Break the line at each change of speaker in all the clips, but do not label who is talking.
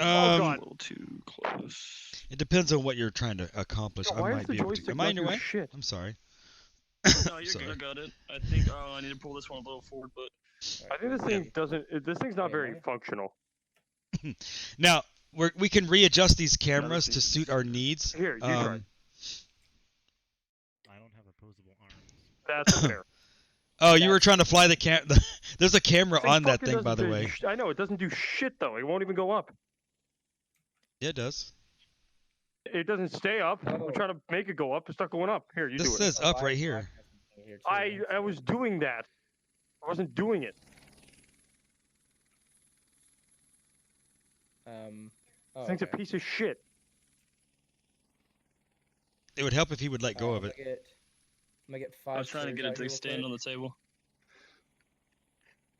Oh
A
god.
little too close.
It depends on what you're trying to accomplish.
Yo,
I
why is
might
the
be able to.
joystick
Am I
not
in your
do
way?
shit?
I'm sorry.
No, you're
Sorry.
good. I got it. I think I need to pull this one a little forward, but
I think this thing doesn't. This thing's not
Wait,
very
am I?
functional.
Now we can readjust these cameras
thing
to
is
suit our
stupid.
needs.
Here, you try.
I don't have opposable arms.
That's fair.
Oh, you were trying to fly the cam. There's a camera
This
on that
fucking
thing, by
doesn't
the
do
way.
I know it doesn't do shit though. It won't even go up.
Yeah, it does.
It doesn't stay up.
Oh.
I'm trying to make it go up. It's not going up. Here, you
This
do it.
says up right here.
I was doing that. I wasn't doing it.
Oh,
This thing's a
okay.
piece of shit.
It would help if he would let go of it.
I'm gonna get 5
I was trying to
chairs
get it
out
to
here real
stand
quick.
on the table.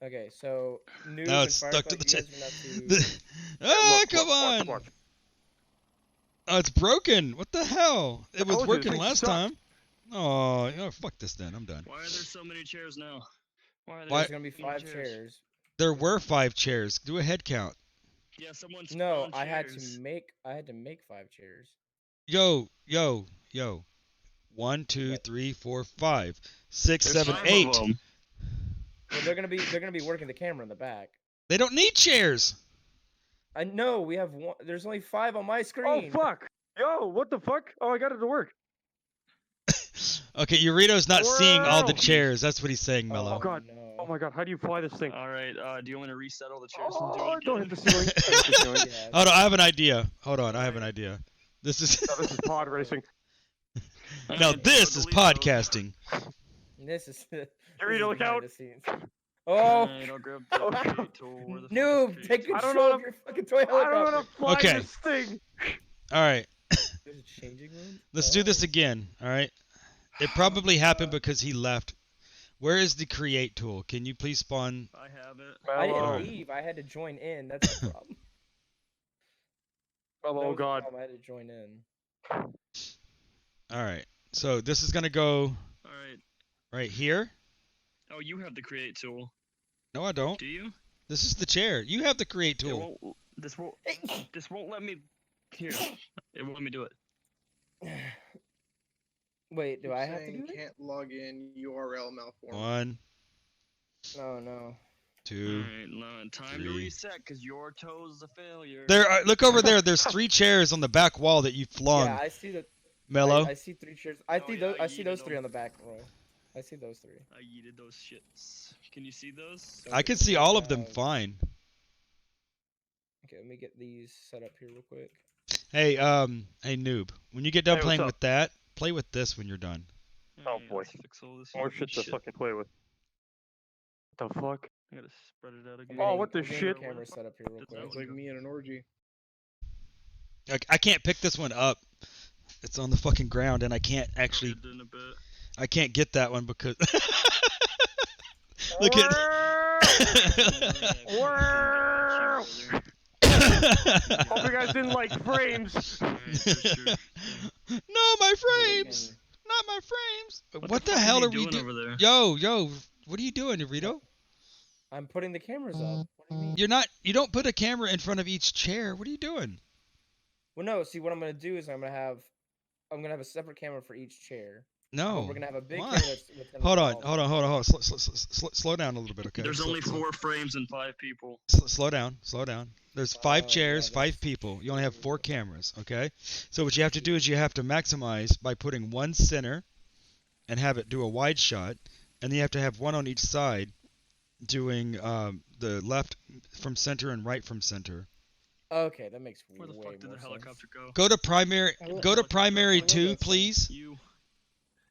Okay, so Noob
Now
and
it's stuck to
Firefight,
the
you guys are gonna have to-
Ah,
Look,
come
look,
on!
watch.
Oh, it's broken. What the hell? It was
told you, this
working
thing
last
sucked.
time. Oh, fuck this then. I'm done.
Why are there so many chairs now? Why are there
Why-
There's gonna be 5 chairs.
There were 5 chairs. Do a head count.
Yeah, someone's
No, I had to make 5 chairs.
Yo. 1, 2, 3, 4, 5, 6,
There's
7,
5 of
8.
them.
Well, they're gonna be working the camera in the back.
They don't need chairs.
I know we have one. There's only 5 on my
Oh
screen.
fuck! Yo, what the fuck? Oh, I got it to work.
Okay, Eurito's not seeing all the
Wow.
chairs. That's what he's saying, Mello.
Oh
God.
No.
Oh my god, how do you fly this thing?
All right. Do you want me to reset all the chairs and do
Oh,
it
don't
again?
hit the ceiling. Don't hit the ceiling.
Yeah.
Hold on, I have an idea. Hold on, I have an idea. This is
No, this is pod racing.
now
Alright,
this
so
is
delete those.
podcasting.
This is.
Eurito, look out!
Oh,
Alright, I'll grab the
Oh, God.
create tool. Where the fuck
noob!
is
Take
create
I don't
control
know
of your fucking toy
I don't know how
helicopter.
to fly
Okay.
this thing.
All right,
There's a changing room.
let's do this again. All right. It probably happened because he left. Where is the create tool? Can you please spawn?
tool? I have it.
I didn't
Hello.
leave. I had to join in. That's the problem. That
Oh
was the
god.
problem, I had to join in.
All right. So this is gonna go
Alright.
right here.
Oh, you have the create tool.
No, I don't.
Do you?
This is the chair. You have the create
It
tool.
won't. This won't let me. Here. It won't let me do it.
Wait, do I have to
Saying
do it?
can't log in, URL malformed.
1,
No, no.
2.
Alright, no, time to
3.
reset because your toe's a failure.
There. Look over there. There's 3 chairs on the back wall that you flung.
Yeah, I see the.
Mello.
I see 3 chairs. I
Oh,
see
yeah,
those.
I
I see those
yeeted
3
them.
on the back row. I see those 3.
I yeeted those shits. Can you see those?
I can see all of them
Uh,
fine.
Okay, let me get these set up here real quick.
Hey, hey noob. When you get done
Hey, what's
playing
up?
with that, play with this when you're done.
Oh,
Alright,
boy.
let's fix all this
More
fucking
shit to fucking play with. What the fuck?
I gotta spread it out again.
I'm
Oh,
getting-
what the
I'm getting
shit?
Camera set up here real
That's
quick.
Sounds like me in an orgy.
I can't pick this one up. It's on the fucking ground, and I can't actually.
I'll get it in a bit.
I can't get that one because. Look at.
Hope you guys didn't like frames.
Alright, for sure.
No, my frames.
Again.
Not my frames. What,
What
the
fuck
hell
are
are
you
we
doing
doing?
over there?
Yo, what are you doing, Rito?
I'm putting the cameras up. What do you mean?
You're not. You don't put a camera in front of each chair. What are you doing?
Well, no. See, what I'm gonna do is I'm gonna have a separate camera for each chair.
No.
But we're gonna have a big
Why?
camera that's within
Hold
the
on,
wall.
hold on. Slow down a little bit, okay?
There's
Slow-
only
slow-
4 frames and 5 people.
Slow down. There's 5
Oh,
chairs,
yeah,
5
that's-
people. You only have 4 cameras, okay? So what you have to do is you have to maximize by putting one center and have it do a wide shot, and then you have to have one on each side doing the left from center and right from center.
Okay, that makes
Where the
way
fuck did
more
the
sense.
helicopter go?
Go to primary
I will-
go to
Fuck,
primary
I will
2,
go,
please.
You.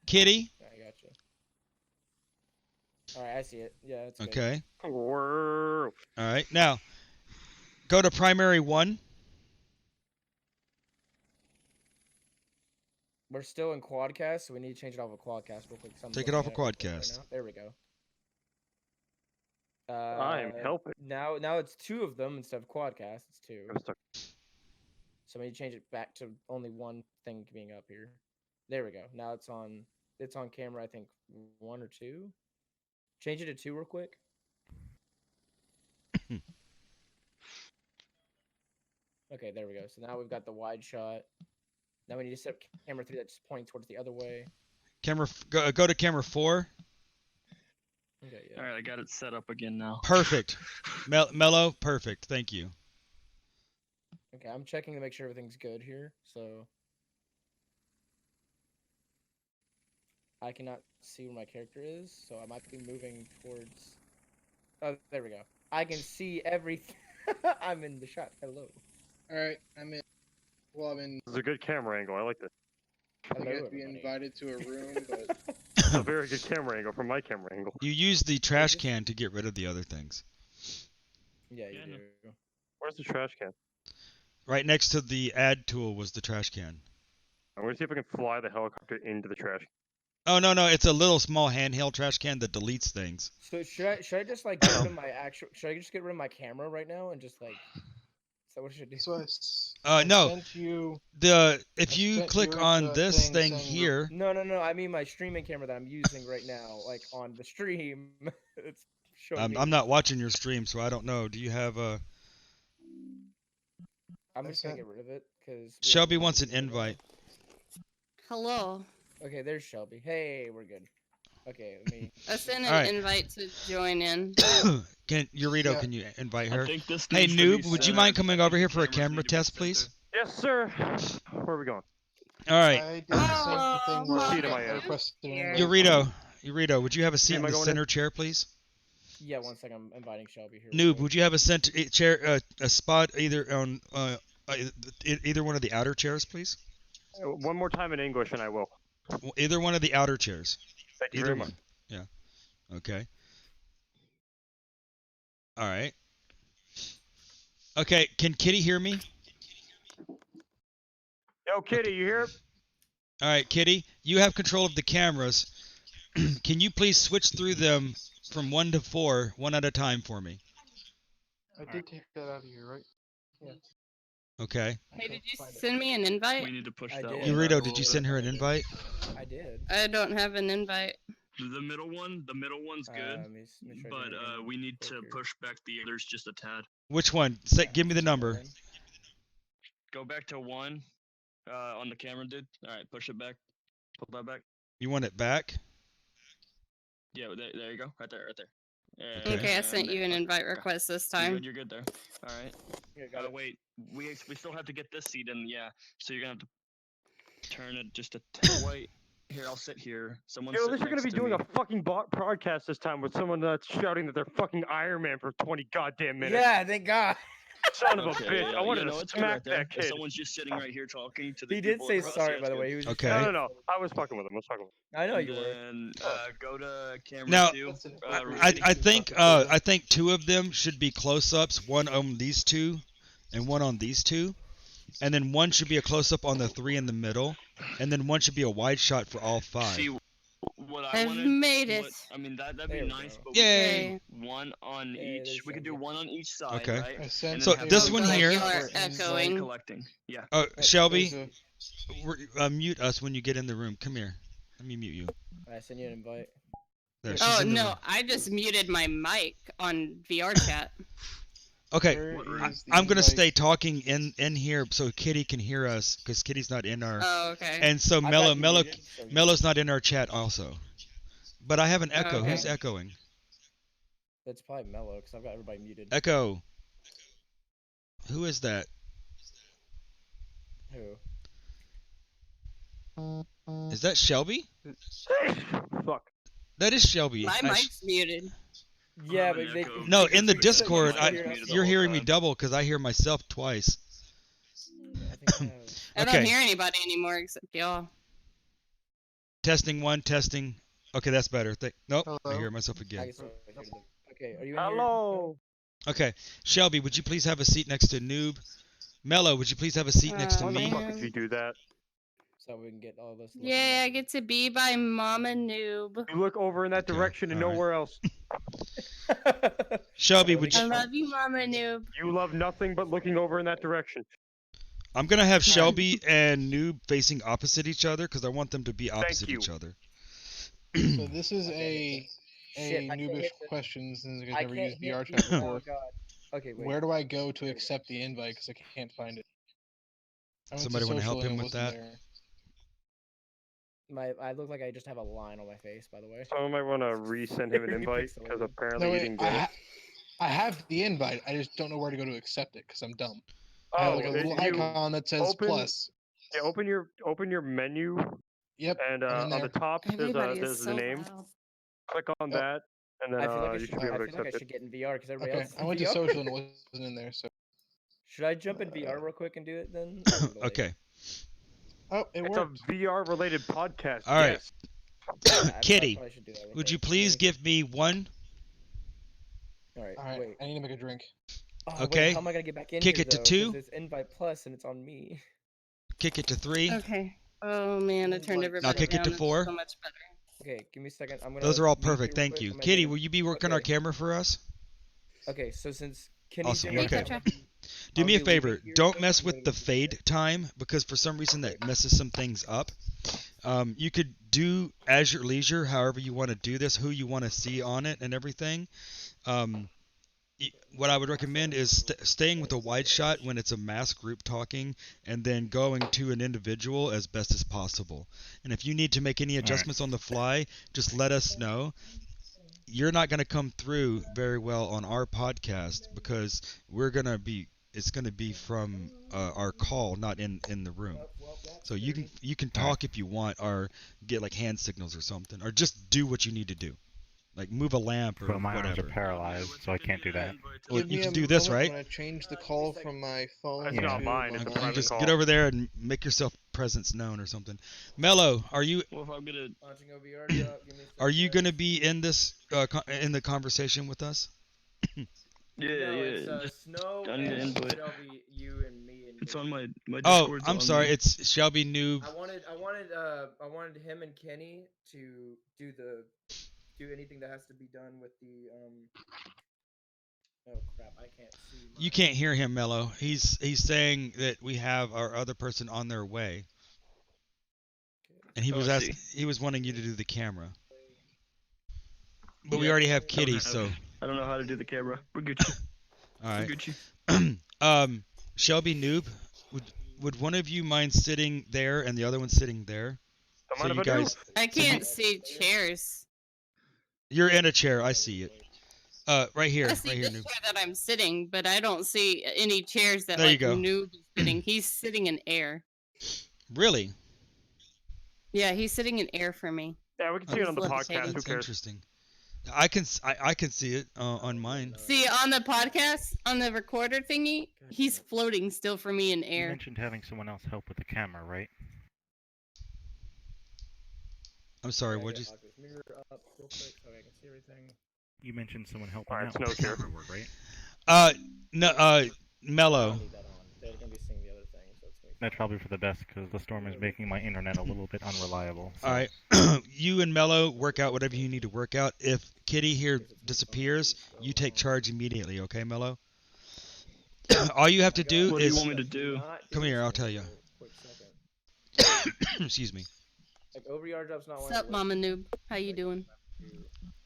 Kitty.
I got you. All right, I see it. Yeah, it's good.
Okay.
Whirr.
All right. Now go to primary 1.
We're still in quadcast, so we need to change it off of quadcast real quick. 'cause I'm
Take it
looking
off
at
of
real quick
quadcast.
now. There we go.
I'm helping.
Now it's 2 of them instead of quadcast. It's 2.
I'm stuck.
So we need to change it back to only one thing being up here. There we go. Now it's on camera, I think 1 or 2. Change it to 2 real quick. Okay, there we go. So now we've got the wide shot. Now we need to set up camera 3 that's pointing towards the other way.
Go to camera 4.
Okay, yeah.
All right, I got it set up again now.
Perfect. Mellow, perfect. Thank you.
Okay, I'm checking to make sure everything's good here. So I cannot see where my character is, so I might be moving towards. Oh, there we go. I can see everything. I'm in the shot. Hello.
All right, I'm in. Well, I'm in.
This is a good camera angle. I like this.
I think I
Hello,
have to be
everybody.
invited to a room, but
It's a very good camera angle from my camera angle.
You use the trash can to get rid of the other things.
Yeah, you
Yeah, no.
do.
Where's the trash can?
Right next to the add tool was the trash can.
I'm gonna see if I can fly the helicopter into the trash.
Oh no, it's a little small handheld trash can that deletes things.
So should I just like get rid of my actual? Should I just get rid of my camera right now and just like? Is that what I should do?
so I
No.
sent you.
If
I
you
sent
click
you
on
the
this
thing
thing
saying
here,
No. I mean my streaming camera that I'm using right now, like on the stream. It's showing me.
I'm not watching your stream, so I don't know. Do you have a?
I'm
I
just gonna
sent-
get rid of it because
Shelby wants an invite.
Hello.
Okay, there's Shelby. Hey, we're good. Okay, let me.
I sent an
Alright.
invite to join in.
Can Eurito?
Yeah.
Can you invite
I
her?
think this
Hey
needs to be
noob, would you
centered.
mind coming
I
over
think
here
the
for a
cameras
camera
need to be
test, please?
centered.
Yes, sir. Where are we going?
All right,
I did the same
Oh,
thing where
Seat in
I
my hand.
requested an
Here.
invite.
Eurito, would you have a seat
Am
in
I
the
going
center chair, please?
Yeah, one second. I'm inviting Shelby here. real
Noob,
quick.
would you have a chair, a spot either on either one of the outer chairs, please?
One more time in English, and I will.
Either one of the outer chairs.
Thank you
Either
very
one.
much.
Yeah. Okay. All right. Okay. Can Kitty hear me?
Yo, Kitty, you here?
All right, Kitty. You have control of the cameras. Can you please switch through them from 1 to 4, one at a time for me?
I did take that out of here, right? Yeah.
Okay.
Hey, did you
Find it.
send me an invite?
We need to push
I
that
did.
one.
Eurito,
back a
did you
little
send
bit.
her an invite?
I did.
I don't have an invite.
The middle one's good,
Let me make sure I
but
get it in
we need
quick
to
here.
push back the others just a tad.
Which one? Give me the number.
Go back to 1 on the camera, dude. All right, push it back. Pull that back.
You want it back?
Yeah, there you go. Right there.
Okay.
Okay, I sent
And
you an
there.
invite request this time.
You're good there. All right.
Here, got it.
Wait, we still have to get this seat in. Yeah, so you're gonna have to turn it just a tad. Wait, here I'll sit here. Someone.
Yo, at
sit
least you're gonna
next
be
to
doing
me.
a fucking broadcast this time with someone that's shouting that they're fucking Iron Man for 20 goddamn minutes.
Yeah, thank God.
Son of a
Okay,
bitch.
yeah,
I wanted
you know,
to
it's good
smack
right there.
that
If
kid.
someone's just sitting right here talking to the
He did
people
say
across,
sorry,
yeah,
by the
it's
way.
good.
He was just
Okay.
No. I was fucking with him.
I know
And
you were.
then go to camera
Now,
2.
I think 2 of them should be close-ups. One on these 2, and one on these 2, and then one should be a close-up on the 3 in the middle, and then one should be a wide shot for all 5.
See what I
I've
wanted.
made it.
I mean that'd
There
be
we
nice,
go.
but we
Yay!
could do one on
Yay,
each.
there's
We could do
Shelby.
one on each side,
Okay.
right?
I sent
And
So
then have
this
the
one
other
here-
You
one
are
for
echoing.
collecting. Yeah.
Shelby,
There's
mute us when you get in the room. Come here. Let me mute you.
I sent you an invite.
There, she's
Oh
in the
no,
room.
I just muted my mic on VR chat.
Okay,
where is the
I'm gonna
invite?
stay talking in here so Kitty can hear us, because Kitty's not in our.
Oh, okay.
And so
I got
Mello,
you
Mello,
muted, so you-
Mello's not in our chat also. But I have an echo.
okay.
Who's echoing?
That's probably Mellow because I've got everybody muted.
Echo. Who is that?
Who?
Is that Shelby?
Fuck.
That is Shelby.
My mic's muted.
Yeah,
have
but
an
they.
echo.
No,
they
in the
can
Discord,
still hear us.
muted the
you're
whole
hearing me
time.
double because I hear myself twice.
I think I have-
I
Okay.
don't hear anybody anymore except y'all.
Testing 1, testing. Okay, that's better. Nope, I
Hello?
hear myself
I
again.
guess I'll hear them. Okay, are you in
Hello.
Okay, Shelby, would you please have a seat next to Noob? Mello, would you please have a seat next to
Why the
me?
fuck did you do that?
Here? So we can get all this.
Yay, I get to be by Mama Noob.
You look over in that
Okay,
direction and
alright.
nowhere else.
Shelby, would
I
you?
love you, Mama Noob.
You love nothing but looking over in that direction.
I'm gonna have Shelby and Noob facing opposite each other because I want them to be opposite
you.
each other.
So this is
Okay,
a
Shit, I can't
noobish
hit the-
question since I've
I
never
can't
used
hit
VR
the-
chat
Oh
before.
god. Okay, wait.
Where do I go to accept the invite? Because I can't find it. I went
Somebody
to
wanna help
social and
him
it
with
wasn't
that?
there.
I look like I just have a line on my face, by the way.
Someone might want to resend him an
Very
invite because
pixelated.
apparently
No,
he
wait,
didn't get it.
I have the invite. I just don't know where to go to accept it because I'm dumb. I
Oh,
have like a little
you
icon that says
open-
plus.
Yeah, open your menu,
Yep.
and
I'm in
on the
there.
top
Everybody is
there's
so
the name.
loud.
Click on
Oh.
that, and then
I feel like
you should be
I
able to
feel like I
accept it.
should get in VR because everybody
Okay,
else. Is
I
in
went to
VR.
social and it wasn't in there. So.
Should I jump in VR real quick and do it then? Or, like-
Okay.
Oh, it
It's
worked.
a VR related podcast.
All right.
yes.
Yeah, I
Kitty,
probably should do that real
would you
quick.
please give me one?
All right,
All right,
wait.
I need to make a drink.
Oh, wait,
Okay.
how am I gonna get back in
Kick
here,
it to
though? 'Cause
2.
It's invite plus and it's on me.
Kick it to 3.
Okay. Oh man, I turned
Now
everybody
kick it
down.
to
It's
4.
So much better.
Okay, give me a second. I'm gonna.
Those are all
mute here
perfect.
real
Thank
quick.
you.
I'm gonna
Kitty,
get
will you be working our
Okay.
camera for us?
Okay, so since Kenny's
Awesome,
in my
okay.
camera,
Do
I'll
me a
be
favor.
leaving here
Don't
real
mess
quick.
with the fade time because for some reason that messes some things up. You could do as your leisure, however you want to do this, who you want to see on it, and everything. What I would recommend is staying with a wide shot when it's a mass group talking, and then going to an individual as best as possible. And if you need to make any adjustments on the fly, just let us know. You're not going to come through very well on our podcast because it's going to be from our call, not in the room. So you can talk if you want, or get like hand signals or something, or just do what you need to do, like move a lamp or
But my arms are
whatever.
paralyzed, so I can't do that.
Well,
Give
you
me
can
a
do this,
moment.
right?
I'm gonna change the call from my phone
That's
to
not mine,
my
it's a
You
private
just
call.
get over there and make yourself presence known or something. Mello, are you
Well, if I'm gonna
Launching a VR drop, give me a
are you
second.
gonna be in this in the conversation with us?
yeah,
No, it's
just
Snow
I need an
and
input.
Shelby, you and me and.
it's
Kenny.
on my
Oh,
Discord.
I'm sorry. It's Shelby Noob.
I wanted him and Kenny to do anything that has to be done with the Oh crap! I can't see.
You can't hear him, Mello. He's saying that we have our other person on their way, and he
Oh,
was
I see.
he was wanting you to do the camera. But we
Yeah,
already have
I don't
Kitty,
have-
so
I don't know how to do the camera. We're Gucci.
all
We're
right.
Gucci.
Shelby Noob, would one of you mind sitting there and the other one sitting there?
Don't
So
mind
you
if I do.
guys,
I can't see chairs.
you're in a chair. I see it. Right here,
I see
right here,
the
Noob.
chair that I'm sitting, but I don't see any chairs that
There you
like
go.
Noob is sitting. He's sitting in air.
Really?
Yeah, he's sitting in air for me.
Yeah, we can see it on the
He's
podcast.
levitating.
Who
That's
cares?
interesting. I can see it on mine.
See, on the podcast, on the recorder thingy, he's floating still for me in
You
air.
mentioned having someone else help with the camera, right?
I'm sorry.
Yeah,
What'd
get
you?
Oculus mirror up real quick so I can see everything.
You mentioned someone helping
Alright,
out with the
Snow's here.
camera work, right?
No.
I
Mello.
don't need that on. They're gonna be seeing the other thing, so it's gonna be
That's probably for the best because the storm is making my internet a little bit unreliable. So.
All right. You and Mello work out whatever you need to work out. If Kitty here disappears, you take charge immediately. Okay, Mello. All you have to do
What do you
is
want me to do?
Not
Come here, I'll
this
tell you.
for a quick second.
excuse me.
Like OVR drop's not one.
What's up, Mama Noob? How you doing?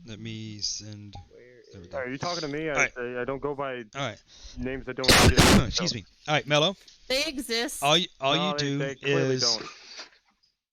Let me send.
Where
There we
is-
go.
Are you talking to me?
Alright.
I don't go by
All right.
names that don't exist.
excuse me. All right, Mello.
They exist.
All you
No,
do
they clearly
is
don't.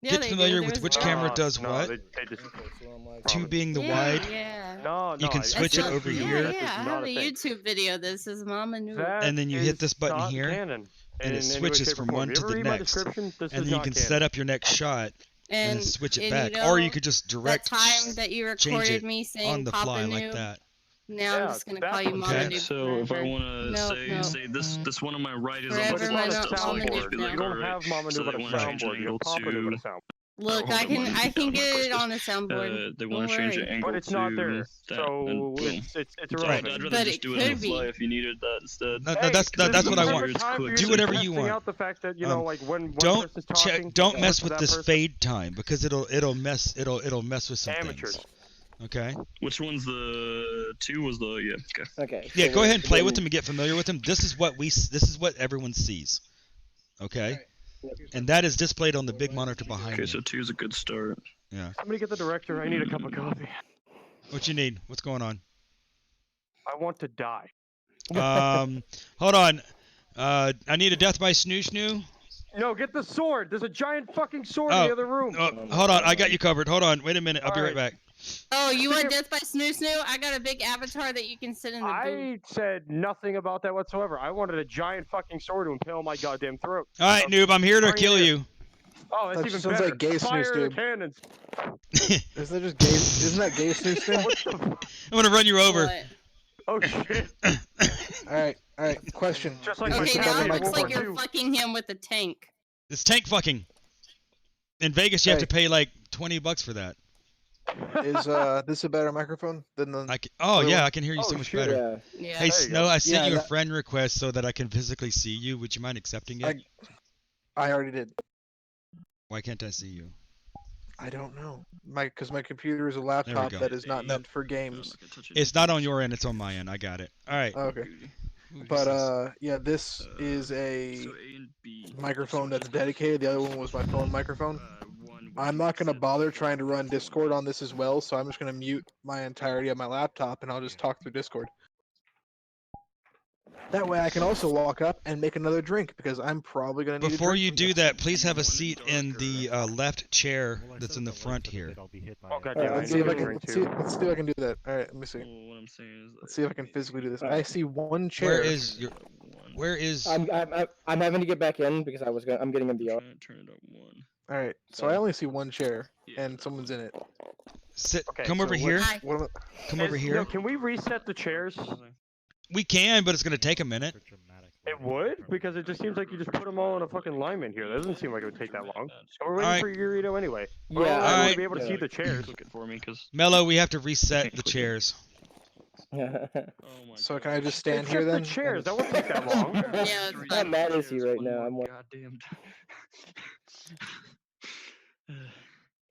Yeah,
get
they
familiar
do.
with
There's
which
a-
camera does
no,
what.
They just,
Okay, so I'm like,
Two being the
yeah,
wide.
Yeah.
no,
You can
I-
switch
I
it
just-
over
yeah,
here.
This
Yeah,
is
I have
not
a
thing.
YouTube video. This is Mama Noob.
That
And then you hit
is
this button
not
here,
canon
and
in
it
any way,
switches
shape, or
from
form.
one
You
to
ever
the
read my
next.
description? This
And
is
then you
not
can
canon.
set up your next shot and then
And
switch it
and
back,
you
or you
know
could just
that
direct
time that you
change
recorded
it
me saying
on the
Papa
fly
Noob.
like that.
Now I'm
Yeah,
just gonna
that
call you
one's
Mama
canon.
Noob.
So if I
forever.
want to
No,
say this one on my right is
Forever
But it's
on
my
on a
no-
so I can
Mama
just
soundboard.
be
Noob
like,
You don't
alright,
have Mama
so
Noob
they
on a
want to change the
soundboard. You
angle
have Papa Noob on a
to.
soundboard.
Look,
hold
I
on,
can
let me
I
down
can
real
get
quick.
it on a soundboard.
They
Don't
want to change
worry.
the angle
But it's
to
not there,
that,
so
and boom.
it's
I'd
irrelevant.
rather
But
just
it
do it on the
could be.
fly if you needed that instead.
No,
Hey,
that's
'cause
that's what I
it's
want.
every time
Quick.
you're
Do
just
whatever you
testing
want.
out the fact that, you know, like when one
Don't
person's
check.
talking,
Don't
you
mess
switch to
with
that
this
person.
fade time because it'll mess with some
Amateurs.
things. Okay.
Which one's the two? Was the yeah? Okay.
Okay.
Yeah.
so
Go
we're-
ahead and play
then-
with them and get familiar with them. This is what everyone sees. Okay. And that is displayed on the big monitor behind
Okay,
me.
so two is a good start.
Somebody get the director. I need a cup of coffee.
What you need? What's going on?
I want to die.
Hold on. I need a death by Snoo Snoo.
No, get the sword. There's a giant fucking sword in the other room.
Hold on, I got you covered. Hold on, wait a minute. I'll be right
Alright.
back.
Oh, you want Death by Snoo Snoo? I got a big avatar that you can sit in the booth.
I said nothing about that whatsoever. I wanted a giant fucking sword to impale my goddamn throat.
All right, noob, I'm here to
Bring it
kill
in.
you.
Oh, that's
That
even
sounds
better.
like gay
Fire
snooze,
the
dude.
cannons.
Isn't that just gay? Isn't that gay snooze thing?
What the f-
I'm gonna run you over.
What?
Oh shit.
All right. Question.
Just like
Is
my
this
Okay,
a
now
better
it looks
World
like
War
microphone?
you're
II.
fucking him with a tank.
It's tank fucking. In Vegas, you have
Hey.
to pay like $20 for that.
Is this a better microphone than the?
Oh
Other
yeah,
one?
I can hear you so
Oh,
much
shit.
better.
Yeah.
Yeah.
Hey
There you
Snow,
go.
I sent
Yeah,
you a
that-
friend request so that I can physically see you. Would you mind accepting it?
I already did.
Why can't I see you?
I don't know. Because my computer is a laptop
go.
that is not
Yep.
meant for
I'm
games.
not gonna touch it.
It's not on your end. It's on my end. I got it. All right.
Okay.
Beauty.
Ooh,
But
this is-
yeah, this is a
So A and B.
microphone that's
switches.
dedicated. The other one was my phone microphone.
One
I'm not gonna bother trying to run Discord on this as well, so I'm just gonna mute my entirety of my laptop and I'll just talk through Discord. That way I can also walk up and make another drink because I'm probably gonna need a
Before
drink
you
sometime.
do that, please have a
One is
seat in the left chair
Well, I
that's
said
in the
the
front
lights are
here.
lit, I'll be hit by
Oh
it.
god
Alright,
damn it, I
let's
need
see if
a
I can
drink
let's
too.
see if I can do that. Alright, let me see.
Well, what I'm saying is.
Let's see if I can physically do this.
Alright.
I see one chair.
Where is your? Where is?
I'm having to get back in because I'm getting in VR.
Trying to turn it up one.
Alright, so I only see one chair and someone's in it.
Sit.
Okay,
Come
so
over
what-
here.
Hi.
What am
Come over
Is-
here.
No, can we reset the chairs?
We can, but it's gonna take a minute.
For dramatic
It
lighting,
would?
from-
Because it just seems like you just put them all in a fucking alignment here. That doesn't seem like it would take that long. So we're waiting
Alright.
for Eurito anyway. We're
Yeah,
all
Alright.
going to be able to
yeah.
see the chairs.
Click it for me, cause.
Mello, we have to reset the chairs.
Oh my
So
God.
can I just stand
It's
here
just
then?
the chairs. That won't take that long.
Yeah, it's
Three
fine.
I'm mad at you
chairs,
right
one
now,
more
I'm wa-
goddamn.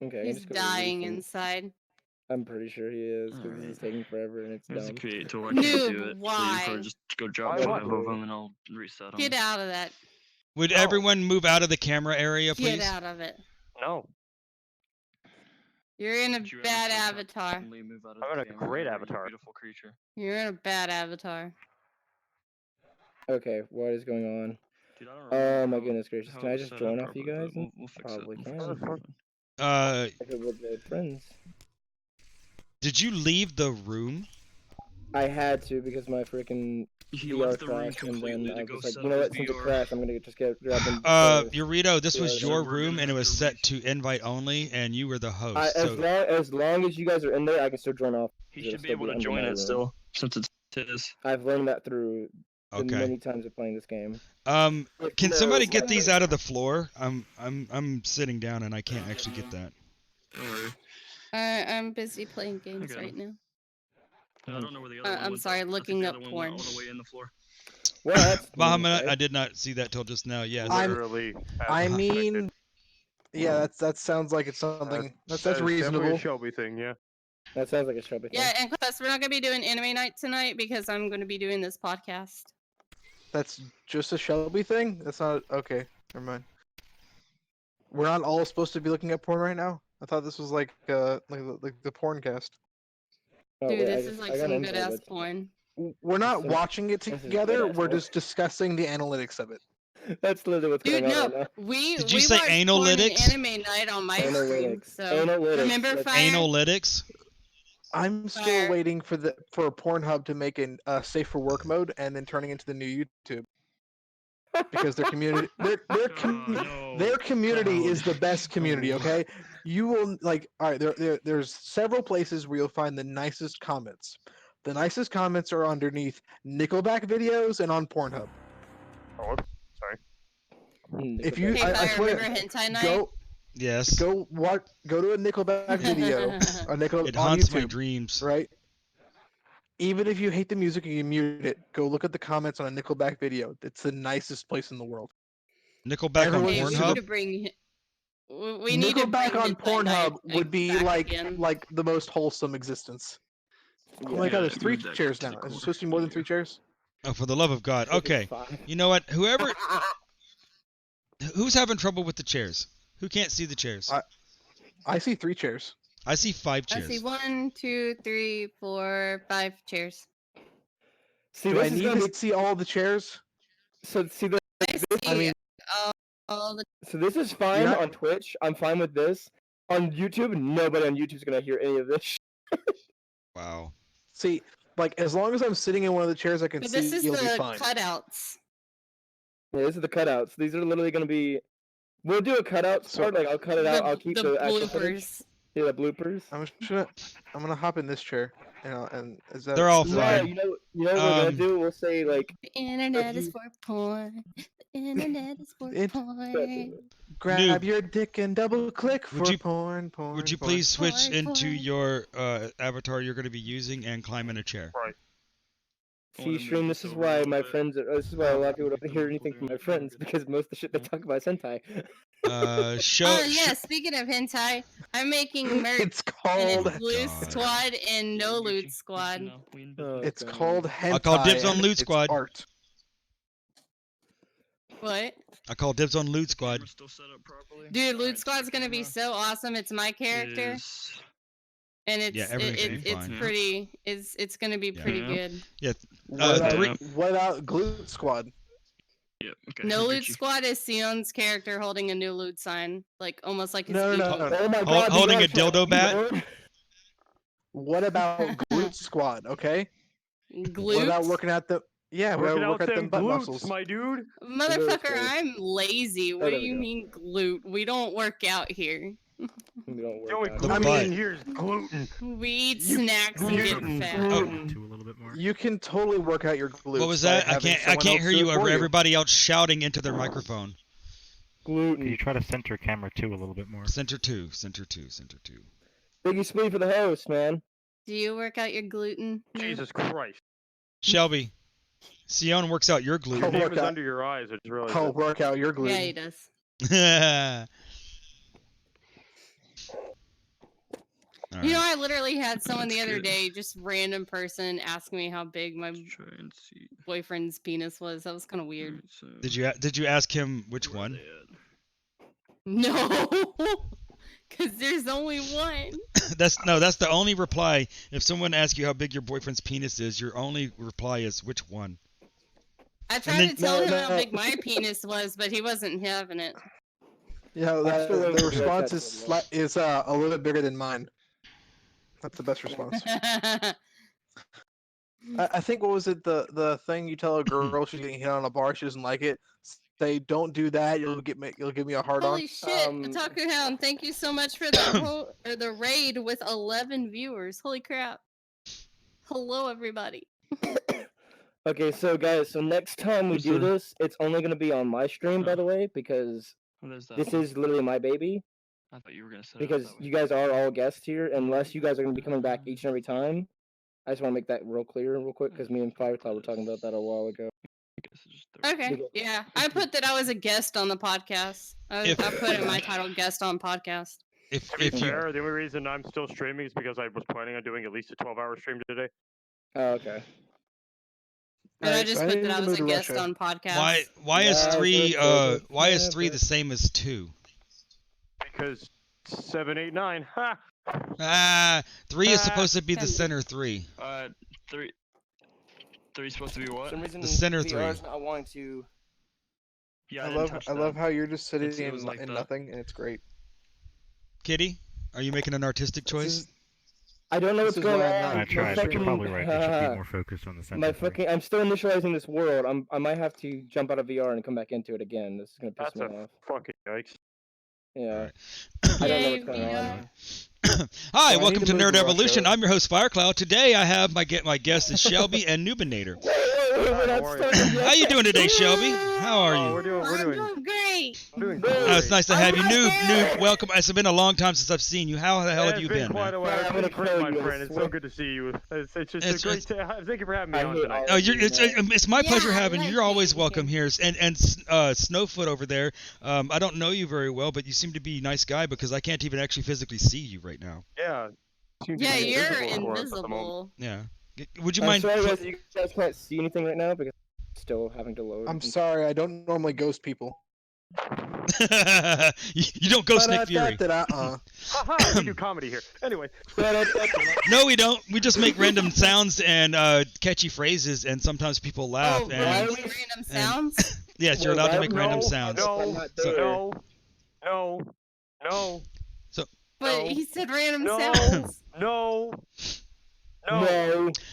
Okay. I'm
He's
just gonna
dying
leave him.
inside.
I'm pretty sure he is because this is
Alright.
taking forever and it's
There's a
dumb.
create tool. I can't
Noob,
do it. So
why?
you probably just go drop
Why
five
what?
of them and I'll reset them.
Get out of that.
Would
Oh.
everyone move out of the camera area,
Get
please?
out of it.
No.
You're in a
Did you ever
bad
so
avatar.
suddenly move out of
I'm
the
in a
camera
great
area, you
avatar.
Beautiful creature.
You're in a bad avatar.
Okay, what is going on?
Dude, I don't
Oh
remember
my
how-
goodness gracious!
how
Can
it
I
was
just
set
join
up
off you
properly,
guys?
but We'll fix
Probably
it.
can.
We'll fix it.
If it would be friends.
Did you leave the room?
I had to because my freaking
He
VR
left the room
crashed, and
completely
then I
to go
was like,
set
you know
up
what?
his
Since it
VR.
crashed, I'm gonna just get grab them.
Eurito, this
Yeah,
was
so
your
we're
room
gonna
and it
have
was
to
set to invite only, and you were the host.
as
So
long as you guys are in there, I can still join off.
He
It'll
should be
still
able to
under
join
my
it
room.
still, since it's his.
I've learned that through the
okay.
many times of playing this game.
Can
No,
somebody get
like-
these out of the floor? I'm sitting down and I can't actually get that.
Don't worry.
I'm busy playing games
got
right now.
I don't know where the other one
I'm
went,
sorry,
though. I think
looking
the
up
other one
porn.
went all the way in the floor.
Well, that's
Bahamut,
okay.
I did not see that till just now. Yes.
I'm-
Literally. as
I
expected.
mean, yeah, that sounds like it's something that's
That is definitely
reasonable.
a Shelby thing, yeah.
That sounds like a Shelby thing.
Yeah, and plus we're not gonna be doing anime night tonight because I'm gonna be doing this podcast.
That's just a Shelby thing. That's not okay. Never mind. We're not all supposed to be looking at porn right now. I thought this was like the porn cast.
Oh,
Dude,
wait,
this
I
is like
got
some
into
good ass
it.
porn.
We're not
This is-
watching it
this is
together.
good-ass
We're
work.
just discussing the analytics of it.
That's literally what's
Dude,
going on
no,
right
we
Did you
we
say
watched porn and
analytics?
anime night on my stream.
Analytics.
So
Analytics.
remember
That's-
Fire?
Analytics.
I'm still
Fire.
waiting for Pornhub to make an safe for work mode and then turning into the new YouTube because their community their community is the best community. Okay, you will like. All right, there's several places where you'll find the nicest comments. The nicest comments are underneath Nickelback videos and on Pornhub.
Oh, whoops. Sorry.
If you,
Hey,
I
Fire,
swear,
remember Hentai Night?
Yes.
go to a Nickelback video, a Nickel
It
on
haunts my
YouTube,
dreams.
right? Even if you hate the music and you mute it, go look at the comments on a Nickelback video. It's the nicest place in the world.
Nickelback on
Everyone's
Hey, we need
Pornhub.
to bring. We need to
Nickelback
bring
on
Hentai Night,
Pornhub would be
back
like
again.
the most wholesome existence. Oh my
Yeah.
god, there's
Yeah,
3
move that
chairs
to the
now. Is
corner.
it supposed to be more than 3 chairs?
Oh, for the love of God.
It's
Okay.
5.
You know what? Whoever. Who's having trouble with the chairs? Who can't see the chairs?
I see 3 chairs.
I see 5
I
chairs.
see 1, 2, 3, 4, 5 chairs.
See,
Do
this
I
is
need
gonna
to
be
see all the chairs?
so. See, the,
I see
I mean,
all the
so this is fine
not-
on Twitch. I'm fine with this. On YouTube, nobody on YouTube's gonna hear any of this.
Wow.
See, like as long as I'm sitting in one of the chairs, I can
But
see.
this is
You'll be
the
fine.
cutouts.
Yeah, this is the cutouts. These are literally gonna be. We'll do a cutout
So-
part. Like I'll cut it out. I'll keep the actual footage.
bloopers.
Yeah, the bloopers.
I'm gonna hop in this chair, and is that?
They're all
is
No,
that-
fine.
you know what we're gonna
Um,
do? We'll say like
The internet is
you-
for porn. The internet is for
It-
porn.
Grab
Noob.
your dick and double click
Would
for
you-
porn.
Would you
porn.
please switch
Porn,
into
porn.
your avatar you're going to be using and climb in a chair?
see stream. This is why my friends. This is why a lot of people don't hear anything from my friends because most of the shit they talk about is hentai.
Show.
Oh yeah, speaking of hentai, I'm making merch.
It's
And
called.
it's Loot
God.
Squad and No Loot Squad.
Oh,
It's
God.
called hentai.
I'll call dibs on
and
Loot
it's
Squad.
Art.
What?
I call dibs on Loot Squad.
Camera's still set up properly.
Dude, Loot
Alright,
Squad's gonna be
camera
so awesome. It's my character,
is-
and it's
Yeah, everything should be
it's
fine.
pretty. It's gonna be
Yeah.
pretty
Yeah.
good.
What about,
three-
what about Glute Squad?
Yep. Okay.
No Loot
Gucci.
Squad is Sion's character holding a new loot sign, like almost like his
No, no,
ego.
no, no.
Oh my
Hol-
God!
holding
you
a
guys are-
dildo bat?
What about Glute Squad? Okay.
Glute.
What about working at the? Yeah, we
Working
gotta
out
work at
them
them butt
glutes,
muscles.
my dude.
Motherfucker,
Glute.
I'm lazy. What
Oh,
do
there we
you
go.
mean glute? We don't work out here.
We don't
The only
work out.
The
gluten
butt.
in here is gluten.
We eat
You-
snacks and get
gluten,
fat.
gluten.
To a little bit more.
You can totally work out your glutes.
What was
by
that? I
having
can't
someone else
hear
do
you
it for
over everybody else shouting into their microphone.
Can you
Gluten.
try to center camera 2 a little bit more?
Center 2, center 2, center 2.
Biggie Splee for the host, man.
Do you work out your gluten? Noob?
Jesus Christ.
Shelby, Sion works out your
Oh,
Your
gluten.
name
work
is
out.
under your eyes. I just realized.
Oh,
it.
work out your glute.
Yeah, he does. You know, I literally had someone the
That's
other
good.
day, just random person, ask me how big my
Let's try and see.
boyfriend's penis was. That was kind of weird.
Alright, so
Did you ask him which
where are
one?
they at?
No, because there's only one.
That's the only reply. If someone asks you how big your boyfriend's penis is, your only reply is which one.
I tried
then-
to tell him how
No.
big my penis was, but he wasn't having it.
Yeah,
I still
the
remember
response
that
is
one,
is a little bit bigger than mine. That's the best response. I think what was it the thing you tell a girl she's getting hit on a bar, she doesn't like it. Say don't do that. You'll give me a hard
Holy
on.
shit,
Um,
Otaku Hound! Thank you so much for the raid with 11 viewers. Holy crap! Hello, everybody.
Okay, so guys, so next time we
Who's
do
the-
this, it's only gonna be on my stream, by the way, because
Oh, there's that.
this
one.
is literally my baby.
I thought you were gonna set it up
Because
that way.
you guys are all guests here, unless you guys are gonna be coming back each and every time. I just want to make that real clear, real quick, because me and Firefly were talking about that a while ago.
I guess it's just there.
Okay,
Because-
yeah, I put that I was a guest on the podcast. I put in my title, guest on podcast.
If
To be
if you
fair, the only reason I'm still streaming is because I was planning on doing at least a 12-hour stream today.
Oh, okay.
And I
Alright,
just
so I
put
need
that I
to
was a
move to
guest
Russia.
on podcast.
why is
Yeah,
3
good,
why is
yeah,
3
good.
the same as 2?
Because 7, 8, 9. Ha!
3 is
Ah,
supposed to be the
can-
center 3.
Three. Three's supposed to be
For
what?
some reason,
The center
VR's
three.
not wanting to.
Yeah,
I
didn't
love
touch
I love
that.
how you're just sitting
It was like
in
that.
nothing and it's great.
Kitty, are you making an artistic
This
choice?
is-
I don't know
This
what's
is
going
why I'm
on.
not
I tried, but you're probably right. They should
My
be more focused on the center.
My
three.
fucking. I'm still initializing this world. I might have to jump out of VR and come back into it again. This is gonna piss
That's
me
a
off.
fucking yikes.
Yeah.
Alright.
I don't know
Yay,
what's going on.
VR.
Hi,
I
welcome
need
to
to move
Nerd
to
Evolution.
Russia.
I'm your host Firecloud. Today I have my guest is Shelby and Nubinator.
Wait, we're not
Don't worry.
starting yet.
How you doing today, Shelby? How are
Oh,
you?
we're
I'm
doing
doing great.
doing
Oh,
Oh, it's nice to
I'm
have you.
right
Noob,
there.
welcome. It's been a long time since I've seen you. How the hell have
It's
you
been
been,
quite
man?
a while.
Yeah,
It's
I'm
been
gonna
great,
kill
my
you, I
friend. It's so
swear.
good to see you. It's just
It's
a great. Thank you for having me
I
on
hate
tonight.
all
Oh, you're, it's my
Yeah,
pleasure
I
having you.
like
You're always
being
welcome here. And Snowfoot over there. I don't know you very well, but you seem to be a nice guy because I can't even actually physically see you right now.
Yeah. seem to
Yeah,
be
you're
for us at the moment.
invisible.
Yeah. Would you
I'm
mind?
sorry, guys. You guys can't see anything right now because I'm still having to load.
I'm sorry, I don't normally ghost people.
You don't ghost Nick Fury.
Haha, we do comedy here. Anyway.
No, we don't. We just make random sounds and catchy phrases, and sometimes people laugh.
Oh,
and
really? Random sounds?
yes, you're allowed to make random sounds.
No.
But he said random
No.
sounds.
No.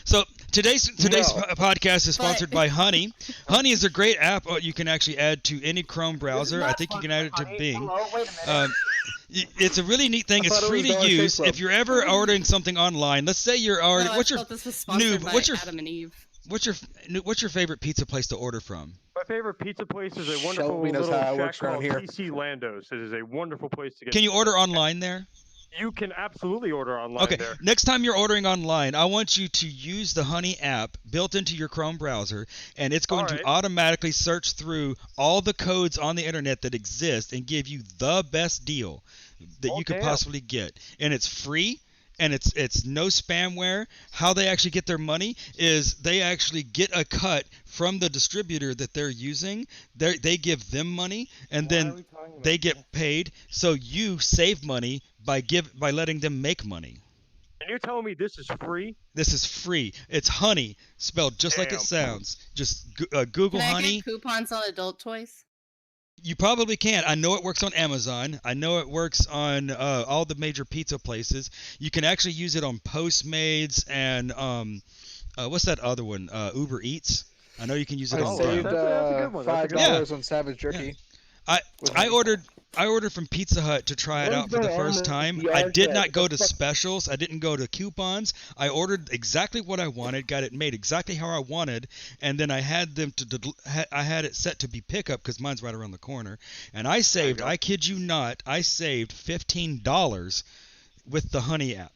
So today's podcast is sponsored by Honey. Honey is a great app you can actually add to any Chrome browser. I think you can add it to Bing. It's a really neat thing. It's free to use. If you're ever ordering something online, let's say you're ordering.
No, I thought this was sponsored by Adam and Eve.
What's your favorite pizza place to order from?
My favorite pizza place is a wonderful
Shelby knows
little
how it
shack
works around
called
here.
PC Landos. It is a wonderful place to get.
Can you order online there?
You can absolutely order online
Okay,
there.
next time you're ordering online, I want you to use the Honey app built into your Chrome browser, and it's going to automatically search through all the codes on the internet that exist and give you the best deal that you could possibly get. And it's free, and it's no spamware. How they actually get their money is they actually get a cut from the distributor that they're using. They give them money, and then they get paid. So you save money by letting them make money.
And you're telling me this is free?
This is free. It's Honey, spelled just like it sounds. Just Google
Can I
Honey.
get coupons on adult toys?
You probably can. I know it works on Amazon. I know it works on all the major pizza places. You can actually use it on Postmates and what's that other one? Uber Eats. I know you can use it
I
on
saved
them.
$5 on Savage Jerky.
I ordered from Pizza Hut to try it out for the first time. I did not go to specials. I didn't go to coupons. I ordered exactly what I wanted, got it made exactly how I wanted, and then I had them I had it set to be pickup because mine's right around the corner. And I saved, I kid you not, I saved $15 with the Honey app.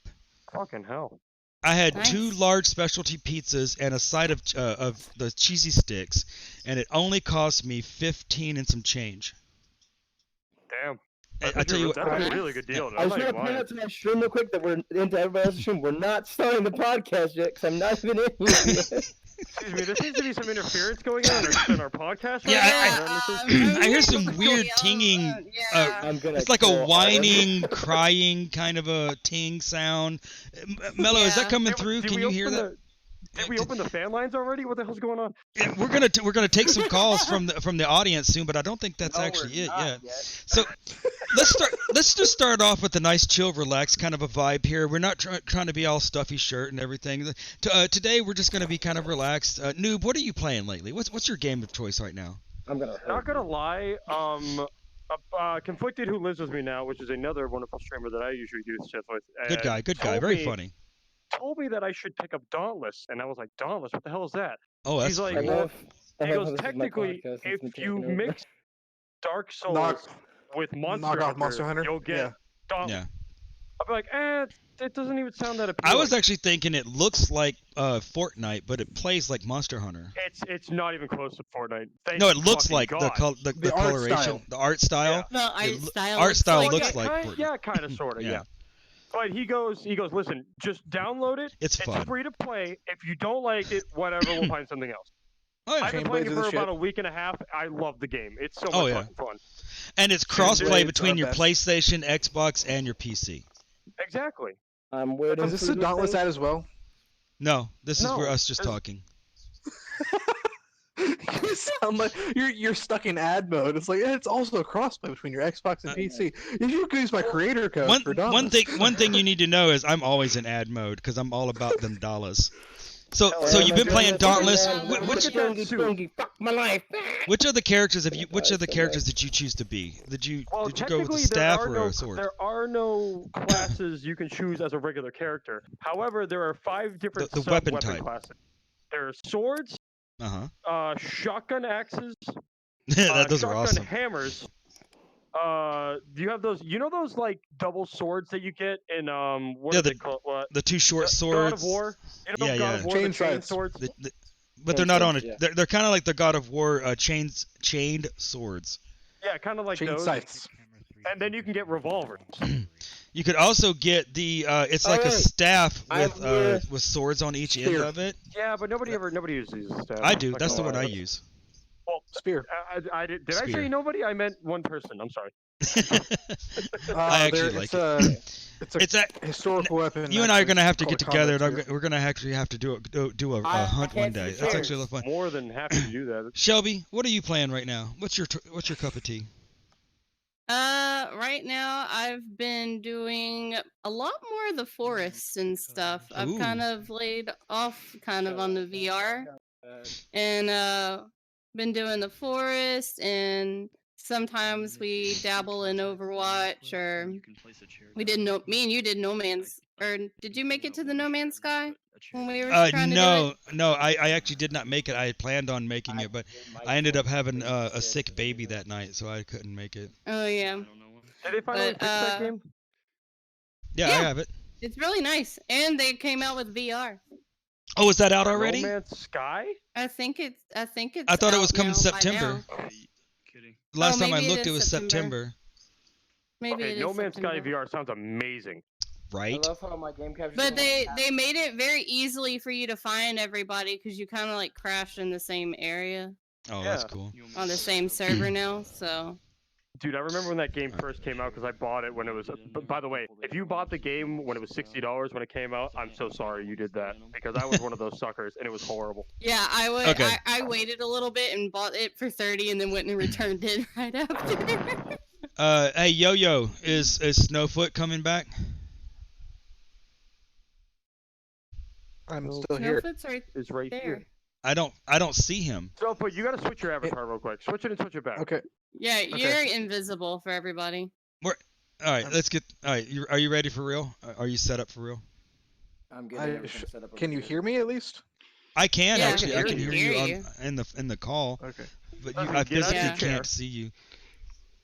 Fucking hell.
I had 2 large specialty pizzas and a side of the cheesy sticks, and it only cost me 15 and some change.
Damn.
I tell you what,
that's a really good deal.
I just want to point out to my stream real quick that we're into everybody else's stream. We're not starting the podcast yet because I'm not even in here yet.
Excuse me, there seems to be some interference going on in our podcast.
Yeah, I hear some weird tinging. It's like a whining, crying kind of a ting sound. Mello, is that coming through? Can you hear that?
Did we open the fan lines already? What the hell's going on?
Yeah, we're gonna take some calls from the audience soon, but I don't think that's actually it yet. So let's just start off with a nice, chill, relaxed kind of a vibe here. We're not trying to be all stuffy shirt and everything. Today we're just gonna be kind of relaxed. Noob, what are you playing lately? What's your game of choice right now?
Not gonna lie. Conflicted, who lives with me now, which is another wonderful streamer that I usually do stuff with.
Good guy, very funny.
Told me that I should pick up Dauntless, and I was like, Dauntless? What the hell is that?
Oh, that's
He's like,
free.
well, he goes, technically, if you mix Dark Souls with Monster Hunter, you'll get Dauntless.
Yeah.
I'll be like, it doesn't even sound that appealing.
I was actually thinking it looks like Fortnite, but it plays like Monster Hunter.
It's not even close to Fortnite.
No, it looks like
God.
the coloration, the art style.
No, art
style
like
looks
it.
like Fortnite.
Yeah, kind of, sort of, yeah. But he goes, listen, just download it.
It's fun.
Free to play. If you don't like it, whatever, we'll find something else.
Oh, yeah.
I've been playing it for about a week and a half. I love the game. It's so much fucking fun.
And it's cross-play between your PlayStation, Xbox, and your PC.
Exactly.
I'm waiting.
Is this a Dauntless ad as well?
No, this is for us just talking.
You sound like you're stuck in ad mode. It's like it's also a crossplay between your Xbox and PC. If you could use my creator code for Dauntless.
One thing you need to know is I'm always in ad mode because I'm all about them dollars. So you've been playing Dauntless. Which of the characters did you choose to be? Did you go with the staff or a sword?
There are no classes you can choose as a regular character. However, there are 5 different
weapon
classes. There are swords, shotgun axes,
those are
shotgun
awesome.
hammers. Do you have those? You know those like double swords that you get in what are they called? What?
The 2 short swords.
God of War. You know God of War,
chain
swords.
But they're not on it. They're kind of like the God of War chained swords.
Yeah, kind of like
chain
those.
scythes.
And then you can get revolvers.
You could also get the it's like a staff with swords on each end of it.
Yeah, but nobody uses these staff.
I do. That's the one I use.
Well,
Spear.
I did I
Spear.
say nobody? I meant one person. I'm sorry.
I actually like it.
It's a historical weapon.
You and I are gonna have to
called
get
a combat
together, and
spear.
we're gonna actually have to do a hunt one day. That's actually a lot of fun.
More than happy to do that.
Shelby, what are you playing right now? What's your cup of tea?
Right now I've been doing a lot more of the forests and stuff. I've kind of laid off kind of on the VR and been doing the forest, and sometimes we dabble in Overwatch, or me and you did No Man's, or did you make it to the No Man's Sky when we were trying to do it?
No, I actually did not make it. I had planned on making it, but I ended up having a sick baby that night, so I couldn't make it.
Oh yeah.
Did they finally fix that game?
Yeah, I have it.
It's really nice, and they came out with VR.
Oh, is that out already?
No Man's Sky?
I think it's.
I thought it was coming September.
Kidding.
Last time I looked, it was September.
Maybe
Okay,
it is
No Man's Sky
September.
VR sounds amazing.
Right?
I love how my game captures.
But they made it very easily for you to find everybody, because you kind of like crash in the same area
Oh, that's cool.
on the same server now. So.
Dude, I remember when that game first came out because I bought it when it was. By the way, if you bought the game when it was $60 when it came out, I'm so sorry you did that because I was one of those suckers and it was horrible.
Yeah, I would.
Okay.
I waited a little bit and bought it for $30 and then went and returned it right after.
Hey, Yo-Yo, is Snowfoot coming back?
I'm still here.
Snowfoot's right
It's right
there.
here.
I don't see him.
So, but you gotta switch your avatar real quick. Switch it and switch it back.
Okay.
Yeah, you're invisible for everybody.
All right, let's get. All right, are you ready for real? Are you set up for real?
I'm getting everything set up.
Can you hear me at least?
I can
Yeah,
actually. I
I
can
can
hear
hear
you in the call,
Okay.
but
Okay,
I
get out of
physically
your
chair.
can't see you.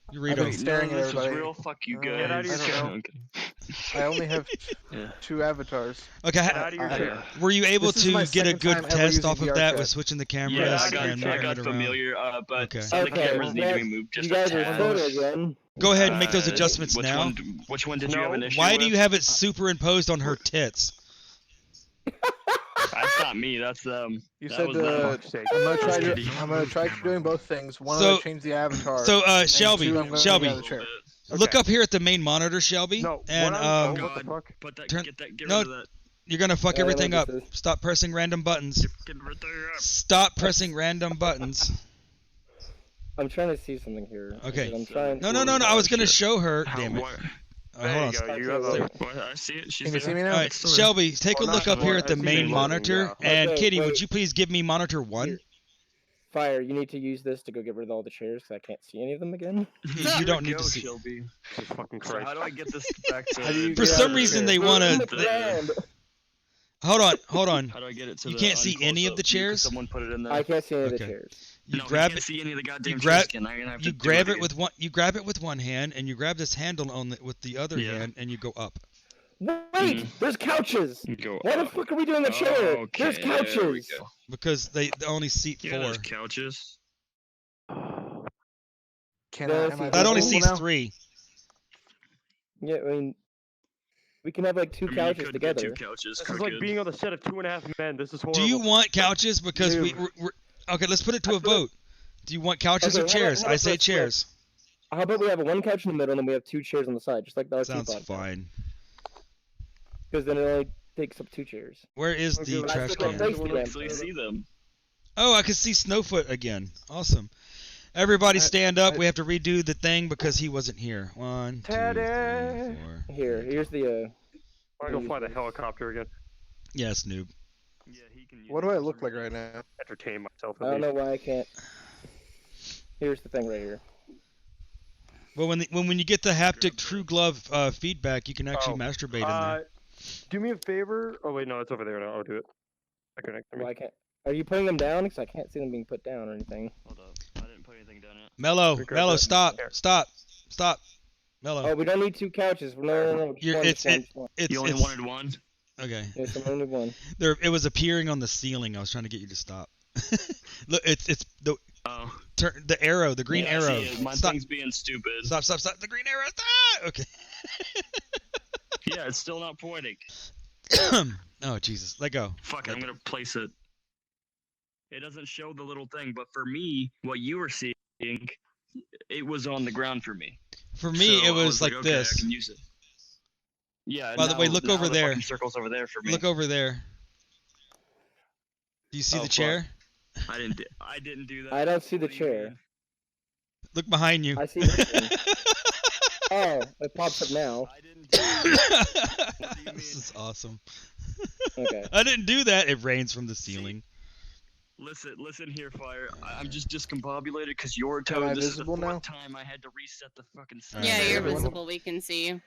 I've
Eureka.
been staring at
this
everybody.
was real. Fuck you guys.
Get out of your
I don't
chair.
know. I only have
Yeah.
2 avatars.
Okay,
Get out of your chair.
were you able
This is my
to get a
second
good
time ever
test
using
off of
VR
that
chat.
with switching the cameras
Yeah, I
and
got
moving it around?
familiar, but
Okay.
some of the
Okay,
cameras need to be
well,
moved just
you guys
a
are
tad.
photo again.
Go ahead and make those adjustments
which
now.
Which one did you have an issue
Why
with?
do you have it superimposed on her tits?
That's not me. That's
You
that
said
was them.
I'm gonna try doing both things. One, I'm
So-
gonna change the avatar.
So,
and
Shelby,
2, I'm gonna
Shelby,
get out of the chair.
look up here at the main monitor, Shelby,
No,
and
what
Oh,
what the fuck?
Put that.
Turn-
Get
no,
rid of that.
you're gonna fuck
Yeah, I know
everything
what
up.
this is.
Stop pressing random buttons.
Get rid of that.
Stop pressing random buttons.
I'm trying to see something here.
Okay.
I'm trying.
No. I was gonna show her. Damn it.
What?
Hold
There
on.
you go. You have a.
What? I see it. She's
Can you see me
All
now?
right, Shelby, take a
Oh,
look
not
up here
one.
at the
I see
main
the
monitor,
loading,
and
Okay,
Kitty, would
wait.
you please give me monitor 1?
Fire, you need to use this to go get rid of all the chairs, so I can't see any of them again.
You don't need to see.
Shelby.
Jesus fucking
So
Christ.
how do I get this back to?
How do you
For
get out
some
of the
reason,
chair?
they want
Move
to.
the brand.
Hold on.
How do I get it to
You
the
can't see any of
unclose-up
the
view? 'Cause
chairs?
Someone put it in there.
I can't see any of the
Okay.
chairs.
You
No, we
grab
can't
it.
see any of the goddamn
You grab.
chairs, Ken. I'm gonna have
You
to do
grab it
again.
with one. You grab it with one hand, and you grab this handle with the other
Yeah.
hand, and you go up.
Wait, there's couches.
Go
Why the
up.
fuck are we doing the chair?
Okay,
There's
there we
couches.
go.
Because they only seat
Yeah,
4.
there's couches.
Can
No,
I?
see,
Am I
That only
visible
seats
now?
3.
Yeah, I mean, we can have like 2
I mean, you
couches
could get
together.
2 couches.
This is like being on the set of 2.5 Men. This is horrible.
Do you want couches? Because
Dude.
we're okay. Let's put it to a vote. Do you want couches
Okay,
or
how about-
chairs?
how
I
about
say
this?
chairs.
How about we have one couch in the middle and then we have 2 chairs on the side, just like the RT
Sounds
pod.
fine.
Because then it only takes up 2 chairs.
Where is
Okay,
the
let's
trash
look at
can?
this.
You can actually see them.
Oh, I can see Snowfoot again. Awesome. Everybody stand up. We have to redo the thing because he wasn't here. 1, 2, 3,
Teddy.
4.
Here's the
I go fly the helicopter again.
Yes, noob.
Yeah, he can use
What do
it
I
for
look like
some
right
reason.
now?
Entertain myself.
I don't know why I can't. Here's the thing right here.
Well, when you get the haptic True Glove feedback, you can actually masturbate in there.
Do me a favor. Oh wait, no, it's over there now. I'll do it. I connect to me.
Why can't? Are you putting them down? Because I can't see them being put down or anything.
Hold up. I didn't put anything down yet.
Mellow,
Grab
Mellow,
that.
stop,
Here.
stop, Mellow.
Oh, we don't need 2 couches. No. Just
You're-
one,
it's-
just one.
It's
You only
it's-
wanted one?
okay.
Yes, I only one.
There, it was appearing on the ceiling. I was trying to get you to stop. Look, it's the
Oh.
the arrow, the green
Yeah, I
arrow.
see it. My
Stop,
thing's being stupid.
stop. The green arrow. Ah! Okay.
Yeah, it's still not pointing.
Oh Jesus, let go.
Fuck it, I'm gonna place it. It doesn't show the little thing, but for me, what you were seeing, it was on the ground for me.
For me,
So
it
I
was like
okay, I
this.
can use it. Yeah.
By the way, look
now
over
the
there.
fucking circle's over there for me.
Look over there. Do you see
Oh,
the
fuck.
chair?
I didn't do that.
I don't see the
What do you
chair.
mean?
Look behind you.
I see nothing. Oh, it pops up now.
I didn't do that. What do you
This
mean?
is awesome.
Okay.
I didn't do that. It rains from the ceiling.
Listen here, Fire. I'm just discombobulated because your
Am
toe.
I
This is the
visible now?
fourth time I had to reset the fucking.
Alright.
Yeah, you're
everyone-
visible. We can see you.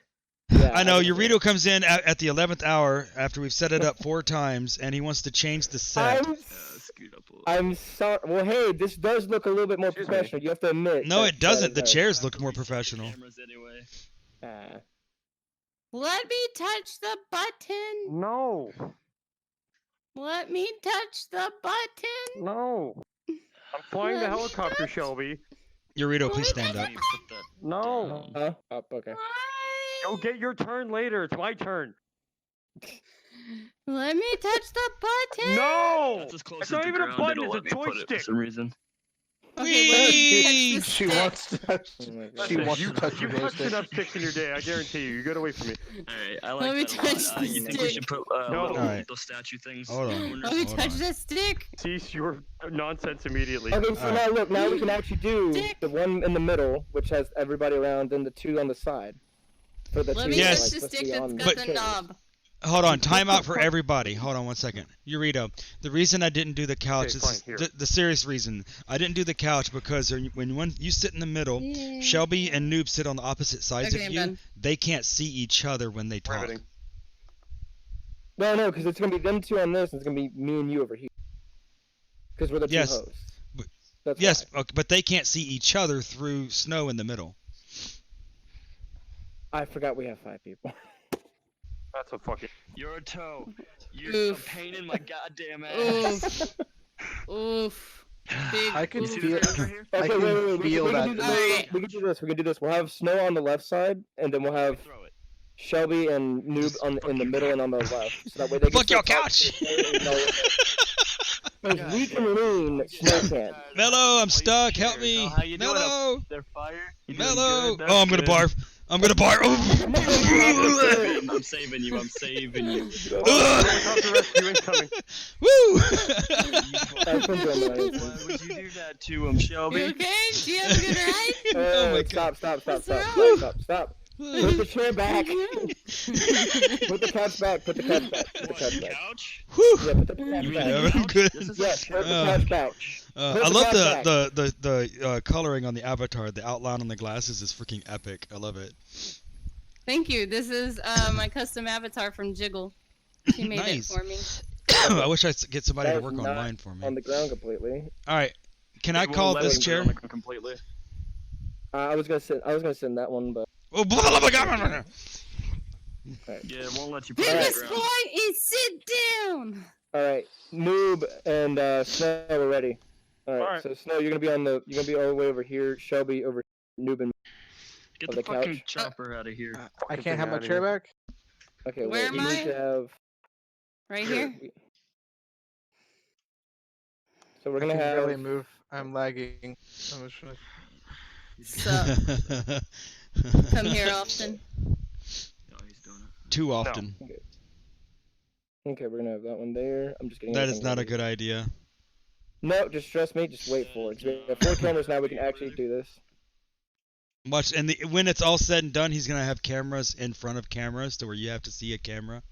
Yeah,
I know
can see
Eurito
it.
comes in at the 11th hour after we've set it up 4 times, and he wants to change the set.
Scoot up a little.
I'm sorry. Well, hey, this does look a little bit more
Excuse me.
professional. You have to admit.
No,
that-
it doesn't. The
that-
chairs
I
look
have to
more
reset the
professional.
cameras anyway.
Let me touch the button.
No,
Let me touch the button.
no. I'm flying the
Let me
helicopter,
touch-
Eurito.
Eurito, please stand up.
Let me put that
No.
Huh? Oh, okay.
Go get your turn later. It's my turn.
Let me touch the button.
No.
That's as close
It's
as
not
the
even a
ground
button.
it'll
It's
let
a
me put it for
joystick.
some reason.
Okay, let me
Whee!
touch the
She
stick.
wants to touch.
Oh my
She
God.
Listen,
wants
you,
to touch
you
your
touched
joystick.
enough sticks in your day. I guarantee you. You get away from me.
Alright, I
Let me
like that a lot.
touch the
You think we
stick.
should put
No.
little,
Alright.
little statue things?
Hold on.
corners?
Let me
Hold
touch
on.
the stick.
Cease your nonsense immediately.
Okay, so
Alright.
now look. Now we can actually do
Dick.
the one in the middle, which has everybody around, and the 2 on the side. For the
Let
2
me
Yes.
touch
like,
the
supposed to
stick
be
that's
on
got the
chairs.
knob.
Hold on, time out for everybody. Hold on one second. Eurito, the reason I didn't do the couch
Okay,
is
fine, here.
the serious reason. I didn't do the couch because when you sit in the middle,
Yeah.
Shelby and Noob sit on the opposite sides
Okay,
of
I'm
you.
done.
They can't see each other when they talk.
Riveting.
No, because it's gonna be them 2 on this, and it's gonna be me and you over here. Because we're the 2
Yes,
hosts.
but-
That's
Yes,
why.
okay, but they can't see each other through snow in the middle.
I forgot we have 5 people.
That's a fucking.
You're a toe. You're
Oof.
a pain in my goddamn ass.
Oof. Oof. Big
I can
oof.
See
feel.
this over here?
I
Okay,
can
wait.
feel
we
that.
can do
Alright.
We can do this. We can do this. We'll have Snow on the left side, and then we'll have
Throw it.
Shelby and Noob
Just
in the middle and on the left. So that way they can
Fuck your
still talk
couch!
to each other and know- 'Cause we can lean, Snow can't.
Mello, I'm
All
stuck.
you
Help
chairs.
me.
Oh, how you doing up
Mello,
there, Fire? You doing
Mello.
good?
Oh, I'm gonna
That's
barf. I'm gonna barf.
good. I'm saving you. I'm saving you.
Helicopter rescue incoming.
Woo!
That's been doing that.
Why would you do that to him,
You
Shelby?
okay? Do you have a good ride?
Oh my
Stop.
What's wrong?
Stop. Put the chair back. Put the couch back. Put the couch back. Put the
What,
couch
the
back.
couch?
Whew.
Yeah, put the couch
You mean
back.
Yeah,
the
I'm
couch?
good.
This is
Yes, put the
Uh,
couch back. Put
I
the
love
couch
the coloring on the avatar. The outline on the glasses is freaking epic. I love it.
Thank you. This is my custom avatar from Jiggle. She made
Nice.
it for me.
I wish I could get somebody
That
to
is
work
not
online for me.
On the ground completely.
All right, can I
It won't
call
let
this
him
chair?
go on it completely.
I was gonna send that one, but
Oh, blah, blah, blah, blah, blah, blah.
Yeah, it won't let you put
The
it on the
biggest
ground.
point is sit down.
all right. Noob and Snow are ready. All right.
Alright.
So Snow, you're gonna be all the way over here. Shelby over here. Noob and
Get
Of
the
the
fucking
couch.
chopper out of here.
I can't have my
outta
chair
here.
back.
okay.
Where
wait,
am
we
I?
need to have.
Right here.
So we're
I
gonna
can barely
have.
move. I'm lagging. I'm just gonna-
So come here often.
Oh, he's doing it.
Too often.
Okay, we're gonna have that one there. I'm just getting.
That is
everything
not a
ready.
good idea.
No, just trust me. Just wait for it. We have 4 cameras now. We can actually do this.
Watch, and when it's all said and done, he's gonna have cameras in front of cameras to where you have to see a camera.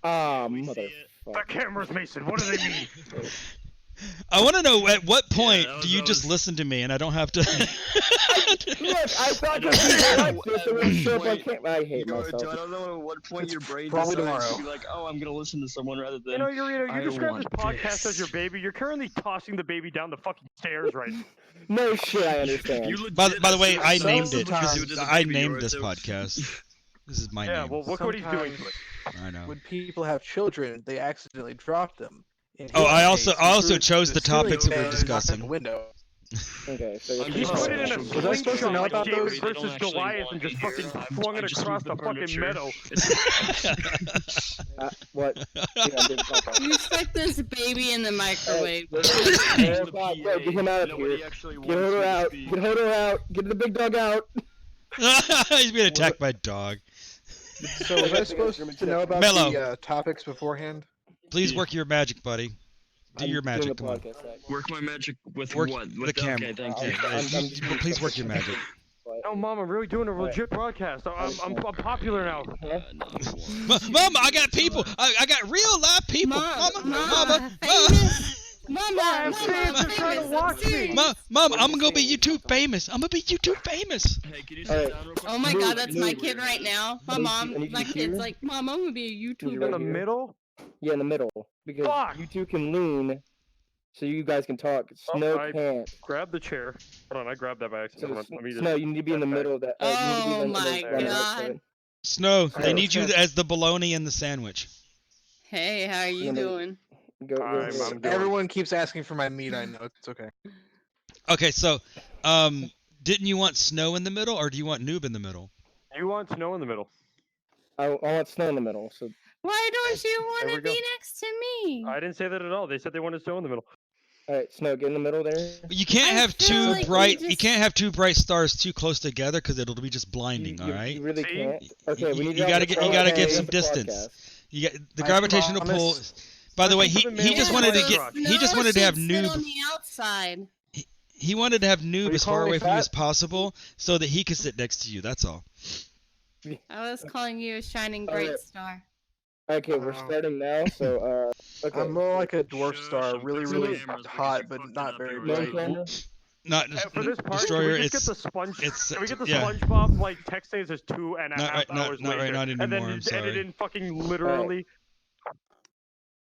Ah,
we see
mother.
it.
The cameras, Mason. What do they mean?
I want to know at what point
that
do
was-
you
that
just
was-
listen to me and I don't have to.
Look, I thought
don't
this
know.
was just to show up on
Wait,
camera. I hate
I
myself.
don't know at what point
It's
your brain
probably
decides to
tomorrow.
be like, oh, I'm gonna listen to someone rather than.
You know, Eurito,
I
you describe this
want
podcast
this.
as your baby. You're currently tossing the baby down the fucking stairs right now.
No shit, I understand.
You legit,
by the way, I
as soon
named
as
it.
you do
This,
as a
I
baby,
named
you're
this
a-
podcast. This is my
Yeah,
name.
well, look what he's doing to it.
I know.
When people have children, they accidentally drop them. In
Oh,
his
I also-
case,
I
he
also
threw it
chose
through
the
ceiling
topics that we're
fan and knocked out
discussing.
the window.
Okay, so
I'm
He
just
put it in a
saying.
Was I supposed to know
slingshot
about
like David
those?
They don't
versus
actually
Goliath
want
and
me
just
here.
fucking
I
flung it
just
across
moved
the fucking
furniture.
meadow.
What? Yeah, I'm doing podcast.
You stuck this baby in the microwave.
Hey,
Change
oh,
the
God,
PA.
no, get him out of
Nobody
here.
actually
Get
wants
Hodo
me to
out.
speak.
Get Hodo out. Get the big dog out.
He's being attacked by a dog.
So was I supposed to know about
Mellow.
the topics beforehand?
Please work your magic, buddy. Do
I'm
your
doing
magic.
a
Come on.
podcast, Zach.
Work my magic with
Work
what?
the
With
camera.
Okay, thank
Yeah,
you.
yeah,
I'm
you- please work your magic.
No, Mom, I'm really doing a legit broadcast. I'm popular now.
Mama, I got people. I got real live people. Mama,
Mama,
Mama, fans are trying to watch me.
Mama, I'm gonna be YouTube famous. I'm gonna be YouTube famous.
Hey, can you
All
sit
right.
down real quick?
Oh my
Move,
god, that's my
move.
kid right now. My
I need you- I
mom,
need you
my
to
kid's
hear.
like, Mom, I'm gonna be a
You're
YouTuber.
In
right
the
here.
middle?
Yeah, in the middle. Because
Fuck.
you two can lean, so you guys can talk.
Oh,
Snow
I-
can't.
Grab the chair. Hold on, I grabbed that by accident.
So
Hold on, let me just...
Snow, you need to be in the
step back.
middle of that.
Oh
you need to be in the
my
one right
God.
to it.
Snow, they
Alright,
need you as the bologna in the sandwich.
Hey, how are you
Yeah, maybe-
doing?
Go,
I'm doing-
Everyone keeps asking for my meat. I know it's okay.
Okay, so, didn't you want Snow in the middle, or do you want Noob in the middle?
You want snow in the middle.
I want Snow in the middle. So
Why don't you want
There
to
we go.
be next to me?
I didn't say that at all. They said they wanted snow in the middle.
all right, Snow, get in the middle there.
You can't
I
have
feel
two
like you
bright. You
just-
can't have two bright stars too close together because it'll be just blinding.
You
All right.
really
See?
can't. Okay, we
You
need
gotta
to
get- you gotta get some
the
distance.
podcast.
You got the
I
gravitational
promise.
pull. By the way,
Listen
he
to the
he
man
just
with
wanted
the
to get.
truck.
He just wanted to have
Snow should sit on
Noob.
the outside.
He wanted to have Noob
you
as far
calling me
away from you
fat?
as possible so that he could sit next to you. That's all.
I was calling you a shining
Alright.
bright star.
Okay, we're starting now. So okay.
I'm more like a dwarf
Shush,
star,
I'm
really,
fixing
really
cameras because
hot,
you
but
fucked it
not
up
very
every
Main
bright.
camera.
Not
For this part,
Destroyer.
can we just
It's
get the sponge?
it's
Can we get the
yeah.
SpongeBob like text says it's 2.5
Not right- not-
hours
not right-
later,
not
and
anymore,
then
I'm
just edit
sorry.
in fucking literally.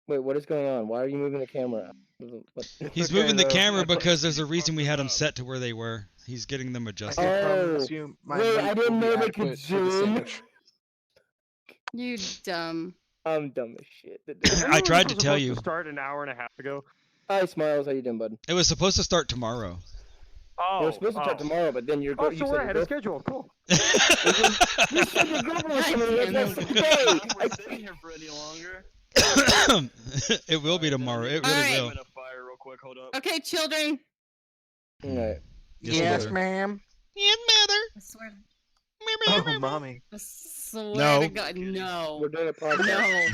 Wait, what is going on? Why are you moving the camera? What?
He's
Okay,
moving the
though.
camera
I pro-
because there's a reason we had them set to where they were. He's getting them
I
adjusted.
can
Oh,
promise you my
wait,
meat
I didn't
will be
know they
adequate
could
for the
zoom.
sandwich.
You dumb.
I'm dumb as shit.
I tried to
This was
tell
supposed
you.
To start an hour and a half ago.
Hi, Smiles. How you doing, bud?
It was supposed to start tomorrow.
Oh,
We're supposed to start tomorrow, but then you're
Oh,
you
so
said
we're
your
ahead of
girl-
schedule. Cool.
you said your girlfriend was coming.
God
That's
damn
today.
We're sitting here for any longer.
It will be tomorrow. It really
Alright.
will.
I'm in a fire real quick. Hold up.
Okay, children.
Alright.
Yes,
mother.
ma'am.
Yes, mother.
I swear,
Oh, mommy.
I swear
No.
to God, no.
We're doing a podcast.
No.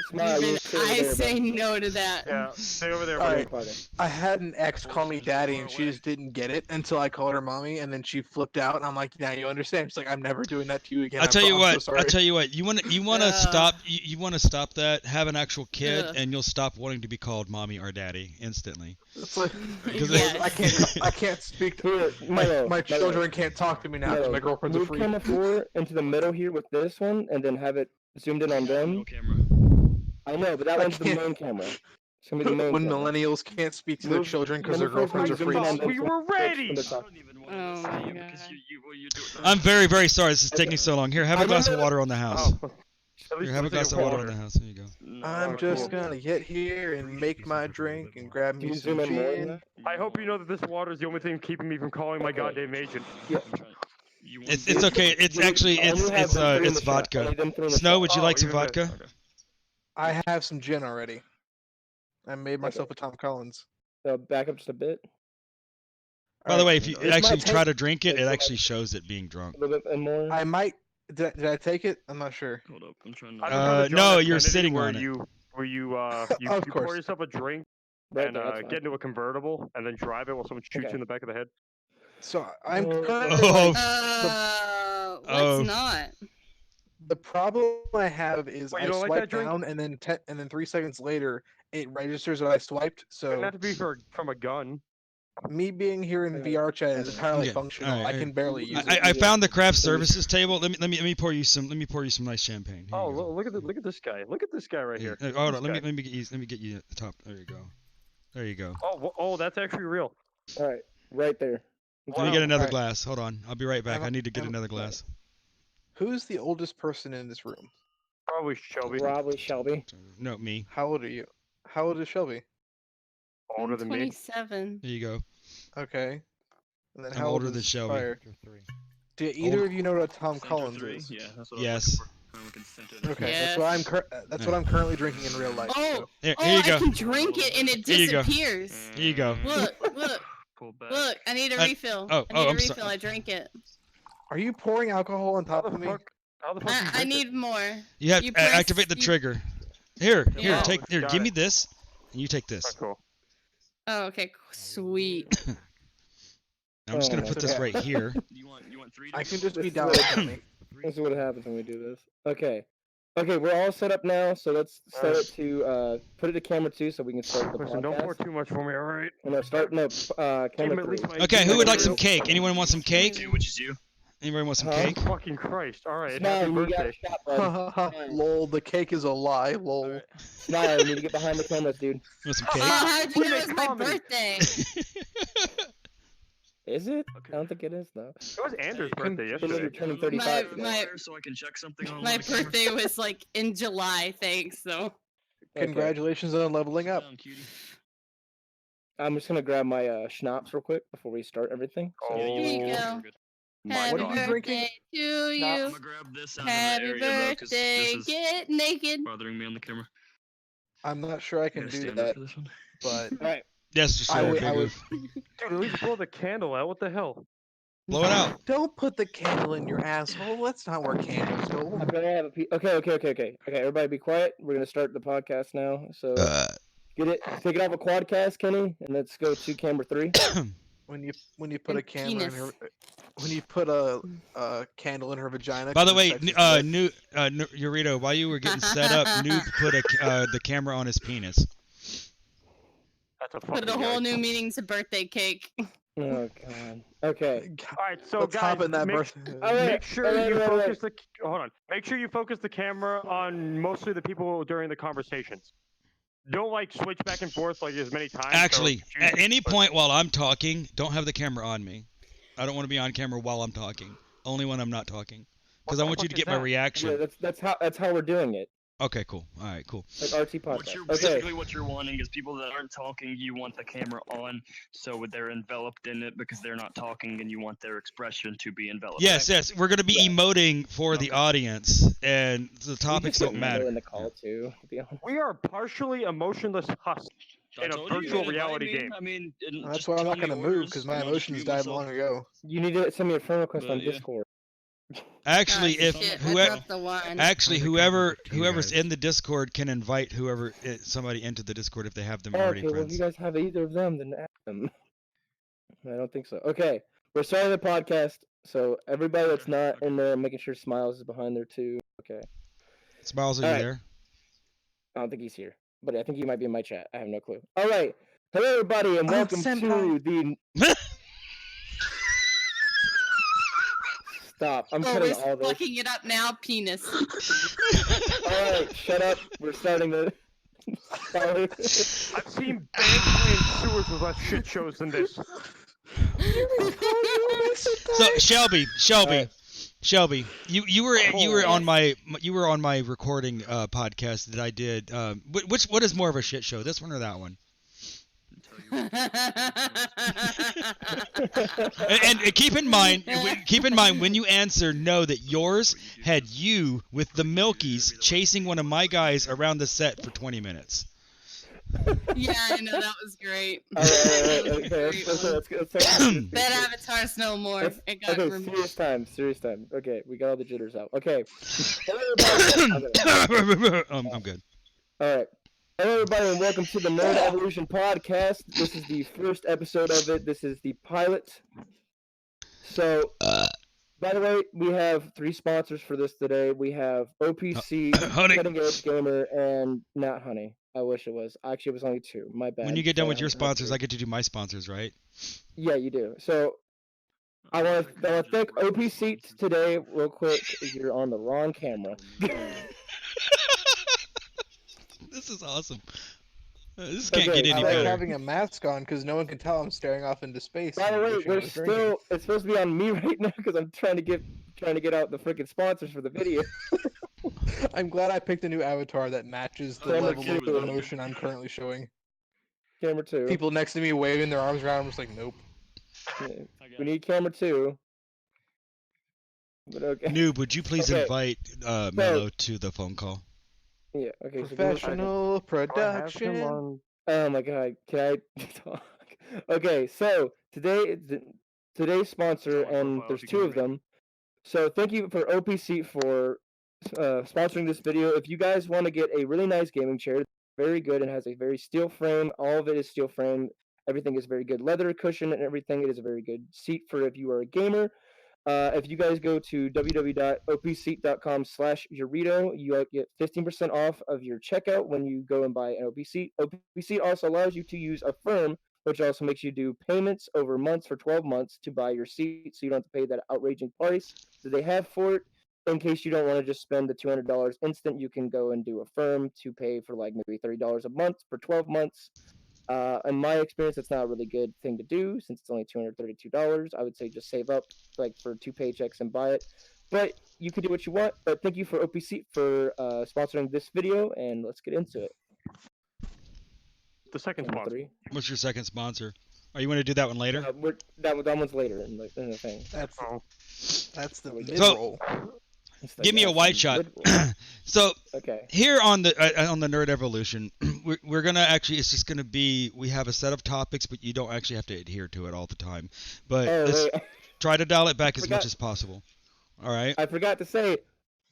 Smile,
Even
you stay over
I
there,
say
bud.
no to that.
Yeah, stay over there,
All
buddy.
right.
Podcast.
I had an ex call me daddy, and she just didn't get it until I called her mommy, and then she flipped out, and I'm like, "Now you understand." She's like, "I'm never doing that to you again."
I tell you
I'm
what.
so sorry.
I tell you what. You want to
Ugh.
stop. You want to stop that. Have an actual kid,
Ugh.
and you'll stop wanting to be called mommy or daddy instantly.
It's like,
Because
Yes.
I can't speak to
Here, Milo,
my
Milo,
children can't talk to me now because
Milo,
my girlfriend's a
move
freak.
camera 4 into the middle here with this one, and then have it zoomed in on them.
No camera.
I know, but that
I
one's the
can't-
main camera. It's gonna be the main
When
camera.
millennials can't speak to their
Move-
children because their
when the first
girlfriends are
one zoomed in
freaks.
on them
We were ready.
from the
I
top.
don't even want
Oh
to
my
see you because
God.
you do it.
I'm very, very sorry. This is taking
Okay.
so long. Here, have
I
a glass of
remember-
water on the house.
Oh. At
Here,
least
have a
let's
glass
get
of water on the house. There you go.
No,
I'm
Oh,
just
cool.
gonna get here and make my drink and grab
Can
me
you
some
zoom in more than
gin.
that?
I hope you know that this water is the only thing keeping me from calling my
Okay.
goddamn agent.
I'm trying- you want
It's okay. It's
We-
actually
I only have them three in
it's
the shot.
vodka.
Only them three in the
Snow,
shot.
would you
Oh,
like some
even better.
vodka?
Okay.
I have some gin already. I made myself a Tom Collins.
So back up just a bit,
By the way, if you
This
actually
might
try
take-
to drink it,
Like,
it
so
actually shows it being drunk.
a little bit and more.
I might. Did I take it? I'm not sure.
Hold up. I'm trying
I
to.
don't know the John
no,
F.
you're
Kennedy
sitting
where
on it.
you you
Of
you
course.
pour yourself a drink
Right
and
there, that's
get
fine.
into a convertible and then drive it while someone shoots
Okay.
you in the back of the head.
So I'm
Oh.
currently.
Oh.
like,
What's
Oh.
not?
the problem I have is
Wait,
I
you don't like
swipe
that drink?
down and then 3 seconds later it registers that I swiped.
Doesn't
So
have to be from a gun.
me being here in VR chat is entirely
Okay,
functional.
alright,
I can barely use it.
I found the craft services table. Let me pour you some nice champagne. Here
Oh,
you go.
look at this guy. Look at this guy right here.
Here, hold
This
on. Let
guy.
me get you at the top. There you go. There you go.
Oh, that's actually real.
All right, right there.
Let me get another
alright.
glass. Hold on. I'll be right back.
I'm-
I need to get
I'm-
another glass.
Who's the oldest person in this room?
Probably Shelby.
Probably Shelby.
No, me.
How old are you? How old is Shelby?
older
I'm
than me.
27.
There you go.
Okay. And then
I'm
how old
older
is
than Shelby.
Fire?
Chapter 3.
Do either of you know what Tom
Center
Collins
3?
is?
Yeah, that's what
Yes.
I was looking for. Center
Okay,
Yes.
that's what I'm currently drinking in real life.
Oh,
Here
oh,
you
I
go.
can drink it and it
Here you go.
disappears.
Here you go.
Look,
Pull back.
look, I need a
I-
refill.
oh,
I need
oh,
a
I'm
refill.
sorry.
I drank it.
Are you pouring alcohol on
How
top
the
of me?
fuck? How the fuck? do you
I
drink it?
need more.
You have
You
to activate the
press- you-
trigger. Here,
Yeah.
here,
Got
give
it.
me this, and you take this.
Oh, cool.
Oh, okay, sweet.
I'm just gonna
Oh,
put this
okay.
right here.
You want 3?
I can just be
This is
down
what-
with Tommy.
This is what happens when we do this. Okay. Okay, we're all set up now, so let's set it to put it to camera 2 so we can start the
Listen, don't pour
podcast.
too much for me, alright?
No, start no
Give
camera
him at
3.
least my
Okay, who would like some
real-
cake? Anyone want some cake?
Which is you.
Anybody want some
Huh?
cake?
Fucking Christ! Alright,
Smile,
happy
you got
birthday.
a shot, bud.
Lol, the cake is a lie. Lol.
Alright. Smile, you need to get behind the cameras, dude.
Want some
Oh,
cake?
how'd you know it was my
Comedy.
birthday?
Is it?
Okay.
I don't think it is though.
It was Andrew's
Hey,
birthday
But look, you're
yesterday.
turning
My-
35 today.
my-
So I can check something on
My
the camera.
birthday was like in July, thanks. So
Okay.
Congratulations on leveling up.
Sit down, cutie.
I'm just gonna grab my schnapps real quick before we start everything.
Oh,
Here you
you're
go.
good.
my
happy
What are
God.
you drinking?
birthday to
Schnapps.
you.
I'm gonna grab this out
Happy
of the area though, 'cause
birthday.
this is
Get naked.
bothering me on the camera.
I'm not sure I can
Gotta
do
stand up
that,
for this one.
but
Alright.
Yes, just
I
a
would-
big
I would-
oof.
Dude, at least blow the candle out. What the hell?
Blow it out.
don't put the candle in your asshole. That's not where candles
I'm
go.
gonna have a okay. Everybody be quiet. We're gonna start the podcast now. So take it off a quadcast, Kenny, and let's go to camera 3.
When you put a
And
camera in her,
penis.
when you put a candle in her vagina.
By the
'cause
way,
sex is good.
Eurito, while you were getting set up, Noob put the camera on his penis.
That's a fucking
Put a whole
yikes.
new meaning to birthday cake.
Oh god. Okay.
Alright, so
Let's
guys,
hop in that
make,
birth.
Alright,
make sure
alright,
you
alright,
focus the hold on. Make sure you focus the camera on mostly the people during the conversations. Don't like switch back and forth like as many times. so
Actually,
choose-
at any point while I'm talking, don't have the camera on me. I don't want to be on camera while I'm talking. Only when I'm not talking, because I
the
want you
fuck
to
is
get my
that?
reaction.
Yeah, that's how we're doing it.
Okay, cool. All right, cool.
Like RT
What
podcast.
you're
Okay.
basically what you're wanting is people that aren't talking. You want the camera on, so they're enveloped in it because they're not talking, and you want their expression to be enveloped.
Yes, yes, we're gonna be
Yeah.
emoting for the
Okay.
audience, and the
We
topics
just
don't
get Milo
matter.
in the call too. To be honest.
We are partially emotionless husks.
I
in a
told you,
virtual
invite
reality
me.
game.
I mean,
That's
just
why I'm
tell
not
me
gonna move
orders,
because
and
my
I'll just
emotions
mute
died
myself.
long ago.
You need to send me a friend request
But,
on
yeah.
Discord.
Actually,
Ah,
if
shit,
whoever,
that's not the one.
actually
I'm gonna
whoever,
cover two
whoever's
guys.
in the Discord can invite whoever somebody into the Discord if they have them
Oh,
already
okay, well, if
friends.
you guys have either of them, then add them. I don't think so. Okay, we're starting the podcast, so everybody that's not in there, making sure Smiles is behind there too. Okay,
Smiles, are you
Alright.
there?
I don't think he's here, but I think he might be in my chat. I have no clue. All right, hello everybody, and
Oh,
welcome to
senpai.
the. Stop! I'm
Oh,
cutting
we're
all this.
fucking it up now, penis.
All right, shut up. We're starting the.
I've seen bands playing sewers with less shit shows than this.
So Shelby,
Alright.
Shelby, you were
Cool.
on my recording podcast that I did. What is more of a shit show, this one or that one? And keep in mind when you answer no that yours had you with the Milkies chasing one of my guys around the set for 20 minutes.
Yeah, I know that was great.
All right, okay. Let's take
That avatar's no more.
Let's-
It got
Okay,
removed.
serious time. Okay, we got all the jitters out. Okay. Hello, everybody.
I'm good.
All right. Hello, everybody, and welcome to the Nerd Evolution Podcast. This is the first episode of it. This is the pilot. So, by the way, we have 3 sponsors for this today. We have OPC,
Honey.
Cutting Edge Gamer, and Not Honey. I wish it was. Actually, it was only 2. My bad.
When you get done
Yeah,
with your
I have
sponsors,
3.
I get to do my sponsors, right?
Yeah, you do. So, I want to thank OPC today, real quick. You're on the wrong camera.
This is awesome. This can't
Okay,
get
I
any
like
better.
having a mask on because no one can tell I'm staring off into space.
By the
and
way,
wishing I
we're
was drinking.
still. It's supposed to be on me right now because I'm trying to get out the freaking sponsors for the video.
I'm glad I picked a new avatar that matches the
Camera
level of
two.
emotion I'm currently showing.
camera 2.
People next to me waving their arms around. I'm just like, nope.
Yeah, we need camera 2. But okay.
Noob, would you please
Okay.
invite Mello to the phone call?
Yeah. Okay. So give me a second.
Professional production.
Oh my god, can I talk? Okay, so today's sponsor, and there's 2 of them. So thank you for OPC for sponsoring this video. If you guys want to get a really nice gaming chair, very good and has a very steel frame. All of it is steel frame. Everything is very good leather cushion and everything. It is a very good seat for if you are a gamer. If you guys go to www.opseat.com/Urito, you get 15% off of your checkout when you go and buy an OP Seat. OP Seat also allows you to use Affirm, which also makes you do payments over months for 12 months to buy your seat, so you don't have to pay that outrageous price that they have for it. In case you don't want to just spend the $200 instant, you can go and do Affirm to pay for like maybe $30 a month for 12 months. In my experience, that's not a really good thing to do since it's only $232. I would say just save up like for 2 paychecks and buy it. But you can do what you want. But thank you for OPC for sponsoring this video, and let's get into it.
The second
Number
sponsor.
3.
What's your second sponsor? Are you want to do that one later?
That one's later in the thing.
That's the mid
So-
roll.
It's the
Give me a white shot. So
Okay.
here on the Nerd Evolution, we're gonna actually, it's just gonna be, we have a set of topics, but you don't actually have to adhere to it all the time. But
Oh,
let's
wait.
try to dial it back as
Forgot-
much as possible. All right.
I forgot to say.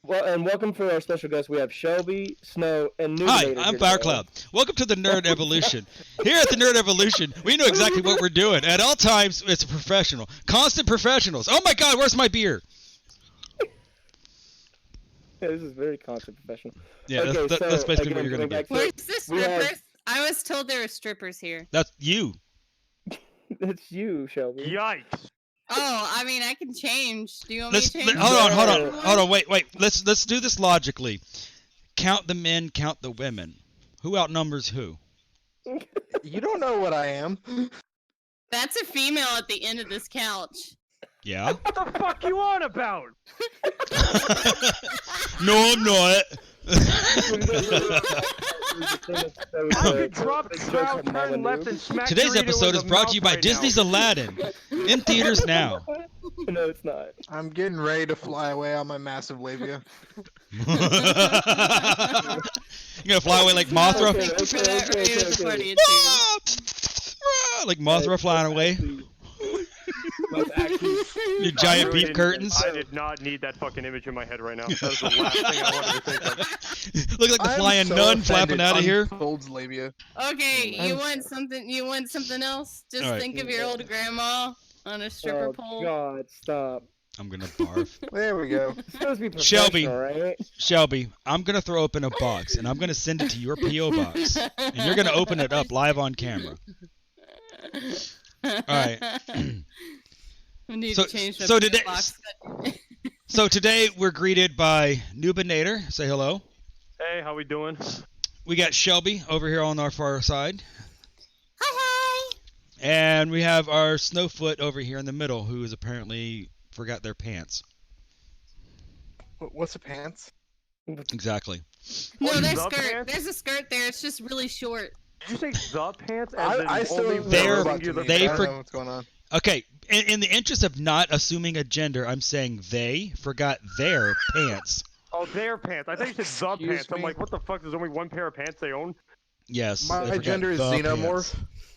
Well, and welcome for our special guest. We have Shelby, Snow, and Noob.
Hi,
Later
I'm
here today.
Firecloud. Welcome to the Nerd Evolution. Here at the Nerd Evolution, we know exactly what we're doing. At all times, it's a professional. Constant professionals. Oh my God, where's my beer?
Yeah, this is very constant professional.
Yeah,
Okay,
that's
so,
basically what
again,
you're gonna
going
get.
back to-
Where's the
We have-
strippers? I was told there were strippers here.
That's you.
It's you, Shelby.
Yikes.
Oh, I mean, I can change. Do you want me
Let's
to change?
hold
No.
on. Wait. Let's do this logically. Count the men, count the women. Who outnumbers who?
You don't know what I am.
That's a female at the end of this couch.
Yeah.
What the fuck you on about?
No, I'm not.
I could drop the crowd, turn left, and smack
Today's
Dorito
episode
in
is
the
brought to you
mouth
by
right
Disney's
now.
Aladdin. In theaters now.
No, it's not.
I'm getting ready to fly away on my massive labia.
You gonna fly away like Mothra?
Okay,
Thank you for that.
okay,
It was
okay,
a party
okay.
of two.
Like Mothra flying away. Your giant beef curtains.
I did not need that fucking image in my head right now. That was the last thing I wanted to think of.
Look like the
I'm
flying
so
nun flapping
offended.
out of here.
Unfolds labia.
Okay,
I'm
you want something? You want something else? Just
All right.
think of your old grandma on a stripper
Oh
pole.
God, stop.
I'm gonna barf.
There we go.
It's supposed to be
Shelby.
professional, right?
Shelby, I'm gonna throw open a box and I'm gonna send it to your PO box, and you're gonna open it up live on camera. All right.
I need
So-
to change my
so today-
box.
So today we're greeted by Nubinator. Say hello.
Hey, how we doing?
We got Shelby over here on our far side,
Hi,
and we have our Snowfoot over here in the middle, who is apparently forgot their pants.
What's the pants?
Exactly.
No,
Oh,
there's
the
skirt.
pants?
There's a skirt there. It's just really short.
Did you say the pants? As in
I still
only
have
They're-
robot to
you the
me,
they
I don't
for-
know what's going on.
Okay. In the interest of not assuming a gender, I'm saying they forgot their pants.
Oh, their pants. I thought you said the
Excuse
pants. I'm
me?
like, what the fuck? There's only one pair of pants they own?
Yes. they
My
forgot
gender is
the
xenomorph.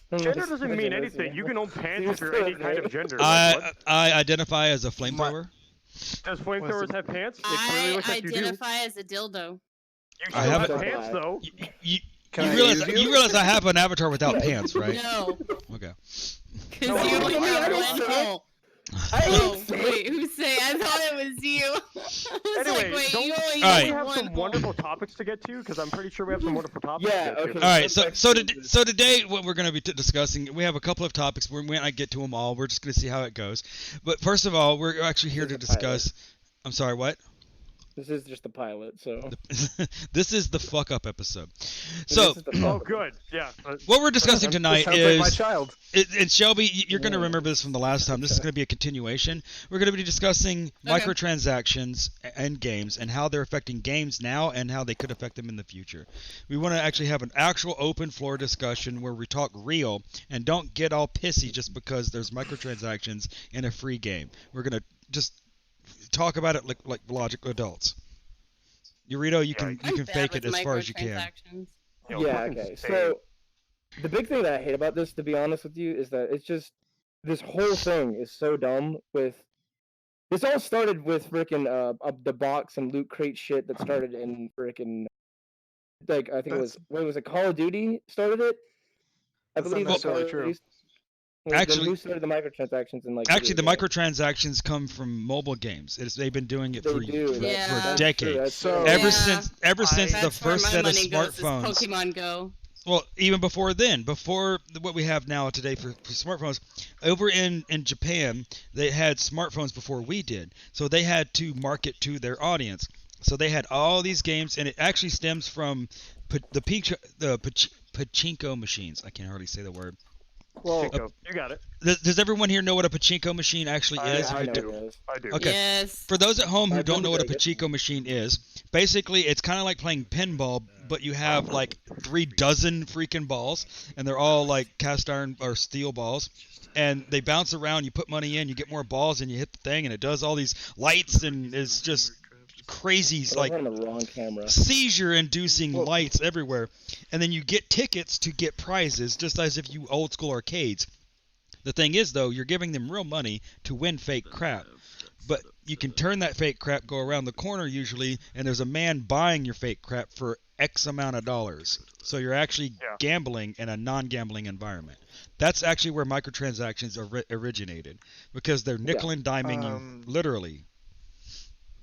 pants.
Gender doesn't mean anything. You can own pants if you're any kind of gender. Like, what?
I identify as a flamethrower.
Does flamethrowers have pants? It clearly
I
looks like you do. You
identify as a dildo.
still
I have
have
a-
pants though.
You
Can I
realize
use you?
you realize I have an avatar without pants, right?
No,
Okay.
because
No,
you
I
only
don't
have
know.
one hole.
I
Oh,
didn't say
wait, who say? I thought it was you. I was
Anyway,
like, wait,
don't
you only
Alright.
we
have
have
one
some
hole.
wonderful topics to get to? Because I'm pretty sure we have some wonderful topics
Yeah,
to get to.
okay.
All right.
Let's
So
back
so
to
today,
this.
so today what we're going to be discussing, we have a couple of topics. We might not get to them all. We're just going to see how it goes. But first of all, we're actually here to
This is a pilot.
discuss. I'm sorry. What?
This is just the pilot, so.
This is the fuck up episode.
This
So
is the
Oh,
fuck-
good. Yeah.
what we're discussing tonight
Sounds like my
is,
child.
and Shelby, you're going to
Yeah.
remember this from the last time. This is going to be a continuation. We're going to be discussing
Okay.
microtransactions and games and how they're affecting games now and how they could affect them in the future. We want to actually have an actual open floor discussion where we talk real and don't get all pissy just because there's microtransactions in a free game. We're going to just talk about it like logical adults. Eurito, you can
I'm
you can
bad
fake
with
it as far as you can.
microtransactions.
You know,
Yeah,
fucking
okay.
stay-
So the big thing that I hate about this, to be honest with you, is that it's just this whole thing is so dumb. With this all started with freaking the box and loot crate shit that started in freaking like I think it was what was it, Call of Duty started it. I
That's not
believe
necessarily
at
true.
least.
Actually-
who started the microtransactions in like
Actually, the
video games?
microtransactions come from mobile games. They've been doing it
They
for
do.
for,
Yeah.
for
That's
decades.
So-
Ever
Yeah.
since the
That's where
first
my
set of
money goes, is
smartphones.
Pokemon Go.
Well, even before then, before what we have now today for smartphones, over in Japan, they had smartphones before we did. So they had to market to their audience. So they had all these games, and it actually stems from pachinko machines. I can hardly say the word.
Well,
Chico, you got it.
Does everyone here know what a pachinko machine actually is?
I
If
know
you do-
it is.
I do.
Okay.
Yes.
For those at home who
I've
don't
been
know what a
to Vegas.
pachinko machine is, basically it's kind of like playing pinball, but you have like 3 dozen freaking balls, and they're all like cast iron or steel balls, and they bounce around. You put money in, you get more balls, and you hit the thing, and it does all these lights, and it's just crazy. It's
I'm
like
on the wrong camera.
seizure-inducing
Well-
lights everywhere, and then you get tickets to get prizes, just as if you old school arcades. The thing is, though, you're giving them real money to win fake crap. But you can turn that fake crap, go around the corner usually, and there's a man buying your fake crap for X amount of dollars. So you're actually
Yeah.
gambling in a non-gambling environment. That's actually where microtransactions originated, because they're nickel and diming you, literally.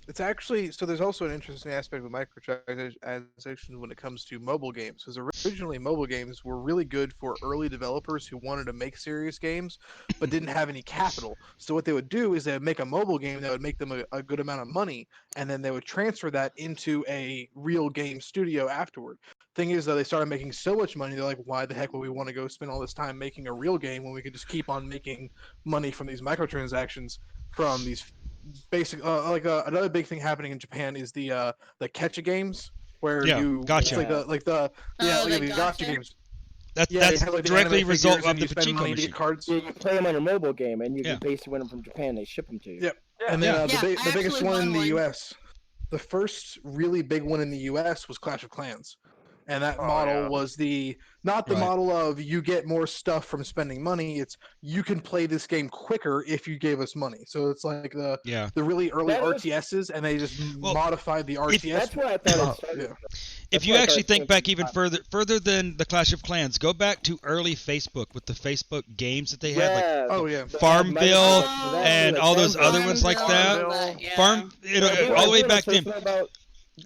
It's actually so. There's also an interesting aspect of microtransactions when it comes to mobile games, because originally mobile games were really good for early developers who wanted to make serious games, but didn't have any capital. So what they would do is they would make a mobile game that would make them a good amount of money, and then they would transfer that into a real game studio afterward. Thing is, though, they started making so much money, they're like, why the heck would we want to go spend all this time making a real game when we could just keep on making money from these microtransactions from these basic another big thing happening in Japan is the gacha games where
Yeah,
you
gotcha.
it's like the
the
these
gacha?
gacha games.
That's
Yeah, they
that's
have, like, the
directly
anime
result
figures,
of
and
the
you spend
pachinko
money to
machine.
get cards.
Yeah, you play them on your mobile game, and you
Yeah.
can basically win them from Japan. They ship them to you.
Yep. And then
Yeah.
the,
Yeah,
big,
I
the biggest
actually
one in
won
the
one.
U.S. The first really big one in the U.S. was Clash of Clans, and that
Oh,
model
yeah.
was not the
Right.
model of you get more stuff from spending money. It's you can play this game quicker if you gave us money. So it's like the
Yeah.
really early
That was-
RTSs, and they just
Well,
modified the RTS.
That's where I thought
Oh,
it started.
yeah.
If
That's
you
why I
actually
thought it
think back
came
even
from
further than the Clash of Clans, go back to early Facebook with the Facebook games that they had, like
Yeah,
Oh yeah.
the
Farmville
microtransactions,
and
like
all those
Farmville.
other ones like that.
Farmville.
Yeah.
Farm, you know,
I do-
all
I
the way
do
back
wanna say
then.
something about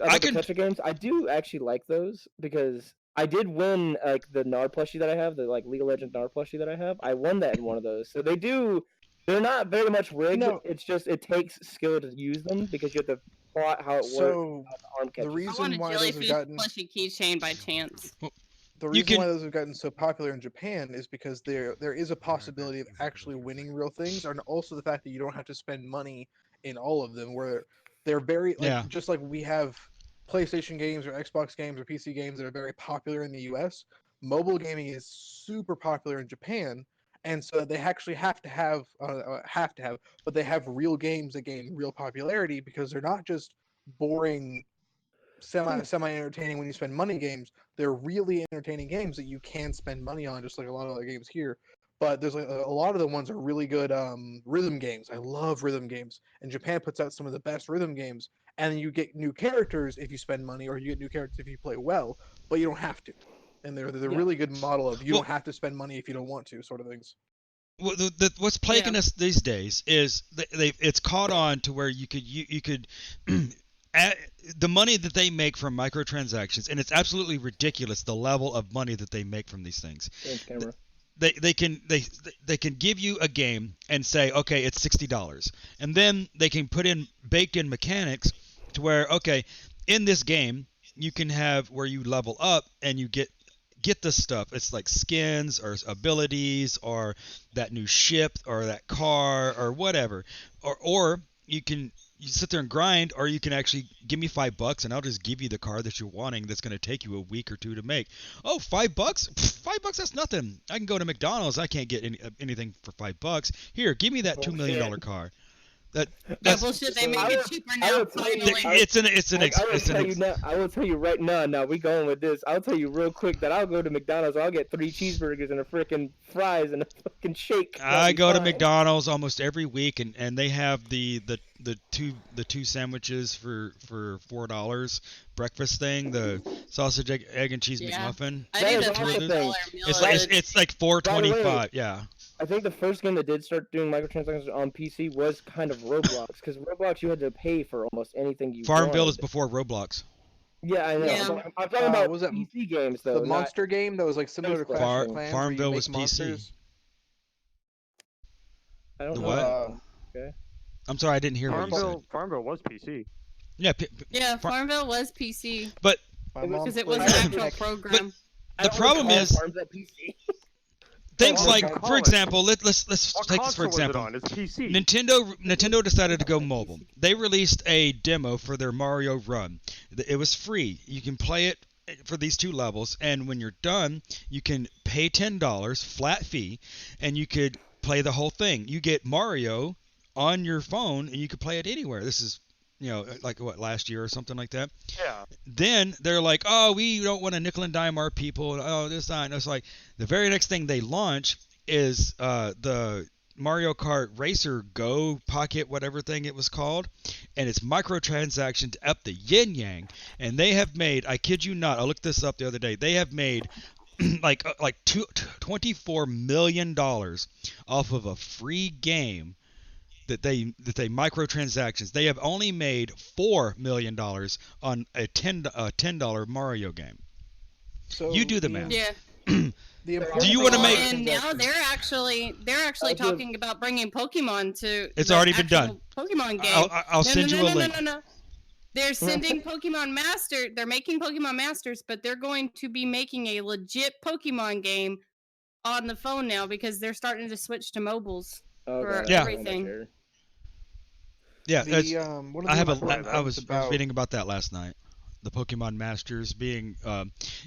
I
the
could-
gacha games. I do actually like those because I did win like the Nard plushie that I have, the like League of Legends Nard plushie that I have. I won that in one of those. So they do. They're not very much rigged.
No.
It's just it takes skill to use them because you have to plot how it works.
So
Arm
the
catches.
I want
reason
a
why those have
jellyfish
gotten
plushie keychain by chance.
the
You
reason
can-
why those have gotten so popular in Japan is because there is a possibility of actually winning real things, and also the fact that you don't have to spend money in all of them. Where they're very
Yeah.
just like we have PlayStation games or Xbox games or PC games that are very popular in the U.S. Mobile gaming is super popular in Japan, and so they actually have to have, but they have real games that gain real popularity because they're not just boring, semi entertaining when you spend money games. They're really entertaining games that you can spend money on, just like a lot of other games here. But there's like a lot of the ones are really good rhythm games. I love rhythm games, and Japan puts out some of the best rhythm games. And you get new characters if you spend money, or you get new characters if you play well, but you don't have to. And they're
Yeah.
really good model of you
Well-
don't have to spend money if you don't want to, sort of things.
Well, what's plaguing
Yeah.
us these days is it's caught on to where you could the money that they make from microtransactions, and it's absolutely ridiculous the level of money that they make from these things.
Change camera.
They can give you a game and say, okay, it's $60, and then they can put in baked in mechanics to where, okay, in this game you can have where you level up and you get the stuff. It's like skins or abilities or that new ship or that car or whatever. Or you sit there and grind, or you can actually give me $5 and I'll just give you the car that you're wanting that's going to take you a week or two to make. Oh, $5? $5, that's nothing. I can go to McDonald's. I can't get anything for $5. Here, give me that $2 million car. That's
bullshit. They make it cheaper now. Finally.
I will tell you right now. Now we going with this. I'll tell you real quick that I'll go to McDonald's. I'll get 3 cheeseburgers and a freaking fries and a fucking shake.
I go to McDonald's almost every week, and they have the two sandwiches for $4 breakfast thing, the sausage, egg and cheese McMuffin.
I need a $20 meal.
It's like $4.25. Yeah.
I think the first game that did start doing microtransactions on PC was kind of Roblox, because Roblox you had to pay for almost anything you
Farmville
wanted.
is before Roblox.
Yeah, I know.
Yeah.
I'm talking about
was that
PC games though.
The monster game that was like similar to Clash of Clans, where you
Farmville
make
was PC.
monsters?
I don't
The
know.
what?
Okay.
I'm sorry, I didn't hear what you said.
Farmville was PC.
Yeah.
Yeah, Farmville was PC
But
My mom
because it was an
played
actual program.
I
the
don't
problem
recall
is
Farms at PC.
things
Oh,
like,
okay.
for example, let's
What
take this for
console was it
example.
on? It's PC.
Nintendo decided to go mobile. They released a demo for their Mario Run. It was free. You can play it for these 2 levels, and when you're done, you can pay $10 flat fee, and you could play the whole thing. You get Mario on your phone, and you could play it anywhere. This is, like what, last year or something like that.
Yeah.
Then they're like, oh, we don't want to nickel and dime our people. Oh, this not. And it's like the very next thing they launch is the Mario Kart Racer Go Pocket, whatever thing it was called, and it's microtransactions up the yin yang. And they have made, I kid you not, I looked this up the other day. They have made like $24 million off of a free game that they microtransactions. They have only made $4 million on a $10 Mario game.
So
You do the math.
Yeah.
The
Do you want to
Well,
make?
and now they're actually talking about bringing Pokemon to.
It's
the
already been
actual
done.
Pokemon game.
I'll send you a link.
No. They're sending Pokemon Master. They're making Pokemon Masters, but they're going to be making a legit Pokemon game on the phone now because they're starting to switch to mobiles for
Yeah.
everything.
Yeah,
one of
I
the
have
things
a. I was
about
reading about that last night. The Pokemon Masters being,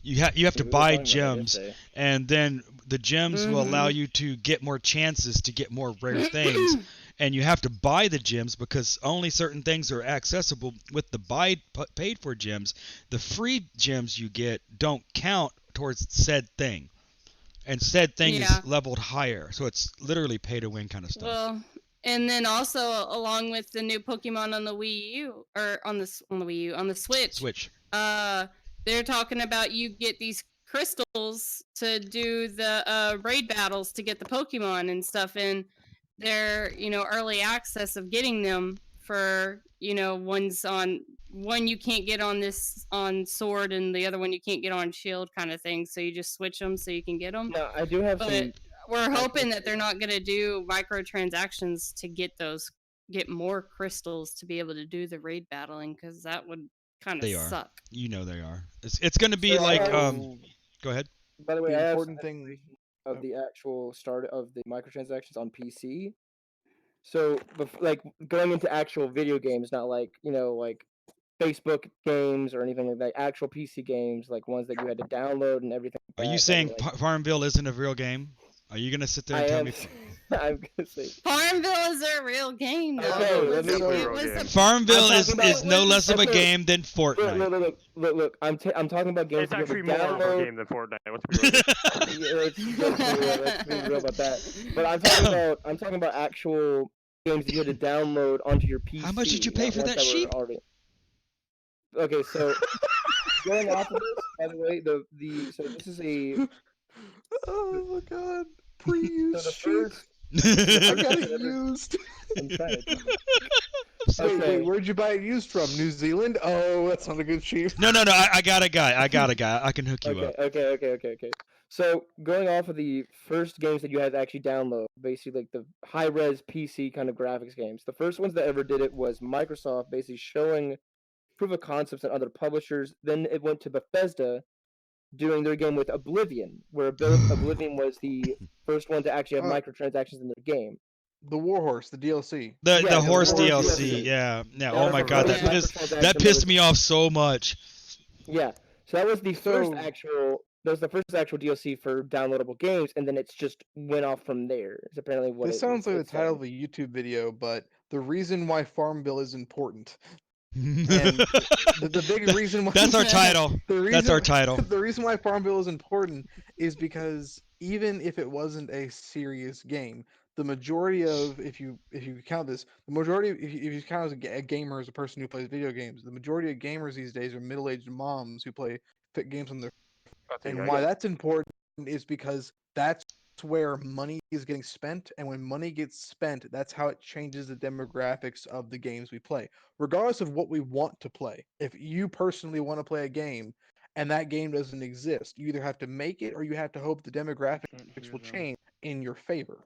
you have to buy gems, and then the gems will allow you to get more chances to get more rare things, and you have to buy the gems because only certain things are accessible with the paid for gems. The free gems you get don't count towards said thing, and said thing
Yeah.
is leveled higher, so it's literally pay to win kind of stuff.
Well, and then also along with the new Pokemon on the Wii U or on the Wii U on the Switch. They're talking about you get these crystals to do the raid battles to get the Pokemon and stuff, and they're early access of getting them for one you can't get on Sword and the other one you can't get on Shield kind of thing. So you just switch them so you can get them.
No, I do have some.
We're hoping that they're not going to do microtransactions to get more crystals to be able to do the raid battling, because that would kind of suck.
You know they are. It's going to be like go ahead.
By the way,
the
I have
important
some
thing
information of the actual start of the microtransactions on PC. So, like going into actual video games, not like like Facebook games or anything like that. Actual PC games, like ones that you had to download and everything.
Are you saying Farmville isn't a real game? Are you gonna sit there and tell me?
I'm gonna say
Farmville is a real game, though.
Okay,
Farmville is no less of a game than Fortnite.
Look. I'm talking about games.
It's actually more of a game than Fortnite. Let's
be real about that. But I'm talking about actual games that you had to download onto your PC.
How much did you pay for that sheep?
Okay, so going off of this, by the way, so this is a.
Oh my god. Pre-used
so
I got it used.
Okay.
Wait, where'd you buy it used from? New Zealand? Oh, that's not a good sheep.
No. I got a guy. I can hook you up.
Okay. So going off of the first games that you had to actually download, basically like the high-res PC kind of graphics games. The first ones that ever did it was Microsoft, basically showing proof of concepts and other publishers. Then it went to Bethesda doing their game with Oblivion, where Oblivion was the first one to actually have microtransactions in their game.
The Warhorse, the DLC.
The horse
Warhorse
DLC, yeah.
That
Oh
was
my
the
god,
first
that
microtransaction
pissed me off so much.
Yeah, so that was the first
So-
actual. That was the first actual DLC for downloadable games, and then it's just went off from there. Is apparently what
This
it
sounds like the
it's
title
saying.
of a YouTube video, but the reason why Farmville is important. The big reason why
That's our title. That's our title.
The reason why Farmville is important is because even if it wasn't a serious game, the majority of if you count this, the majority if you count as a gamer as a person who plays video games, the majority of gamers these days are middle-aged moms who play games on their. And why that's important is because that's where money is getting spent, and when money gets spent, that's how it changes the demographics of the games we play. Regardless of what we want to play, if you personally want to play a game and that game doesn't exist, you either have to make it or you have to hope the demographics will change in your favor.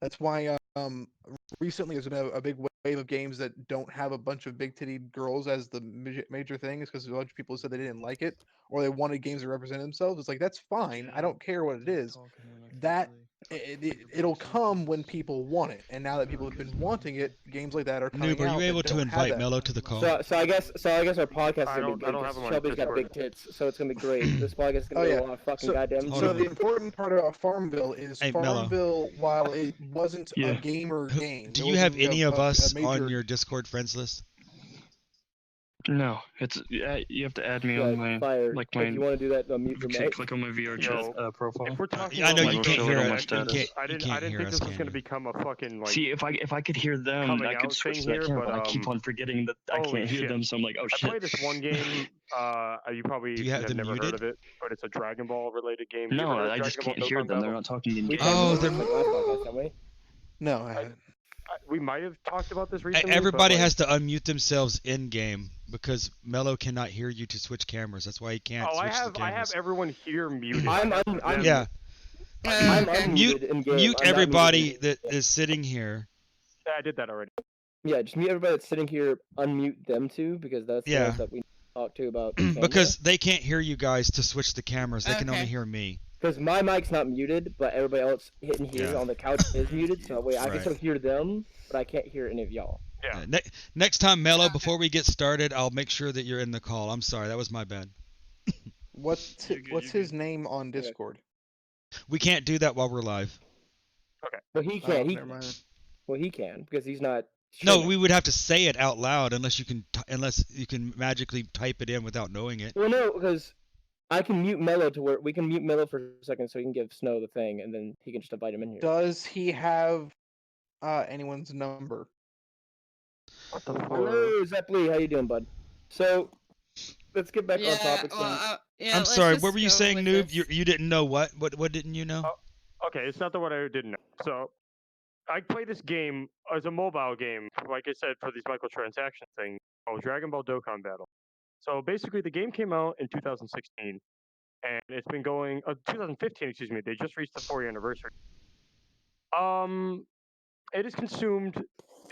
That's why recently there's been a big wave of games that don't have a bunch of big titty girls as the major thing, is because a bunch of people said they didn't like it or they wanted games that represent themselves. It's like, that's fine. I don't care what it is. That it'll come when people want it, and now that people have been wanting it, games like that are coming
Noob, are
out
you
that
able to
don't have
invite
that.
Mello to the call?
So I guess our podcast
I
is gonna
don't-
be
I
good.
don't have
'Cause
them on
Shelby's got
Discord.
big tits, so it's gonna be great. This podcast is gonna be
yeah.
a lot of fucking
So-
goddamn.
Hold
So
on.
the important part about Farmville is
Hey, Mello.
Farmville, while it wasn't
Yeah.
a gamer game.
Do
it
you have
wasn't
any
a-
of
a
us
major-
on your Discord friends list?
No, it's you have to add me
Yeah,
on my
fire.
like
If
my.
you want to do that, mute your mic.
Click on my VR chat
Yo,
profile.
If we're talking
I know
about
you
like
can't hear
microtransactions,
it.
I didn't
can't
think
hear
this
us,
was
can
gonna
you?
become a fucking like.
See, if I could hear them,
coming
I could
out
switch
thing
to that
here,
camera,
but,
but I keep on forgetting that I
holy
can't hear
shit.
them, so I'm like, oh
I
shit.
played this one game. You probably
Do you have
have
them
never
muted?
heard of it, but it's a Dragon Ball related game. You
No,
ever heard of
I just
Dragon
can't
Ball
hear
Dokkan
them. They're
Battle?
not talking in
We
game.
Oh,
talked
they're-
about this, like, last podcast, haven't we?
No, I haven't.
We might have talked about this recently.
Everybody
but, like,
has to unmute themselves in game because Mello cannot hear you to switch cameras. That's why he can't
Oh,
switch
I have
the cameras.
everyone here muted.
I'm
Yeah,
I'm
Okay.
unmuted in game.
mute
I'm not
everybody
muted.
that is sitting here.
Yeah, I did that already.
Yeah, just mute everybody that's sitting here. Unmute them too, because that's the
Yeah.
ones that we talk to about. the camera.
Because they can't hear you guys to switch the cameras. They can only
Okay.
hear me.
Because my mic's not muted, but everybody else hitting here
Yeah.
on the couch is muted, so that way I can
Right.
still hear them, but I can't hear any of y'all.
Yeah.
Next time, Mello, before we get started, I'll make sure that you're in the call. I'm sorry, that was my bad.
What's
You're good,
what's
you're
his name on Discord?
We can't do that while we're live.
Well, he
Oh,
can.
never mind.
Well, he can because he's not.
No,
streaming.
we would have to say it out loud unless you can magically type it in without knowing it.
Well, no, because I can mute Mello to where we can mute Mello for a second, so he can give Snow the thing, and then he can just invite him in here.
Does he have anyone's number?
What the
Hello, Zeppeli, how you doing, bud? So, let's get back
Yeah,
on topic.
well, yeah,
I'm
let's
sorry,
just
what were you
go
saying,
with
Noob?
this.
You didn't know what? What didn't you know?
Okay, it's not the one I didn't know. So, I play this game as a mobile game, like I said, for these microtransaction things, called Dragon Ball Dokkan Battle. So basically, the game came out in 2016, and it's been going. 2015, excuse me. They just reached the 4-year anniversary. It has consumed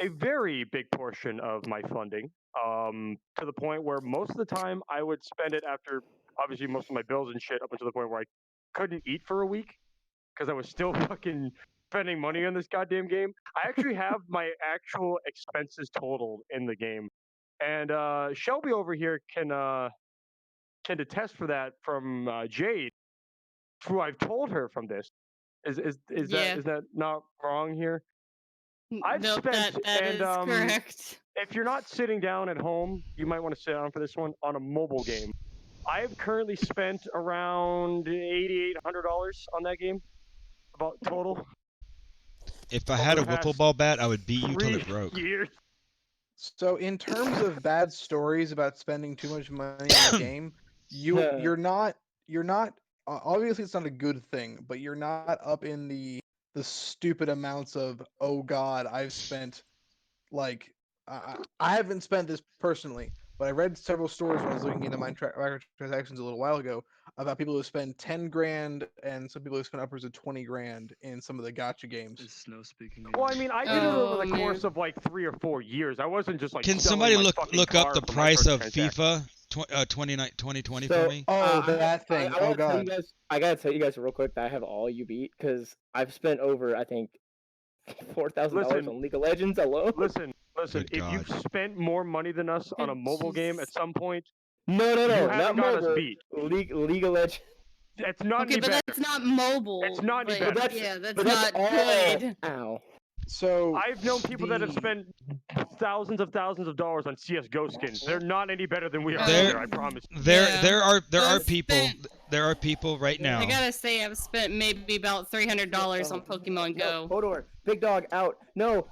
a very big portion of my funding. To the point where most of the time I would spend it after, obviously, most of my bills and shit, up until the point where I couldn't eat for a week because I was still fucking spending money on this goddamn game. I actually have my actual expenses totaled in the game, and Shelby over here can attest for that from Jade, who I've told her from this. Is
Yeah.
that not wrong here? I've
Nope,
spent,
that
and,
is correct.
If you're not sitting down at home, you might want to sit down for this one on a mobile game. I've currently spent around $8,800 on that game, about total.
If I had a
over the
wiffle
past
ball bat, I would beat you till
3
it broke.
years.
So in terms of bad stories about spending too much money on a game, you're not obviously it's not a good thing, but you're not up in the stupid amounts of, oh god, I've spent like I haven't spent this personally, But I read several stories when I was looking into microtransactions a little while ago about people who spend 10 grand and some people who spend upwards of 20 grand in some of the gacha games.
Is Snow speaking?
Well, I mean, I did it over
Oh,
the course
man.
of like 3 or 4 years. I wasn't just like
Can
selling
somebody
my
look
fucking
look up
car
the
for
price of
microtransactions.
FIFA 2020
So,
for me?
Oh, that thing.
I
Oh
gotta tell you
god.
guys, I gotta tell you guys real quick that I have all you beat because I've spent over, I think, $4,000
Listen.
on League of Legends alone.
Listen,
Good
if you've
God.
spent more money than us on a
Good
mobile game at
jeez.
some point,
No,
you
not
haven't got us
mobile.
beat.
League of Legends.
It's not
Okay,
any
but
better.
that's not mobile.
It's not any
but
better.
that's
yeah, that's
but that's
not
all.
good.
Ow.
So
I've known people that have
the-
spent thousands of dollars on CS:GO skins. They're not any better than we are
There-
either, I promise.
There
Yeah.
are
I've
people
spent-
right now.
I gotta say, I've spent maybe about $300 on Pokemon
No,
Go.
Hodor, big dog out. No.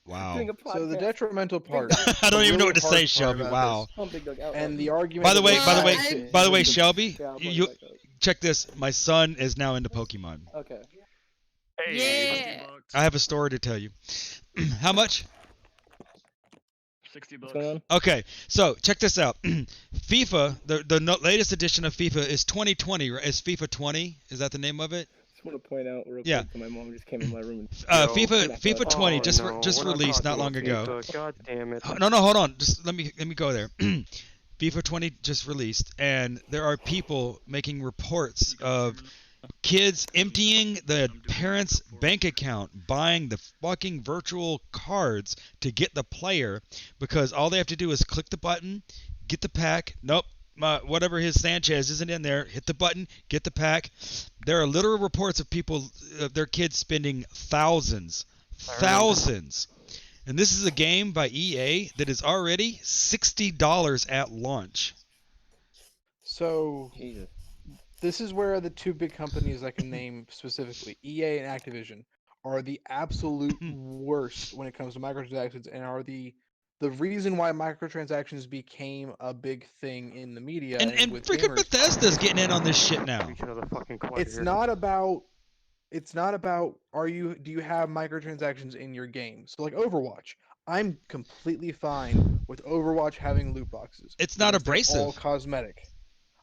Wow.
Doing a
So the
podcast.
detrimental part.
I don't
the
even know
really
what to
hard
say,
part
Shelby.
about
Wow.
Oh, big dog out.
And the argument.
By the way,
Well,
by the way, Shelby,
Yeah, I'll play
you
back up.
check this. My son is now into Pokemon.
Okay.
Hey,
Yeah.
I have a story to tell you. How much?
60
What's
bucks.
going on?
Okay, so check this out. FIFA, the latest edition of FIFA is 2020. Right? Is FIFA 20? Is that the name of it?
Just want to point out real
Yeah.
quick that my mom just came in my room and
FIFA 20
Oh,
just
no,
just
we're not
released not
talking
long
about
ago.
FIFA. God damn it.
No, hold on. Just let me go there. FIFA 20 just released, and there are people making reports of kids emptying the parents' bank account, buying the fucking virtual cards to get the player, because all they have to do is click the button, get the pack. Nope. Whatever his Sanchez isn't in there, hit the button, get the pack. There are literal reports of people, their kids spending thousands. And this is a game by EA that is already $60 at launch.
So
Jesus.
this is where the two big companies I can name specifically, EA and Activision, are the absolute worst when it comes to microtransactions, and are the reason why microtransactions became a big thing in the media
And
with
freaking
gamers.
Bethesda's getting in on this shit now.
Reach another fucking cord
It's
here.
not about do you have microtransactions in your game? So like Overwatch, I'm completely fine with Overwatch having loot boxes.
It's not
because they're
abrasive.
all cosmetic.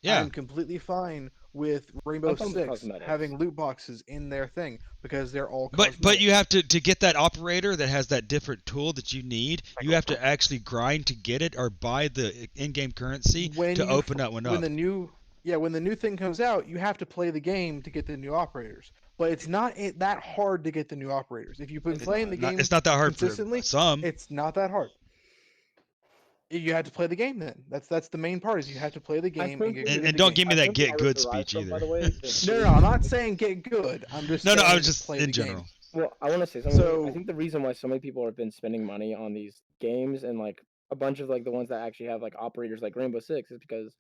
Yeah.
I'm completely fine with Rainbow
I'm fine with
Six
cosmetics.
having loot boxes in their thing because they're all
But
cosmetic.
you have to get that operator that has that different tool that you need. You have to actually grind to get it or buy the in-game currency
When
to
you
open that one up.
when the new thing comes out, you have to play the game to get the new operators. But it's not that hard to get the new operators. If you've been playing the game
It's not that hard
consistently,
for some.
it's not that hard. You have to play the game then. That's the main part, is you have to play the game and get good at
And
the
don't
game.
give me
I
that
think
get
I
good
was derived
speech
from, by
either.
the way,
No, I'm not saying get good. I'm just
No, I
saying
was just
play
in
the
general.
game.
Well, I want to say something.
So-
I think the reason why so many people have been spending money on these games and like a bunch of like the ones that actually have like operators like Rainbow Six is because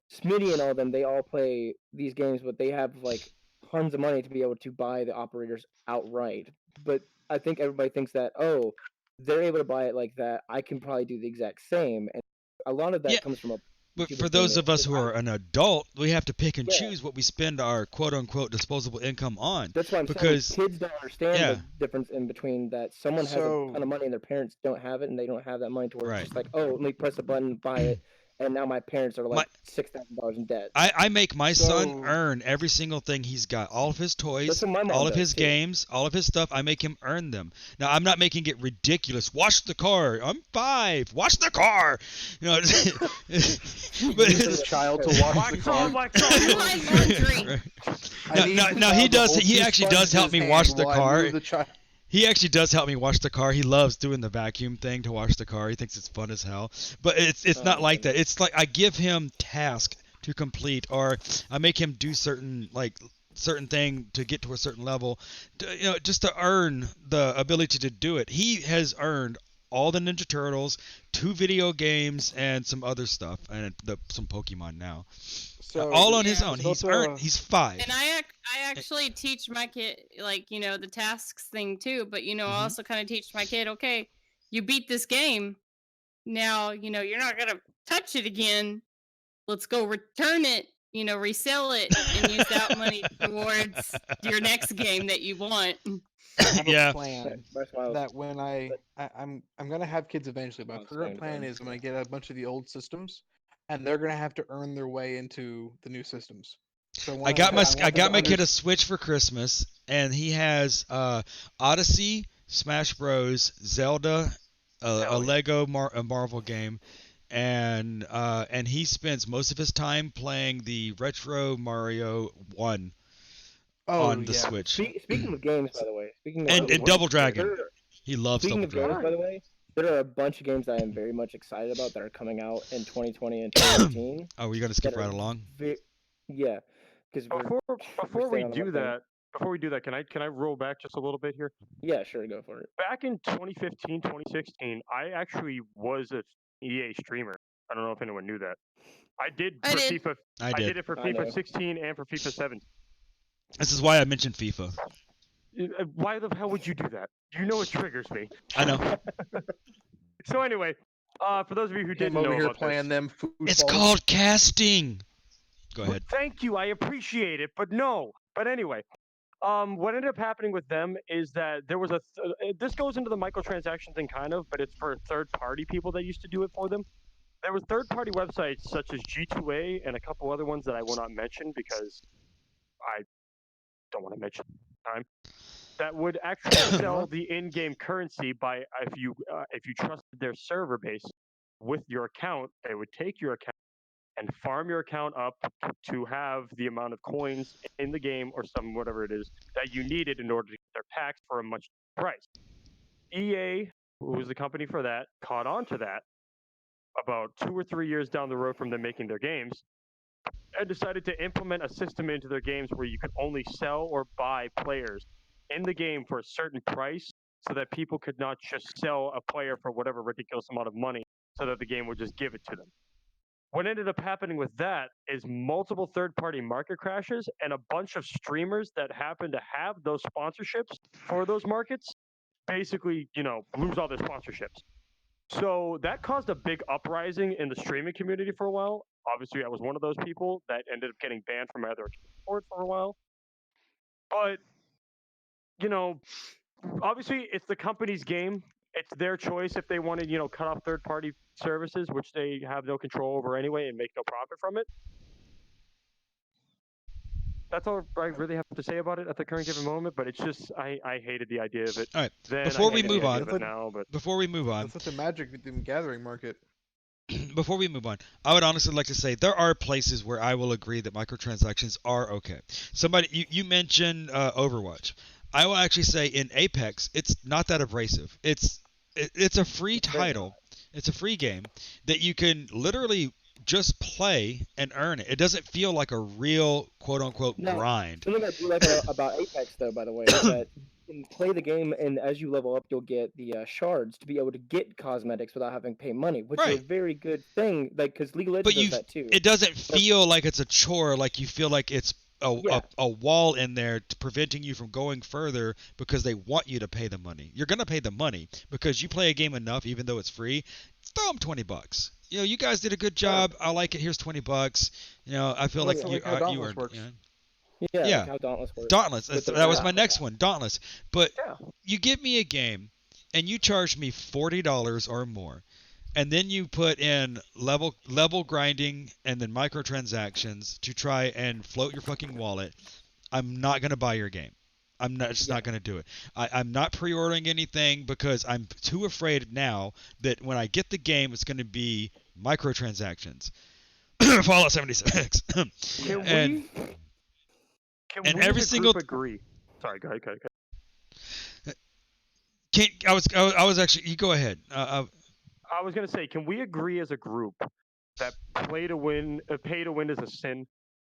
Smitty and all them, they all play these games, but they have like tons of money to be able to buy the operators outright. But I think everybody thinks that, oh, they're able to buy it like that, I can probably do the exact same. And a lot of that
Yeah,
comes from a
But
YouTuber
for
thing
those
that-
of us who are an adult, we have to pick and
Yeah.
choose what we spend our quote-unquote disposable income on.
That's why I'm
Because-
saying kids don't understand
yeah.
the difference in between that someone has a
So-
ton of money and their parents don't have it, and they don't have that money to where
Right.
it's just like, oh, let me press a button, buy it, and now my parents are like
My-
$6,000 in debt.
I make my son
So-
earn every single thing he's got. All of his toys,
That's what my mom
all of
does,
his
too.
games, all of his stuff. I make him earn them. Now I'm not making it ridiculous. Wash the car. I'm 5. Wash the car. You know, but
Use the child to wash the
Wax
car.
on, wax off.
Do my laundry.
I need the
No, he
child to
does.
hold
He
2
actually
sponges
does help
in
me
his
wash
hand
the
while I
car.
move the child.
He actually does help me wash the car. He loves doing the vacuum thing to wash the car. He thinks it's fun as hell. But it's
Oh,
not like that.
goodness.
It's like I give him tasks to complete, or I make him do certain thing to get to a certain level, just to earn the ability to do it. He has earned all the Ninja Turtles, 2 video games, and some other stuff, and some Pokemon now.
So
All on his
Yeah.
own.
So
He's
that's,
earned. He's 5.
And I actually teach my kid, like, the tasks thing too, but I also kind of teach my kid, okay, you beat this game, now you're not gonna touch it again, let's go return it, resell it and use that money towards your next game that you want.
I have
Yeah.
a plan
That's why I was-
that when I'm gonna have kids eventually. My
I was
current
saying
plan
that.
is I'm gonna get a bunch of the old systems, and they're gonna have to earn their way into the new systems. So
I
when
got my
want
I got
them
my
to
kid a Switch for Christmas, and he has Odyssey, Smash Bros, Zelda, a Lego a Marvel game, and he spends most of his time playing the retro Mario 1 on the Switch.
Speaking of games, by the way,
And Double Dragon. He loves
Speaking
Double
of
Dragon.
games, by the way, there are a bunch of games that I am very much excited about that are coming out in 2020 and 2019.
Oh, we're gonna skip right along.
Yeah, because
Before we do that, can I roll back just a little bit here?
Yeah, sure, go for it.
Back in 2015, 2016, I actually was a EA streamer. I don't know if anyone knew that. I did for FIFA.
I
did it for
I know.
FIFA 16 and for FIFA 7.
This is why I mentioned FIFA.
Why the hell would you do that? You know it triggers me.
I know.
So anyway, for those of you who
him
didn't
over
know
here
about
playing
this,
them food
It's
balls.
called casting. Go ahead.
Thank you, I appreciate it, but no. But anyway, what ended up happening with them is that there was this goes into the microtransaction thing kind of, but it's for third-party people that used to do it for them. There were third-party websites such as G2A and a couple other ones that I will not mention because I don't want to mention time. That would actually sell the in-game currency by if you trusted their server base with your account, they would take your account and farm your account up to have the amount of coins in the game or some whatever it is that you needed in order to get their packs for a much price. EA, who was the company for that, caught on to that about 2 or 3 years down the road from them making their games and decided to implement a system into their games where you could only sell or buy players in the game for a certain price so that people could not just sell a player for whatever ridiculous amount of money so that the game would just give it to them. What ended up happening with that is multiple third-party market crashes and a bunch of streamers that happen to have those sponsorships for those markets basically, lose all their sponsorships. So that caused a big uprising in the streaming community for a while. Obviously, I was one of those people that ended up getting banned from my other account for a while. But, obviously, it's the company's game. It's their choice if they want to, cut off third-party services, which they have no control over anyway, and make no profit from it. That's all I really have to say about it at the current given moment. But it's just I hated the idea of it.
All right.
Then.
Before
I
we
hate the
move
idea
on,
of it now, but
before we move on,
That's what the Magic the Gathering market.
before we move on, I would honestly like to say there are places where I will agree that microtransactions are okay. Somebody, you mentioned Overwatch. I will actually say in Apex, it's not that abrasive. It's a free title. It's a free game that you can literally just play and earn it. It doesn't feel like a real quote unquote grind.
Something I do like about Apex, though, by the way, is that you can play the game, and as you level up, you'll get the shards to be able to get cosmetics without having to pay money, which is a very good thing. Like, because League of Legends does that too.
It doesn't feel like it's a chore. Like you feel like it's a wall in there preventing you from going further because they want you to pay the money. You're gonna pay the money because you play a game enough, even though it's free. Throw them $20. You guys did a good job. I like it. Here's $20. I feel like you are.
Yeah. Like how Dauntless works.
Dauntless. That was my next one. Dauntless. But you give me a game, and you charge me $40 or more, and then you put in level grinding and then microtransactions to try and float your fucking wallet. I'm not gonna buy your game. I'm not not gonna do it. I'm not pre-ordering anything because I'm too afraid now that when I get the game, it's gonna be microtransactions. Fallout 76.
Can we
every
as a
single
group agree? Sorry, go ahead.
I was actually. You go ahead.
I was gonna say, can we agree as a group that pay to win is a sin?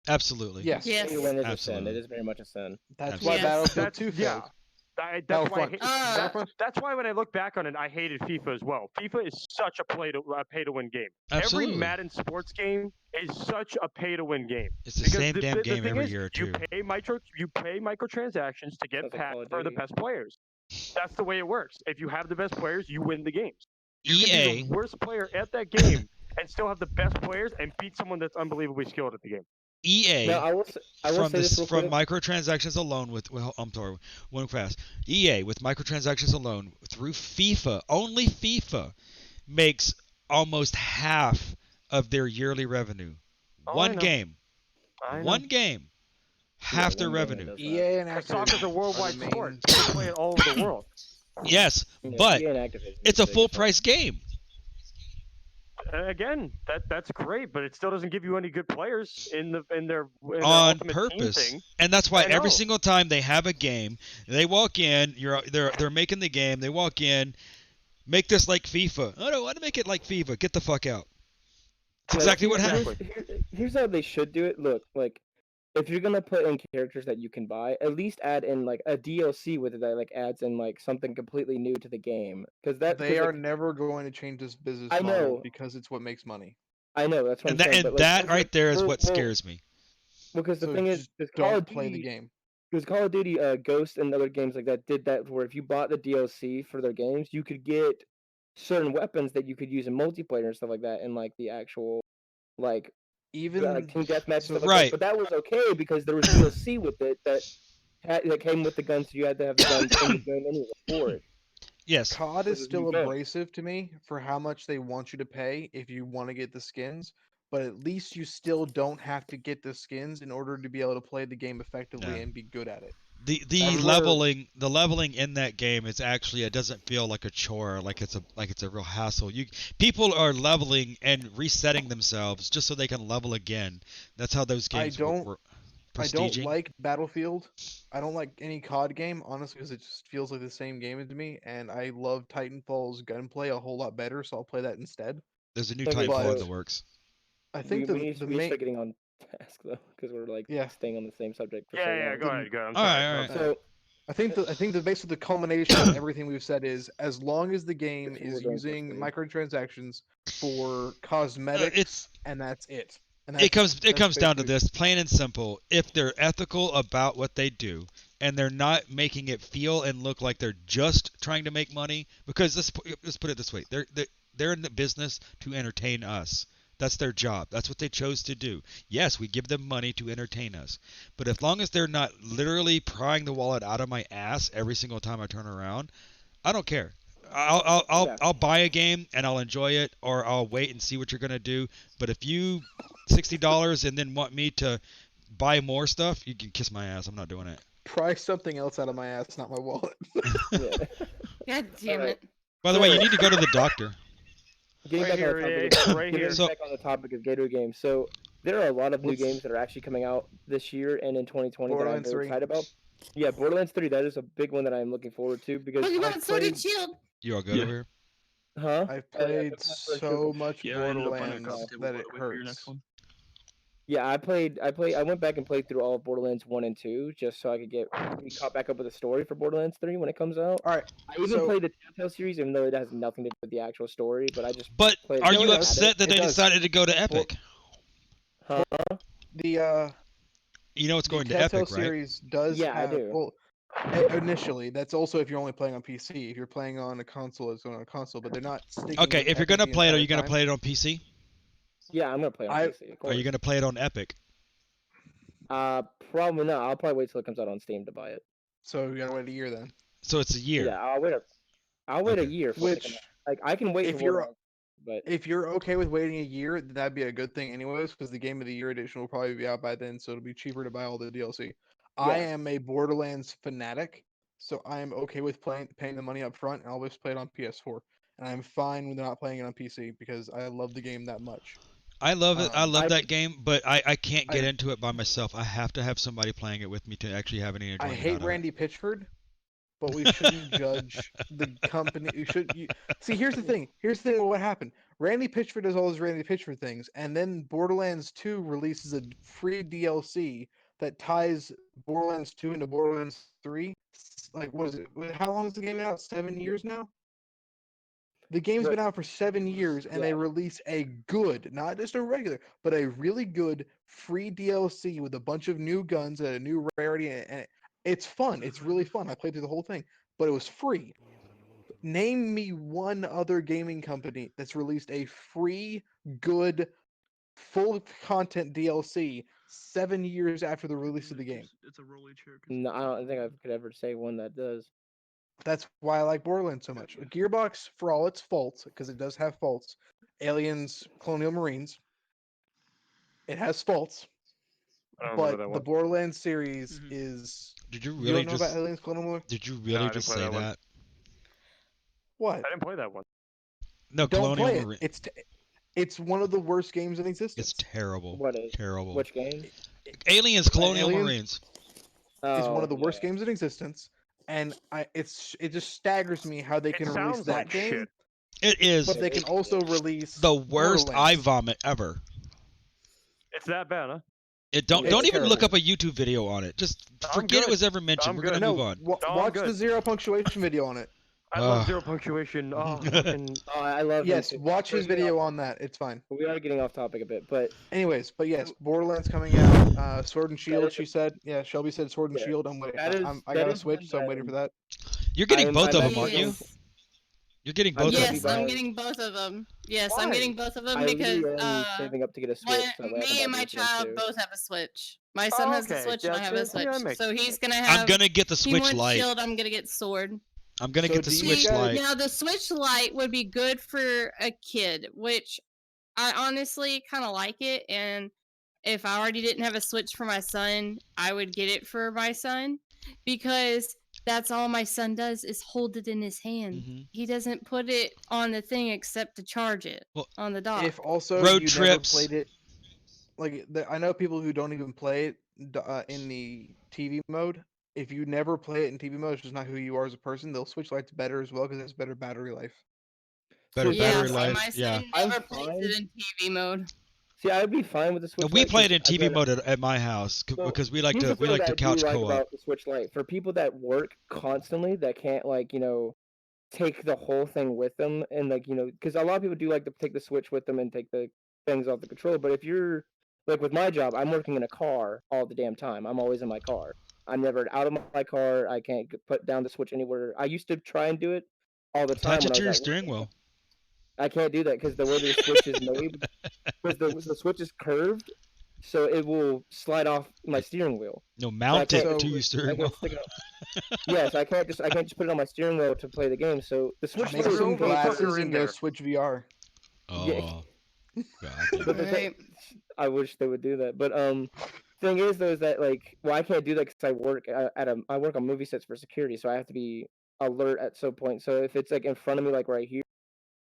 Absolutely.
Yes.
Yes.
Pay to win is a sin.
Absolutely.
It is very much a sin.
That's
Absolutely.
why Battlefield 2 failed.
That's why when I look back on it, I hated FIFA as well. FIFA is such a pay to win game.
Absolutely.
Every Madden sports game is such a pay to win game.
It's the same damn game every year too.
You pay microtransactions to get packs for the best players. That's the way it works. If you have the best players, you win the games. You can be the worst player at that game and still have the best players and beat someone that's unbelievably skilled at the game.
EA
Now I will say this real
from
quick.
microtransactions alone I'm sorry, one fast. EA with microtransactions alone through FIFA, only FIFA makes almost half of their yearly revenue.
Oh, I
One
know.
game.
I know.
One game. Half their
one game it
revenue.
does that.
EA and
Because
Activision
soccer's a
are
worldwide
the
sport.
main.
People play it all over the world.
Yes,
Yeah,
but
EA and Activision
it's
is
a
the
full
biggest one.
price game.
Again, that's great, but it still doesn't give you any good players in their
On
ultimate team
purpose.
thing.
And that's why
I know.
every single time they have a game, they walk in, they're making the game, they walk in, make this like FIFA. I don't want to make it like FIFA. Get the fuck out. It's exactly what happened.
Here's how they should do it. Look, like if you're gonna put in characters that you can buy, at least add in like a DLC with it that like adds in like something completely new to the game. Because
They are
like,
never going to change this business
I
model
know.
because it's what makes money.
I know that's what
And
I'm saying. But like,
that right there is what scares me.
Because the
So
thing is,
just
because Call
don't
of
play the
Duty,
game.
because Call of Duty, Ghost, and other games like that did that, where if you bought the DLC for their games, you could get certain weapons that you could use in multiplayer and stuff like that, and like the actual, like
Even
team deathmatch and
so,
stuff like
Right.
that. But that was okay because there was DLC with it that came with the guns. So you had to have the guns in the game anyway for it.
Yes.
COD
This
is
is
still
new game.
abrasive to me for how much they want you to pay if you want to get the skins, but at least you still don't have to get the skins in order to be able to play the game effectively
Yeah.
and be good at it.
The
That's where-
leveling in that game is actually, it doesn't feel like a chore, like it's a real hassle. People are leveling and resetting themselves just so they can level again. That's how those games were
I don't
prestiging.
like Battlefield. I don't like any COD game, honestly, because it just feels like the same game to me. And I love Titanfall's gunplay a whole lot better, so I'll play that instead.
There's a new
Okay,
Titanfall in
so-
the works.
I think
we
the
need
the
to
main
start getting on task though, because we're like staying on the same subject for so long.
Yeah, go ahead. I'm
All
sorry.
right.
So
I think the basically the culmination of everything we've said is as long as the game
That's what
is
we're doing
using
first, Dave.
microtransactions for cosmetics, and that's it. And
It
that's
comes down to
basically-
this, plain and simple. If they're ethical about what they do and they're not making it feel and look like they're just trying to make money, because let's put it this way, they're in the business to entertain us. That's their job. That's what they chose to do. Yes, we give them money to entertain us, but as long as they're not literally prying the wallet out of my ass every single time I turn around, I don't care. I'll buy a game and I'll enjoy it, or I'll wait and see what you're gonna do. But if you $60 and then want me to buy more stuff, you can kiss my ass. I'm not doing it.
Pry something else out of my ass, not my wallet.
God damn it.
By the way, you need to go to the doctor.
Getting
Right
back on the
here,
topic,
yeah, right
getting
here.
back on the topic of Gator games. So there are a lot of new games that are actually coming out this year and in 2020 that I'm
Borderlands
very
3.
excited about. Yeah, Borderlands 3. That is a big one that I'm looking forward to because
Pokemon
I've
Sword and
played.
Shield.
You all good over here?
Huh?
I've played so much
Yeah, I ended up finding a
Borderlands
coffee table,
that
by
it
the way, for your next
hurts.
one.
Yeah, I went back and played through all of Borderlands 1 and 2 just so I could be caught back up with the story for Borderlands 3 when it comes out.
All right,
I even
so-
played the Telltale series, even though it has nothing to do with the actual story. But I just
But
played.
are
No,
you
it does.
upset that
It
they
does.
decided to go to Epic?
Huh?
The
You know it's going to
Telltale
Epic, right?
series does
Yeah, I
have
do.
well initially that's also if you're only playing on PC. If you're playing on a console, it's going on a console, but they're not sticking
Okay,
with
if you're
Epic
gonna
the
play it, are
entire
you gonna
time.
play it on PC?
Yeah, I'm gonna play on PC. Of
Are
course.
you gonna play it on Epic?
Probably not. I'll probably wait till it comes out on Steam to buy it.
So you gotta wait a year then.
So it's a year.
Yeah, I'll wait a
Okay.
year for it to come
Which,
out. Like I can wait
if
for
you're
Borderlands, but
if you're okay with waiting a year, then that'd be a good thing anyways, because the Game of the Year edition will probably be out by then, so it'll be cheaper to buy all the DLC. I
Yeah.
am a Borderlands fanatic, so I am okay with paying the money up front, and I'll just play it on PS4. And I'm fine when they're not playing it on PC because I love the game that much.
I love it. I love
I-
that game, but I can't get
I-
into it by myself. I have to have somebody playing it with me to actually have any
I
enjoyment
hate
out of it.
Randy Pitchford, but we shouldn't judge the company. See, here's the thing. Here's the thing with what happened. Randy Pitchford does all his Randy Pitchford things, and then Borderlands 2 releases a free DLC that ties Borderlands 2 into Borderlands 3. Like, what is it? How long is the game out? 7 years now? The game's been out for 7 years, and they
Yeah.
release a good, not just a regular, but a really good free DLC with a bunch of new guns and a new rarity, and it's fun. It's really fun. I played through the whole thing, but it was free. Name me one other gaming company that's released a free, good full content DLC 7 years after the release of the game.
It's a rolly chair.
No, I don't think I could ever say one that does.
That's why I like Borderlands so much. Gearbox, for all its faults, because it does have faults, Aliens, Colonial Marines, it has faults.
I don't
But
remember that
the
one.
Borderlands series is.
Did you
You
really
don't know
just?
about Aliens, Colonial Marines?
Did you
I
really
didn't
just
play
say
that one.
that?
What?
I didn't play that one.
No,
Don't
Colonial
play it.
Marine.
It's one of the worst games in
It's
existence.
terrible.
What is?
Terrible.
Which game?
Aliens, Colonial
Aliens-
Marines.
It's one
Oh,
of the worst
yeah.
games in existence, and it just staggers me how they
It
can release
sounds
that
like
game,
shit.
It is
but they can also release
the worst eye
Borderlands.
vomit ever.
It's that bad, huh?
It don't
It's
even look
terrible.
up a YouTube video on it. Just
I'm
forget it
good.
was ever mentioned.
I'm
We're gonna
good.
move
No,
on.
No, I'm
watch
good.
the zero punctuation video on it.
I love
Ugh.
zero punctuation. Oh, fucking.
Oh, I love him
Yes,
too.
watch his
We're getting
video
off-
on that. It's fine.
We are getting off topic a bit, but
Anyways, but yes, Borderlands coming out. Sword and Shield.
is-
She said. Yeah, Shelby said Sword and
Yeah,
Shield. I'm waiting.
that is-
I
that
got a
is
Switch,
one
so I'm
that-
waiting for that.
You're getting
I'm-
both
I'm
of them,
actually
aren't you?
Yes.
You're getting
I'm
both
gonna
of
be
Yes,
them.
I'm
buying-
getting both of them. Yes, I'm
Why?
getting both of them
I
because
literally am saving up to get a Switch. so that way I can
me
buy
and my
both of them
child
too.
both have a Switch. My son has the
okay,
Switch and I have a
yeah,
Switch.
that makes
So he's
sense.
gonna have.
I'm gonna get the
He
Switch
wants
Lite.
Shield. I'm gonna get Sword.
I'm gonna
So
get the
do you
Switch
guys-
Lite.
Now the Switch Lite would be good for a kid, which I honestly kind of like it. And if I already didn't have a Switch for my son, I would get it for my son because that's all my son does is hold it in his hand.
Mhm.
He doesn't put it on the thing except to charge it
Well,
on the dock.
If also
Road
you
trips.
never played it, like I know people who don't even play it in the TV mode. If you never play it in TV mode, it's just not who you are as a person. They'll Switch Lite's better as well because it has better battery life.
Better
See,
battery
see,
life.
my
Yeah.
son
I'm
never plays
fine.
it in TV mode.
See, I'd be fine with the Switch.
We
Lite
played in
'cause I've
TV
got a-
mode at my house
So,
because we like
here's
to
the thing that I do
couch
like
co-op.
about the Switch Lite. For people that work constantly, that can't take the whole thing with them, and because a lot of people do like to take the Switch with them and take the things off the controller. But if you're like with my job, I'm working in a car all the damn time. I'm always in my car. I'm never out of my car. I can't put down the Switch anywhere. I used to try and do it all the time
Attach
when
it
I
to your
was at work.
steering wheel.
I can't do that because the way the Switch is made, because the Switch is curved, so it will slide off my steering wheel.
No, mount
can't-
it to
so
your
I
steering
can't
wheel.
stick it up. Yes, I can't just put it on my steering wheel to play the game. So the Switch
Make
Lite is
some
Throw the
made for-
glasses
fucker in
and go
there.
Switch VR.
Oh. God.
But the thing, I wish they would do that. But thing is though is that I can't do that because I work I work on movie sets for security, so I have to be alert at some point. So if it's like in front of me, like right here,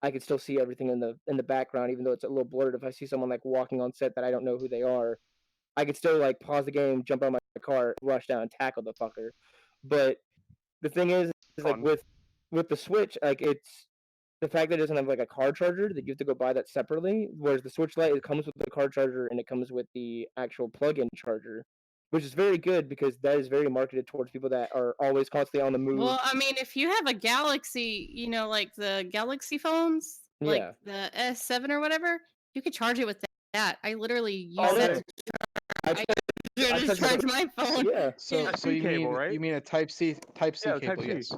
I can still see everything in the background, even though it's a little blurred. If I see someone like walking on set that I don't know who they are, I could still like pause the game, jump out of my car, rush down, and tackle the fucker. But the thing is like
Fun.
with the Switch, like it's the fact that it doesn't have like a car charger that you have to go buy that separately. Whereas the Switch Lite, it comes with the car charger and it comes with the actual plug-in charger, which is very good because that is very marketed towards people that are always constantly on the move.
Well, I mean, if you have a Galaxy, like the Galaxy phones, like
Yeah.
the S7 or whatever, you could charge it with that. I literally use
Oh,
that
yeah.
to charge my phone.
Yeah,
So
Yeah,
so
C
you
cable,
mean
right?
you mean a Type C
Yeah,
cable?
Type C.
Yes.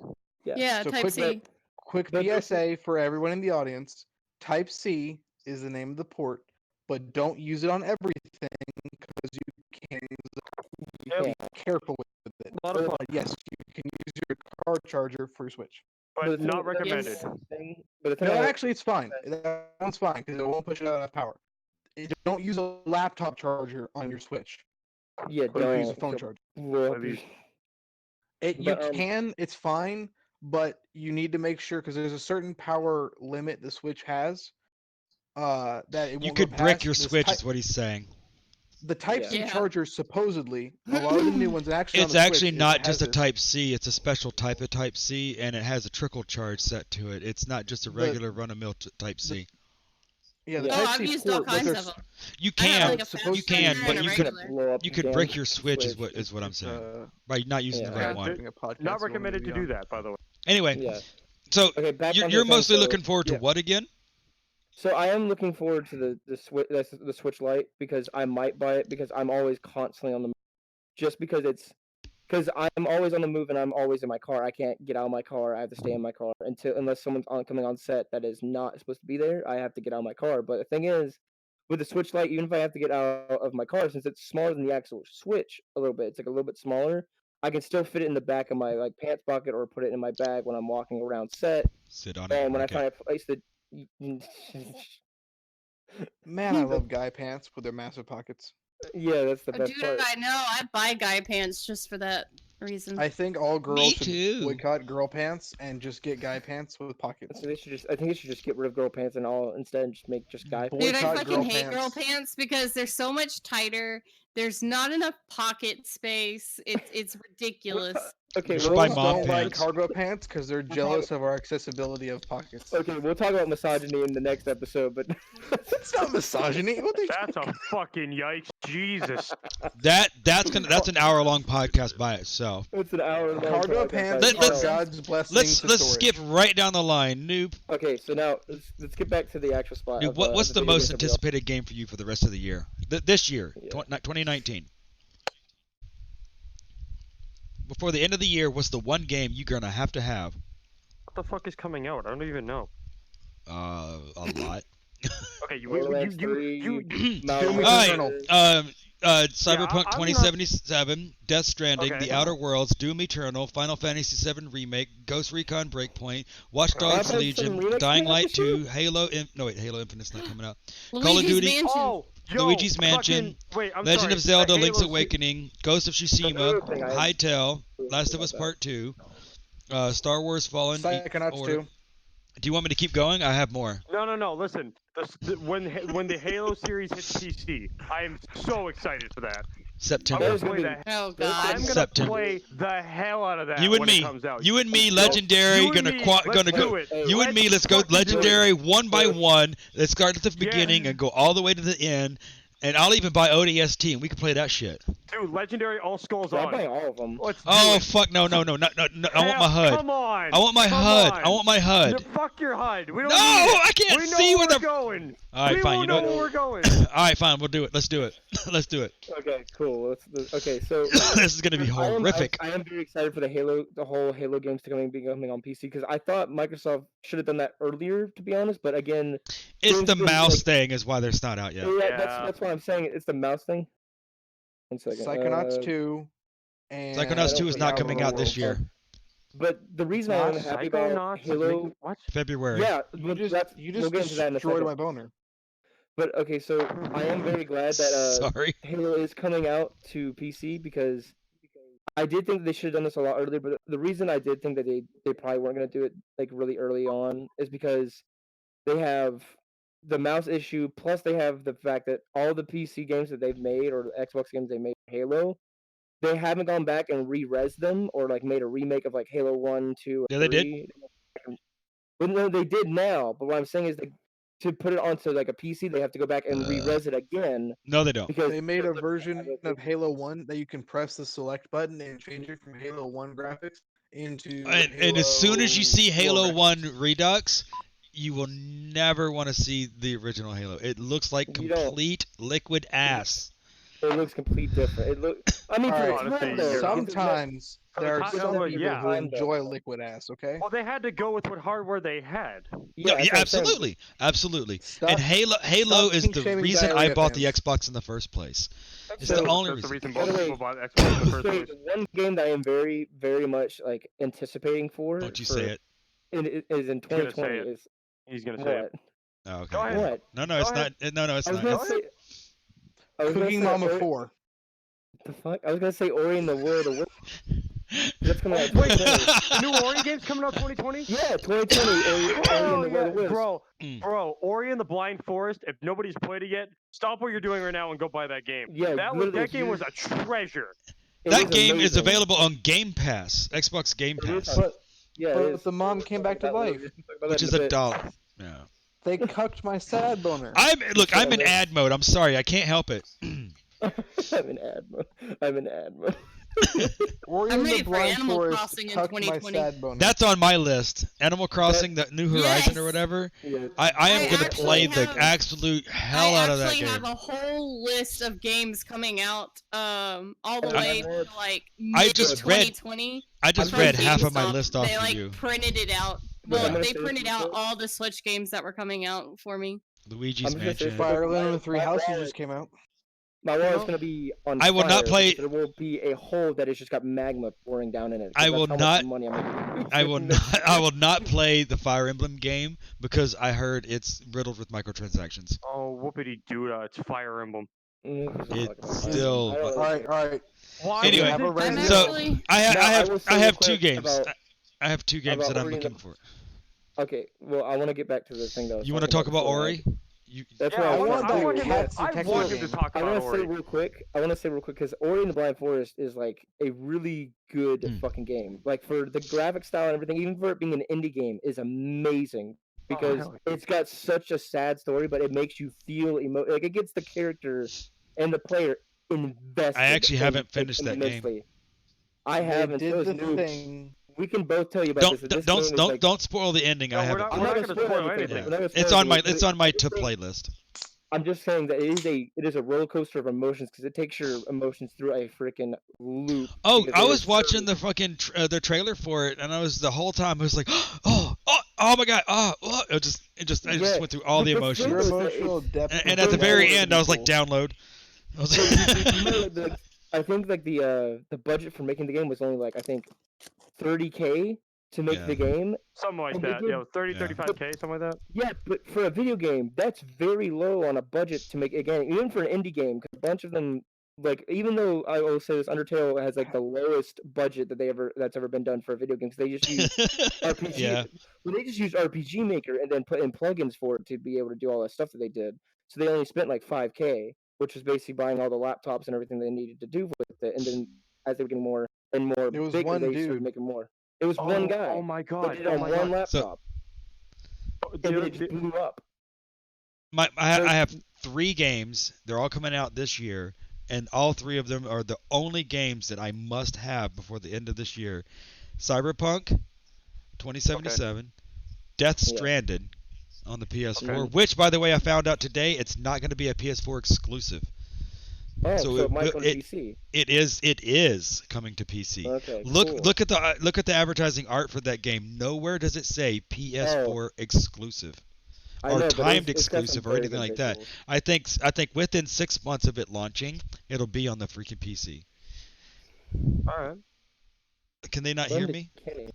yeah.
Yeah,
So
Type
quick
C.
Quick
But this is-
PSA for everyone in the audience: Type C is the name of the port, but don't use it on everything because you can
You
Yep.
can't.
be careful with it.
A lot of fun,
Yes, you can use your car charger for your Switch.
but
the thing-
not
the
recommended.
But the thing
No,
I-
actually, it's fine. That one's fine because it won't push out enough power. Don't use a laptop charger on your Switch.
yeah,
Or use a
don't.
phone charger.
Well,
At least.
You
But,
can. It's fine, but you need to make sure because there's a certain power limit the Switch has. That it won't
You
go
could brick
past.
your
This
Switch,
Type-
is what he's saying.
The Type C
Yeah.
charger supposedly a lot of the new ones actually. on
It's
the
actually
Switch, it
not
has
just a
this.
Type C. It's a special type of Type C, and it has a trickle charge set to it. It's not just a
The-
regular run-of-mill Type C.
Yeah, the
Yeah.
Oh,
Type
I've
C
used
port,
all
but
kinds
there's-
of them.
You
I have
can,
like a
supposed
fast
to
you can,
charger
but
and a
you
can-
could
regular.
you could brick your Switch is what I'm
it's,
saying by not using the
Yeah.
right one.
doing a podcast,
Not
so
recommended to
maybe
do
on-
that, by the way.
Anyway,
yeah.
so
Okay, back onto
you're
the thing,
mostly
so-
looking forward to
yeah.
what again?
So I am looking forward to the Switch Lite because I might buy it because I'm always constantly on the move. Just because I'm always on the move and I'm always in my car. I can't get out of my car. I have to stay in my car unless someone's coming on set that is not supposed to be there. I have to get out of my car. But the thing is, with the Switch Lite, even if I have to get out of my car, since it's smaller than the actual Switch a little bit, it's like a little bit smaller. I can still fit it in the back of my like pants pocket or put it in my bag when I'm walking around set.
Sit on it.
And when I
Okay.
find a place that
Man, I love guy pants with their massive pockets.
yeah, that's the best
Dude,
part.
I know. I buy guy pants just for that reason.
I think all girls
Me
should
too.
boycott girl pants and just get guy pants with pockets.
So they should just, I think they should just get rid of girl pants and all instead and just make just guy pants.
Dude, I
boycott
fucking
girl
hate girl
pants.
pants because they're so much tighter. There's not enough pocket space. It's ridiculous.
Okay,
You should
we'll
buy
Girls
mom
don't like
pants.
cargo pants because they're jealous of our accessibility of pockets.
Okay, we'll talk about misogyny in the next episode, but
It's not misogyny. What the
That's a fucking yikes. Jesus.
That's an hour-long podcast by itself.
it's an hour long.
cargo
podcast.
pants
Let's-
are God's blessing
Let's
to
let's
storage.
skip right down the line. Noob.
Okay, so now let's get back to the actual spot.
Noob,
of,
what's the
video
most
games that we all-
anticipated game for you for the rest of the year? This year,
Yeah.
2019. Before the end of the year, what's the one game you're gonna have to have?
What the fuck is coming out? I don't even know.
A lot.
Okay, you
Borderlands 3, Mount
Doom
Alright,
Eternal.
Cyberpunk
I'm not-
2077, Death Stranding,
Okay.
The Outer Worlds, Doom Eternal, Final Fantasy VII Remake, Ghost Recon Breakpoint, Watch Dogs
Final Fantasy
Legion,
VII Remake's
Dying
coming out
Light
this year?
2, Halo Infinite's not coming out. Call of
Luigi's
Duty-
Mansion.
Oh, yo,
Luigi's Mansion,
fucking, wait, I'm
Legend
sorry,
of Zelda:
the
Link's
Halo
Awakening, Ghost of
Another
Tsushima,
thing I-
Hytale, Last of Us Part 2, Star Wars Fallen
Psychonauts
Order.
2.
Do you want me to keep going? I have more.
No. Listen, when the Halo series hits PC, I am so excited for that. I'm
September.
gonna
There's gonna
play
be-
that.
Oh
There's-
god.
I'm gonna
September.
play the hell out of that
You and
when
me.
it comes out.
You and me,
Yo,
Legendary,
you and
gonna
me,
gonna
let's
go.
do it.
Hey,
You and me, let's go
fucking do it.
Legendary one by one. Let's start at the beginning and go all the way to the end. And I'll even buy ODST and we can play that shit.
Dude, Legendary all skulls
Yeah, I'm
on.
playing all of them.
Let's do
Oh
it.
fuck no. I want my HUD.
Come on.
I want my
come
HUD.
on.
I want my
No,
HUD.
fuck your HUD. We don't
No,
need it.
I can't
we know
see
where
where
we're
the.
going.
Alright,
we
fine.
will
You know
know
what?
where we're going.
Alright, fine. We'll do it. Let's do it. Let's do it.
Okay, cool. Okay, so
This is gonna be horrific.
I am very excited for the whole Halo games to be coming on PC because I thought Microsoft should have done that earlier, to be honest. But again,
It's the
games been,
mouse
like-
thing is why they're not out yet.
yeah,
Yeah.
that's why I'm saying it's the mouse thing. 1 second.
Psychonauts 2. And
Psychonauts 2 is not
Outer
coming out this
Worlds.
year.
But the reason I am happy about
Psychonauts?
Halo,
What?
February.
yeah,
You
but
just,
that's,
you
we'll
just
get into that in a
destroyed
second.
my boner.
But okay, so I am very glad that
Sorry.
Halo is coming out to PC because I did think they should have done this a lot earlier. But the reason I did think that they probably weren't going to do it like really early on is because they have the mouse issue, plus they have the fact that all the PC games that they've made or the Xbox games they made for Halo, they haven't gone back and re-res them or like made a remake of like Halo 1, 2, or
Yeah, they did.
3. But no, they did now. But what I'm saying is that to put it onto like a PC, they have to go back and re-res it again
No, they don't.
because
They made a version of Halo 1 that you can press the select button and change it from Halo 1 graphics into.
And as soon as you see Halo
graphics.
1 Redux, you will never want to see the original Halo. It looks like
You don't.
complete liquid ass.
it looks complete different. It look. I mean, for
Alright,
the
honestly,
time, though,
you're-
Sometimes there are
time,
some
though,
people
yeah.
who enjoy liquid ass. Okay.
Well, they had to go with what hardware they had.
Yeah,
that's what I'm saying.
absolutely.
Stop-
And Halo is
kink
the
shaming
reason I
diarrhea
bought the
fans.
Xbox in the first place. It's
So-
the only
That's the
reason.
reason
By the
most
way,
people bought Xbox in the first
So,
place.
one game that I am very, very much like anticipating for.
Don't you
for-
say it.
Is in
gonna say
2020.
it.
Is
He's gonna say
what?
it.
Oh, okay.
Go ahead.
What?
No, it's
Go
not.
ahead.
No, it's
I was
not.
gonna say. I was gonna
Cooking
say
Mama
Ori-
4.
The fuck? I was gonna say Ori and the World of That's coming out.
Wait,
2020.
New Ori game's coming out 2020?
Yeah, 2020. Ori and
Oh,
the World of Wisps.
bro, Ori and the Blind Forest. If nobody's played it yet, stop what you're doing right now and go buy that game.
Yeah,
that
literally,
game was a treasure.
It
That
was
game is
amazing.
available on Game Pass, Xbox Game
It is,
Pass,
but- yeah, it
But
is.
the mom came back to
That
life.
was- talk about
which
that
is
in
a
bit.
dollar. Yeah.
They cucked my sad boner.
I'm in ad mode. I'm sorry, I can't help it.
I'm in ad mode. I'm in ad mode.
Ori
I'm
and
ready
the
for
Blind
Animal
Forest
Crossing in
cucked my
2020.
sad boner.
That's on my list. Animal Crossing, the New Horizon or
Yes.
whatever.
Yeah.
I am
I
gonna
actually
play the
have-
absolute hell
I
out of that
actually
game.
have a whole list of games coming out, all the
I-
way to like
I
mid
just read-
2020.
I just
from
read half of my
GameStop.
list off
They
for
like
you.
printed it out.
But I'm
Well,
gonna
they
say
printed
this
out
before.
all the Switch games that were coming out for me.
Luigi's
I'm just gonna say
Mansion.
Fire Emblem Three
My
Houses
wallet-
just came out.
My wallet's gonna be on
I will not
fire,
play-
because There will be a hole that has just got magma pouring down in it. 'cause
I
that's
will
how much
not-
Money I'm making.
I will not. I will not play the Fire Emblem game because I heard it's riddled with microtransactions.
Oh, whoopity doo it's Fire Emblem.
It's still.
All right.
Why
Anyway,
would
have
they
a
do
I'm
Resident-
that?
actually.
I
No, I will say real
have two
quick
games.
about-
I have two games
about
that I'm
Ori and
looking
the-
for.
Okay, well, I want to get back to the thing that I was
You want to talk about
before.
Ori? You,
That's
Yeah,
what
I
I was
want,
gonna
I
do.
want him,
Cats
I
and
want
Texas
him to
game.
talk
I
about
want to say
Ori.
real quick. Because Ori and the Blind Forest is like a really good
Hmm.
fucking game. Like for the graphic style and everything, even for it being an indie game, is amazing. Because
hell yeah.
it's got such a sad story, but it makes you feel like it gets the character and the player invested.
I actually haven't finished that game.
immensely. I
They
haven't.
did
So is
the
Noob.
thing.
We can both tell you about
don't
this. This
don't
game is
don't
like,
don't spoil the ending.
No,
I
we're
haven't.
not-
I'm
we're
not
not
gonna
gonna
spoil
spoil
anything.
anything.
We're not gonna
It's
spoil
on my
anything,
it's on my
it's
to
a-
playlist.
I'm just saying that it is a roller coaster of emotions because it takes your emotions through a freaking loop.
Oh,
because
I
it
was
is
watching
so-
the fucking the trailer for it, and I was the whole time I was like, oh my god, it just I just
Yeah,
went through all the
but
emotions,
Your
it's-
emotional depth.
and at the
was
very
over
end I was like,
people.
download. I was
So, you know,
like,
I think like the budget for making the game was only like I think $30K to make
Yeah.
the game.
Something like
And they
that.
did-
Yeah, 30,
Yeah.
35K, something like that.
Yeah, but for a video game, that's very low on a budget to make a game, even for an indie game. 'Cause a bunch of them, like even though I will say this, Undertale has like the lowest budget that's ever been done for a video game, because they just use RPG.
Yeah.
Well, they just used RPG Maker and then put in plugins for it to be able to do all that stuff that they did. So they only spent like $5K, which was basically buying all the laptops and everything they needed to do with it. And then as they were getting more and more
It was
bigger,
one
they started
dude.
making more. It was one guy.
Oh my
They
god.
did it
Oh
on
my
one
god.
laptop, and then it just blew up.
I have 3 games. They're all coming out this year, and all 3 of them are the only games that I must have before the end of this year. Cyberpunk 2077, Death
Yeah.
Stranded on the PS4,
Okay.
which, by the way, I found out today it's not going to be a PS4 exclusive.
Oh,
So
so
it
it might
will-
go to PC.
It is coming to PC.
Okay.
Look
cool.
look at the advertising art for that game. Nowhere does it say PS4 exclusive
I
or
know, but
timed
it's got some
exclusive or
very
anything
good
like that.
visuals.
I think within 6 months of it launching, it'll be on the freaking PC.
All right.
Can they not
When
hear
did
me?
Kenny?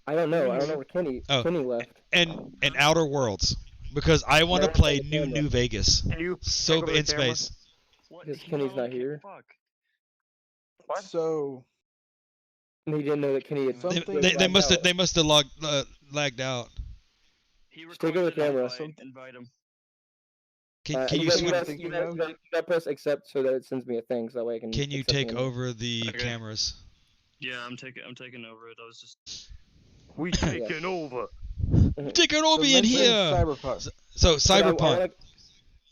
I don't know. I don't know where Kenny
Oh.
Kenny left.
And Outer Worlds, because I want to
Yeah,
play
yeah.
New Vegas.
Can you
So
take over the
in
camera?
space.
What?
Because
He
Kenny's
don't
not
give a
here.
Fuck.
What?
So
And he didn't know that Kenny had.
Something-
They must have
out.
lagged out.
He
Just take over the
requested an
camera.
invite, invite him.
Can you
something
switch?
I'm thinking of?
You gotta press accept so that it sends me a thing, so that way I can.
Can you
accept
take
the-
over the
Okay.
cameras?
Yeah, I'm taking over it. I was just.
We taking over.
Take it
so
over in
mention
here.
Cyberpunk.
So
But I
Cyberpunk.
like-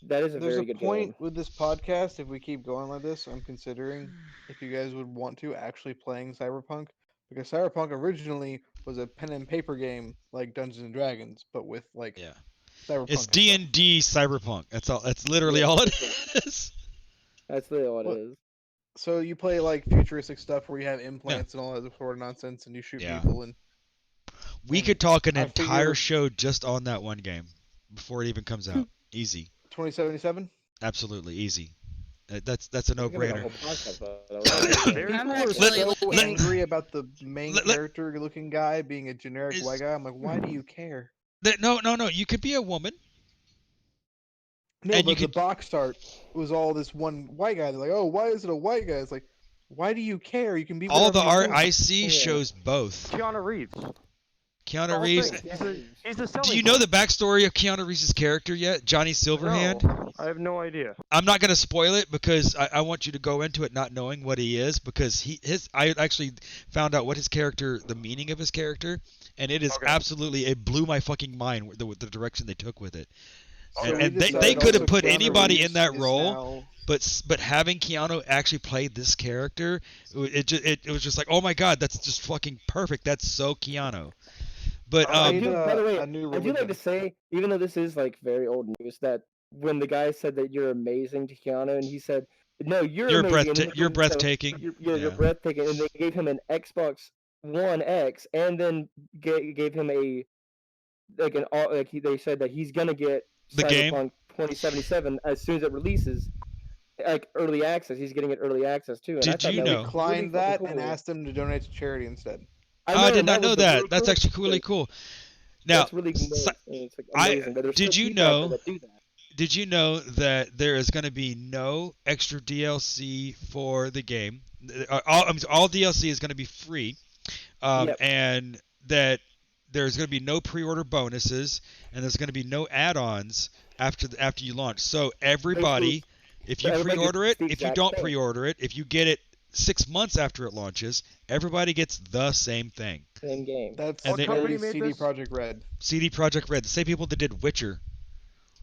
that is a
There's
very
a
good
point
game.
with this podcast. If we keep going like this, I'm considering if you guys would want to actually playing Cyberpunk, because Cyberpunk originally was a pen and paper game like Dungeons and Dragons, but with like
Yeah.
Cyberpunk.
It's
and
D
stuff.
and D Cyberpunk. That's all. That's literally
Yeah.
all it is.
That's literally all it
What-
is.
So you play like futuristic stuff where you have implants and all that sort of nonsense, and you shoot
Yeah.
people. And
We
And
could talk an
I
entire
figure-
show just on that one game before it even comes out. Easy.
2077.
Absolutely easy. That's a
We can make a
no-brainer.
whole podcast about that.
Very
I'm
People are
actually
so
looking.
angry about the main
let-
character-looking guy being a generic
Is-
white guy. I'm like, why do you care?
No. You could be a woman.
No,
And
but
you
the
could-
box art was all this one white guy. They're like, oh, why is it a white guy? It's like, why do you care? You can be
All the
whatever you
art
want.
I see
Yeah.
shows both.
Keanu Reeves.
Keanu
whole
Reeves.
thing. He's the selling
Do you know
point.
the backstory of Keanu Reeves' character yet? Johnny Silverhand?
No, I have no idea.
I'm not going to spoil it because I want you to go into it not knowing what he is, because I actually found out what his character, the meaning of his character, and it is
Okay.
absolutely, it blew my fucking mind the direction they took with it.
So
and
we
they
decided
could have
also
put
Keanu
anybody in
Reeves
that
is
role,
now-
but having Keanu actually play this character, it was just like, oh my god, that's just fucking perfect. That's so Keanu. But
I
I
need
do, by the way,
a new
I do like
religion.
to say, even though this is like very old news, that when the guy said that you're amazing to Keanu, and he said, "No, you're amazing," and then
you're
he-
breathtaking.
You're
Yeah.
breathtaking, and they gave him an Xbox One X, and then gave him a they said that he's gonna get
The game?
Cyberpunk 2077 as soon as it releases, like early access. He's getting it early access too. And I
Did
thought
you
that
know?
was
Declined
really
that
fucking
and
cool.
asked them to donate to charity instead.
I did
and
not know
was the
that.
really
That's
cool
actually really
thing.
cool. Now,
That's really nice.
si-
And it's like
I
amazing. But there's
did
still
you
people out there
know?
that do that.
Did you know that there is going to be no extra DLC for the game? All DLC is going to be free,
Yep.
and that there's going to be no pre-order bonuses, and there's going to be no add-ons after you launch. So everybody, if you
everybody
pre-order
gets
it,
the
if you
exact
don't
same.
pre-order it, if you get it 6 months after it launches, everybody gets the same thing.
Same game.
That's
And
What
they-
company made
CD
this?
Project Red.
CD Projekt Red, the same people that did Witcher.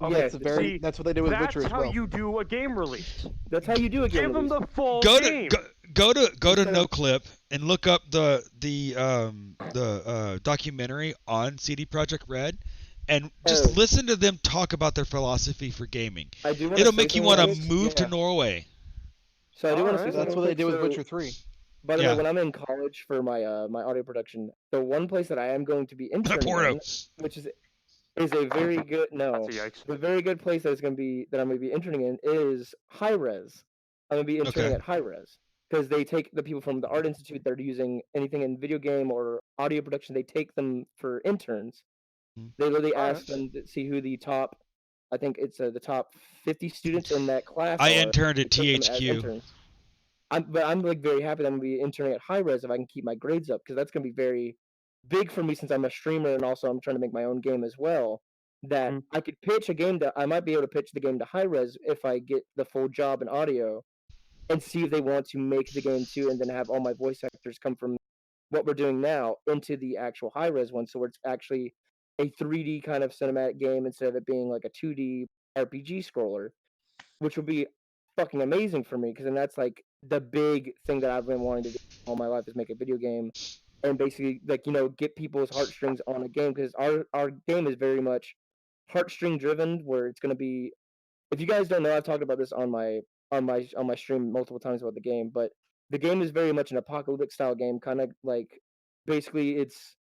Okay,
Yes,
see,
That's what they did with
that's
Witcher as
how
well.
you do a game release.
That's how you do a game
Give them
release.
the full
Go
game.
to go to
Instead of-
NoClip and look up the documentary on CD Projekt Red, and just
Oh.
listen to them talk about their philosophy for gaming.
I do wanna
It'll
say
make you
something
want to
about this.
move
Yeah.
to Norway.
So I do want to say
Alright.
something
That's what
real
they
quick.
did with
So,
Witcher 3.
by the
Yeah.
way, when I'm in college for my my audio production, the one place that I am going to be interning
Porno.
in, which is a very good
That's a yikes.
the very good place that I'm going to be interning in is High Res. I'm going to be interning
Okay.
at High Res because they take the people from the Art Institute that are using anything in video game or audio production. They take them for interns.
Hmm.
They literally
Alright.
ask them to see who the top. I think it's the top 50 students in that class.
I
are.
interned at
They took them as
THQ.
interns. But I'm like very happy that I'm gonna be interning at High Res if I can keep my grades up because that's gonna be very big for me since I'm a streamer and also I'm trying to make my own game as well. That
Mhm.
I could pitch a game I might be able to pitch the game to High Res if I get the full job in audio, and see if they want to make the game too, and then have all my voice actors come from what we're doing now into the actual High Res one, so where it's actually a 3D kind of cinematic game instead of it being like a 2D RPG scroller, which would be fucking amazing for me because then that's like the big thing that I've been wanting to do all my life is make a video game and basically like get people's heartstrings on a game because our game is very much heartstring driven where it's going to be, if you guys don't know, I've talked about this on my stream multiple times about the game, but the game is very much an apocalyptic style game, kind of like basically it's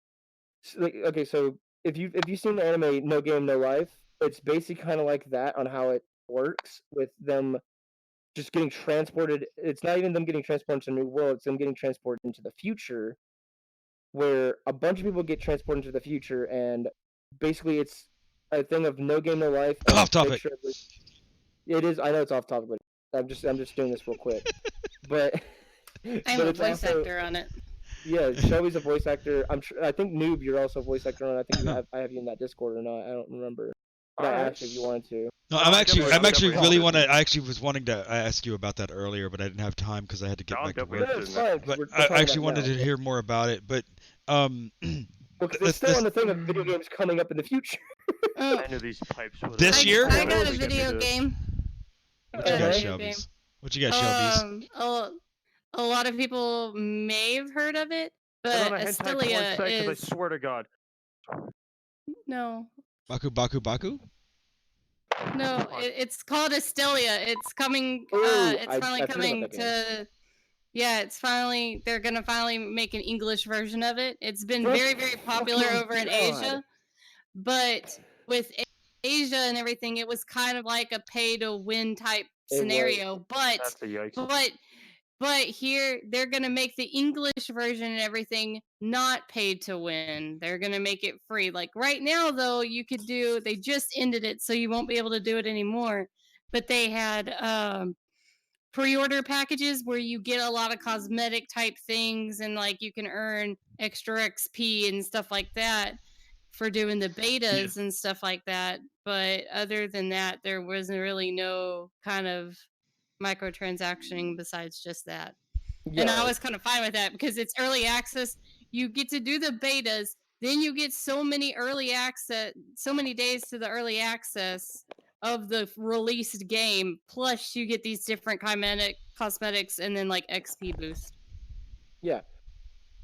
like, okay, so if you've seen the anime No Game No Life, it's basically kind of like that on how it works with them just getting transported. It's not even them getting transported to a new world, it's them getting transported into the future where a bunch of people get transported into the future and basically it's a thing of No Game No Life. and
Off topic.
make sure it is, I know it's off topic, but I'm just doing this real quick. But
I'm
but
a
it's
voice
also-
actor on it.
Yeah, Shelby's a voice actor. I think Noob, you're also a voice actor on it. I think I have you in that Discord or not. I don't remember. But I
Alright.
asked if you wanted to.
No,
No,
I'm
I'm
actually
definitely
really
interested.
I actually was wanting to ask you about that earlier, but I didn't have time because I had to get
No, I'm
back to
definitely
work.
No,
interested
it's
in that.
fine. 'cause
But
we're
I
talking
actually
about
wanted
now.
to hear more about it. But
Well, 'cause it's
this-
still
this-
on the thing of video games coming up in the future.
Oh,
I knew these pipes would.
This year?
I got a
Totally get me
video
to this.
game.
what
got
you
a
got,
video game.
Shelby's? What you got, Shelby's?
A lot of people may have heard of it,
Put
but
on a hentai porn
Astelia
site, 'cause I
is
swear to God.
no.
Baku Baku Baku?
No, it's called Astelia. It's coming.
Ooh,
It's
I've
finally
heard about
coming
that game.
to. Yeah, it's finally. They're gonna finally make an English version of it. It's been
Thank
very, very popular
fucking
over in
God.
Asia, but with Asia and everything, it was kind of like a pay-to-win type
It was.
scenario. But
That's a yikes.
but here they're gonna make the English version and everything not paid to win. They're gonna make it free. Like right now, though, they just ended it, so you won't be able to do it anymore. But they had pre-order packages where you get a lot of cosmetic type things and like you can earn extra XP and stuff like that for doing the betas and stuff like that. But other than that, there wasn't really no kind of microtransactioning besides just that. And I was kind of fine with that because it's early access. You get to do the betas, then you get so many days to the early access of the released game. Plus, you get these different cosmetics and then like XP boost.
Yeah,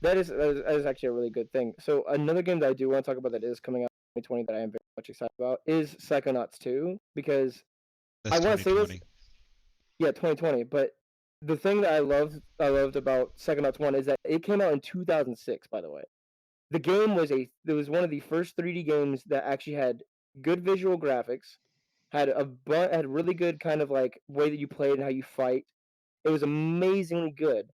that is actually a really good thing. So another game that I do want to talk about that is coming out in 2020 that I am very much excited about is Psychonauts 2 because
That's
I wanna say this-
2020.
yeah, 2020. But the thing that I loved about Psychonauts 1 is that it came out in 2006. By the way, the game was one of the first 3D games that actually had good visual graphics, had had really good kind of like way that you played and how you fight. It was amazingly good.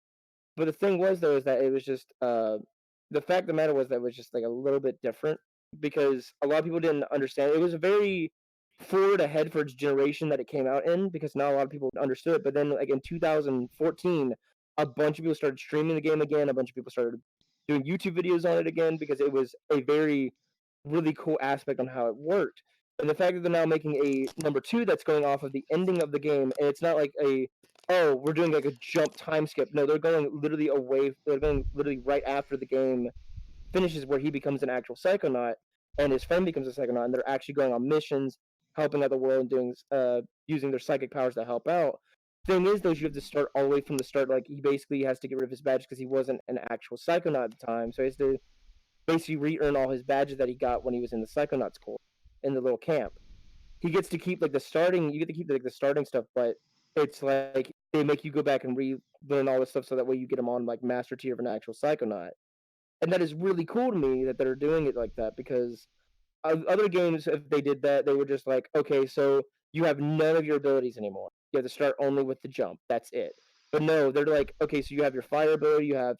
But the thing was though is that it was just the fact of the matter was that it was just like a little bit different because a lot of people didn't understand. It was a very forward ahead for its generation that it came out in because not a lot of people understood it. But then like in 2014, a bunch of people started streaming the game again. A bunch of people started doing YouTube videos on it again because it was a very really cool aspect on how it worked. And the fact that they're now making a number 2 that's going off of the ending of the game, and it's not like oh, we're doing like a jump time skip. No, they're going literally away. They're going literally right after the game finishes, where he becomes an actual psychonaut, and his friend becomes a psychonaut, and they're actually going on missions, helping out the world, and doing using their psychic powers to help out. Thing is, though, you have to start all the way from the start. Like he basically has to get rid of his badge because he wasn't an actual psychonaut at the time, so he has to basically re-earn all his badges that he got when he was in the psychonauts corps in the little camp. He gets to keep like the starting. You get to keep like the starting stuff, but it's like they make you go back and relearn all this stuff so that way you get them on like master tier of an actual psychonaut. And that is really cool to me that they're doing it like that because other games, if they did that, they were just like, okay, so you have none of your abilities anymore. You have to start only with the jump. That's it. But no, they're like, okay, so you have your fire ability, you have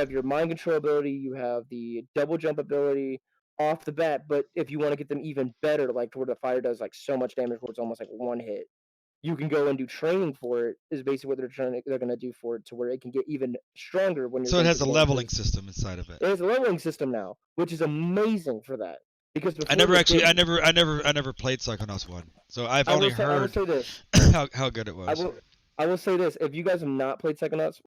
your mind control ability, you have the double jump ability off the bat. But if you want to get them even better, like to where the fire does like so much damage, where it's almost like one hit, you can go and do training for it. Is basically what they're going to do for it, to where it can get even stronger when you're.
So it has a leveling system inside of it.
It has a leveling system now, which is amazing for that. Because
I never played Psychonauts 1, so I've only heard how good it was.
I will say this: if you guys have not played Psychonauts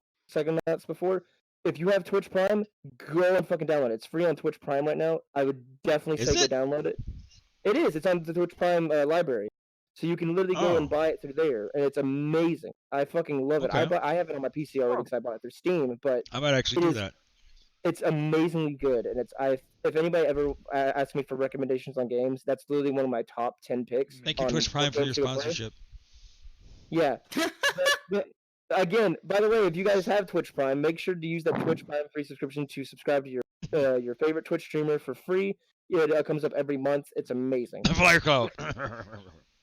before, if you have Twitch Prime, go and fucking download it. It's free on Twitch Prime right now. I would definitely say go download it. It is. It's on the Twitch Prime library. So you can literally go and buy it through there, and it's amazing. I fucking love it. I have it on my PC already because I bought it through Steam. But
I might actually do that.
It's amazingly good, and if anybody ever asks me for recommendations on games, that's literally one of my top 10 picks.
Thank you, Twitch Prime, for your sponsorship.
Yeah. but again, by the way, if you guys have Twitch Prime, make sure to use that Twitch Prime free subscription to subscribe to your favorite Twitch streamer for free. Yeah, it comes up every month. It's amazing.
Fire call.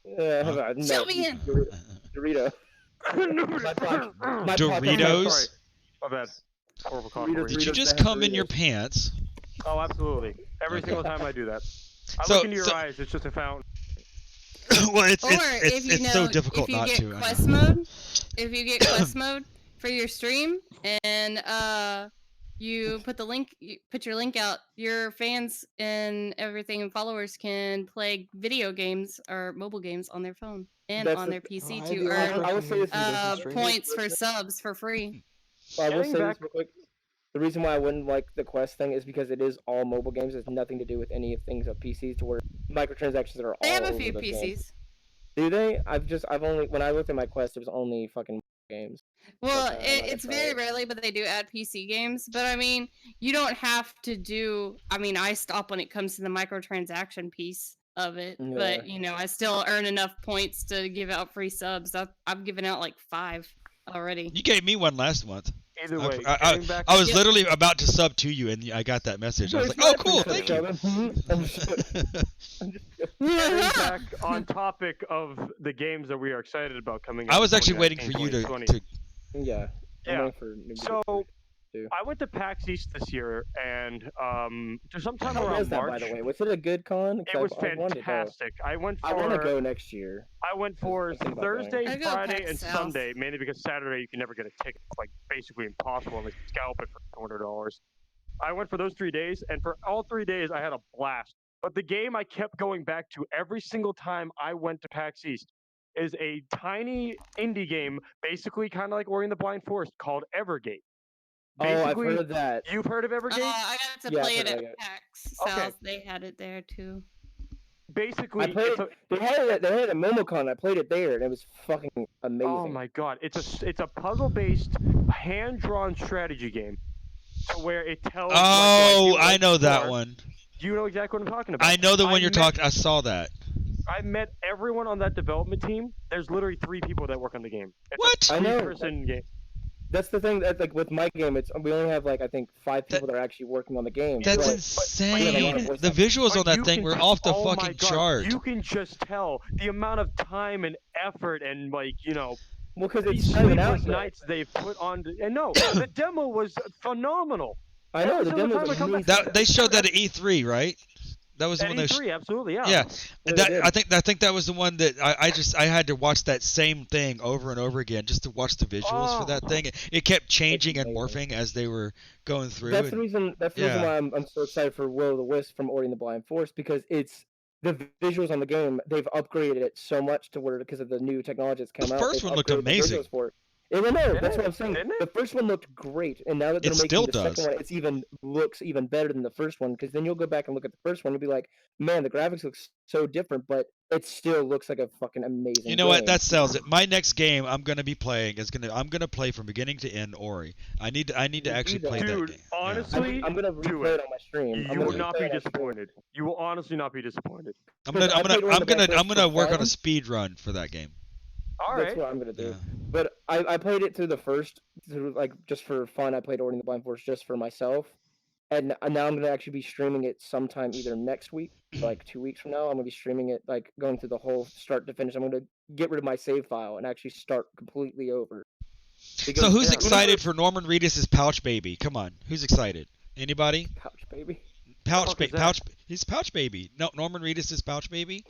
No,
Show me in.
Dorito.
Doritos?
Sorry. My bad. Horrible cough.
Did you just come in your pants?
Oh, absolutely. Every single time I do that. I look into your eyes. It's just a fountain.
Well, it's so difficult not to.
If you get quest mode for your stream and you put your link out, your fans and everything and followers can play video games or mobile games on their phone and on their PC to earn points for subs for free.
Well, I will say this real quick. The reason why I wouldn't like the Quest thing is because it is all mobile games. It has nothing to do with any of things of PCs, to where microtransactions are all.
They have a few PCs.
Do they? I've only, when I looked at my Quest, it was only fucking games.
Well, it's very rarely, but they do add PC games. But I mean, you don't have to do. I mean, I stop when it comes to the microtransaction piece of it, but I still earn enough points to give out free subs. I've given out like 5 already.
You gave me one last month.
Either way,
I was literally about to sub to you, and I got that message. I was like, "Oh, cool, thank you."
Getting back on topic of the games that we are excited about coming.
I was actually waiting for you to.
Yeah.
So I went to PAX East this year, and sometime around March.
By the way, was it a good con?
It was fantastic. I want to
go next year.
I went for Thursday, Friday, and Sunday, mainly because Saturday you can never get a ticket. It's like basically impossible, and they scalp it for $200. I went for those 3 days, and for all 3 days I had a blast. But the game I kept going back to every single time I went to PAX East is a tiny indie game, basically kind of like Ori and the Blind Forest, called Evergate.
I've heard of that.
You've heard of Evergate?
I got to play it at PAX South. They had it there too.
Basically,
they had it at MomoCon. I played it there, and it was fucking amazing.
Oh my god, it's a puzzle-based, hand-drawn strategy game, to where it tells.
Oh, I know that one.
You know exactly what I'm talking about.
I know the one you're talking. I saw that.
I met everyone on that development team. There's literally 3 people that work on the game. It's
what?
a 3-person game.
That's the thing that like with my game, it's we only have like I think 5 people that are actually working on the game.
That's
but
insane.
we have a lot of voice
The
actors.
visuals on that
you
thing
can
were
t-
off the
oh my
fucking
God,
chart.
You can just tell the amount of time and effort and like
Well, because
these
it's not even out
sleepless
yet.
nights they put on. And no, the demo was phenomenal.
I know the
Every single
demo's
time I come back-
amazing.
They showed that at E3, right? That was the
At
one they.
E3, absolutely, yeah.
Yeah,
Yeah,
that
they did.
I think that was the one that I had to watch that same thing over and over again just to watch the visuals for that thing. It kept changing and
amazing.
morphing as they were going through.
That's the
and-
reason. That's the reason why I'm so excited for Will of the Wisp from Ori and the Blind Forest, because it's the visuals on the game. They've upgraded it so much to where because of the new technology that's come
The
out.
first
they've
one looked
upgraded the
amazing.
visuals for it. And I know
Did
that's
it?
what I'm saying.
Didn't it?
The first one looked great, and now that they're
It
making
still
the
does.
second one, it's even looks even better than the first one. Because then you'll go back and look at the first one, and be like, man, the graphics look so different, but it still looks like a fucking amazing.
You know what?
game.
That sells it. My next game I'm gonna be playing is I'm gonna play from beginning to end Ori. I need to actually play that
Dude,
game.
honestly,
I'm gonna
do
replay
it.
it on my stream. I'm
You
gonna
will not
replay
be
it on stream.
disappointed. You will honestly not be disappointed.
I'm gonna
I played Ori and the Blind Forest
I'm gonna
for
work on a
fun.
speed run for that game.
All
That's
right.
what I'm gonna do.
Yeah.
But I played it through the first, through like just for fun. I played Ori and the Blind Forest just for myself, and now I'm gonna actually be streaming it sometime either next week, like 2 weeks from now. I'm gonna be streaming it, like going through the whole start to finish. I'm gonna get rid of my save file and actually start completely over.
So
Because
who's
yeah,
excited for Norman Reedus' Pouch Baby? Come on, who's excited? Anybody?
Couch baby.
fuck is that?
Pouch. He's Pouch Baby. No, Norman Reedus' Pouch Baby.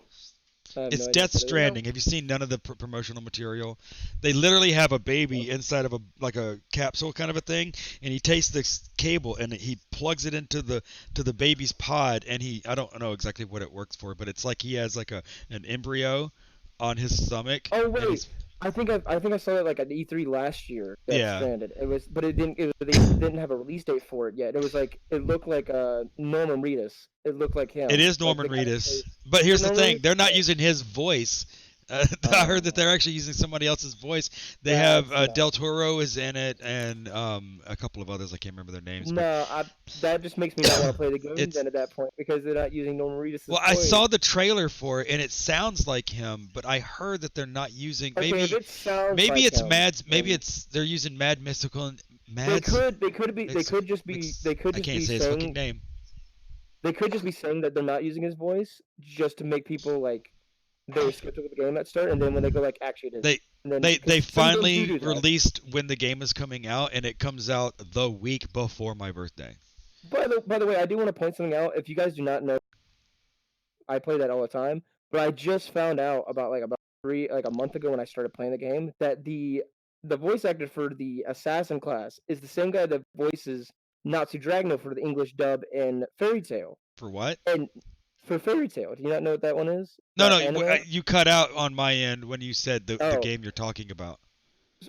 I have
It's
no idea
Death
what it is.
Stranding. Have you seen none of the promotional material? They literally have a baby inside of a capsule kind of a thing, and he takes this cable and he plugs it into the baby's pod, and I don't know exactly what it works for, but it's like he has like an embryo on his stomach.
Oh
and
wait,
he's-
I think I saw it like at E3 last year. Death
Yeah.
Stranded. It was, but it didn't. They didn't have a release date for it yet. It was like it looked like Norman Reedus. It looked like him.
It is
Like,
Norman
the guy that
Reedus,
plays-
but here's the
Norman
thing:
Reedus?
they're not
Yeah.
using his voice. I heard that they're actually using somebody else's voice. They
That's
have
not-
Del Toro is in it, and a couple of others. I can't remember their names. But,
No, that just makes me not want to play the game
It's-
then at that point because they're not using Norman Reedus.
well, I saw the trailer for it, and it sounds like him, but I heard that they're not using.
Okay,
Maybe
if it sounds
maybe
like
it's
him,
Mads. Maybe
then
it's they're using Mad Mystical and
They
Mads.
could
It's-
just be.
it's-
They could
I
just
can't
be
say his fucking
saying.
name.
They could just be saying that they're not using his voice just to make people like they're skeptical of the game at start, and then when they go like, actually, it is.
They-
and then,
They
'cause some games
finally
do that.
released when the game is coming out, and it comes out the week before my birthday.
By the way, I do want to point something out. If you guys do not know, I play that all the time. But I just found out about a month ago when I started playing the game that the voice actor for the assassin class is the same guy that voices Natsu Dragno for the English dub in Fairy Tail.
For what?
And for Fairy Tail, do you not know what that one is?
No,
That
no,
anime?
you cut out on my end when you said the
Oh.
game you're talking about.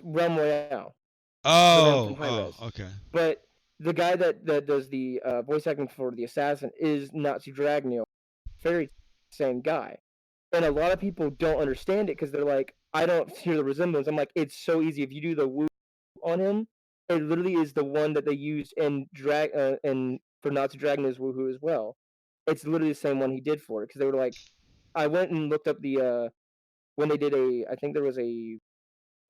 Realm Royale.
Oh,
from Hi-Rez.
okay.
But the guy that does the voice acting for the assassin is Natsu Dragno, Fairy, same guy. And a lot of people don't understand it because they're like, I don't hear the resemblance. I'm like, it's so easy. If you do the woo on him, it literally is the one that they used in for Natsu Dragno's woohoo as well. It's literally the same one he did for it because they were like, I went and looked up the when they did I think there was an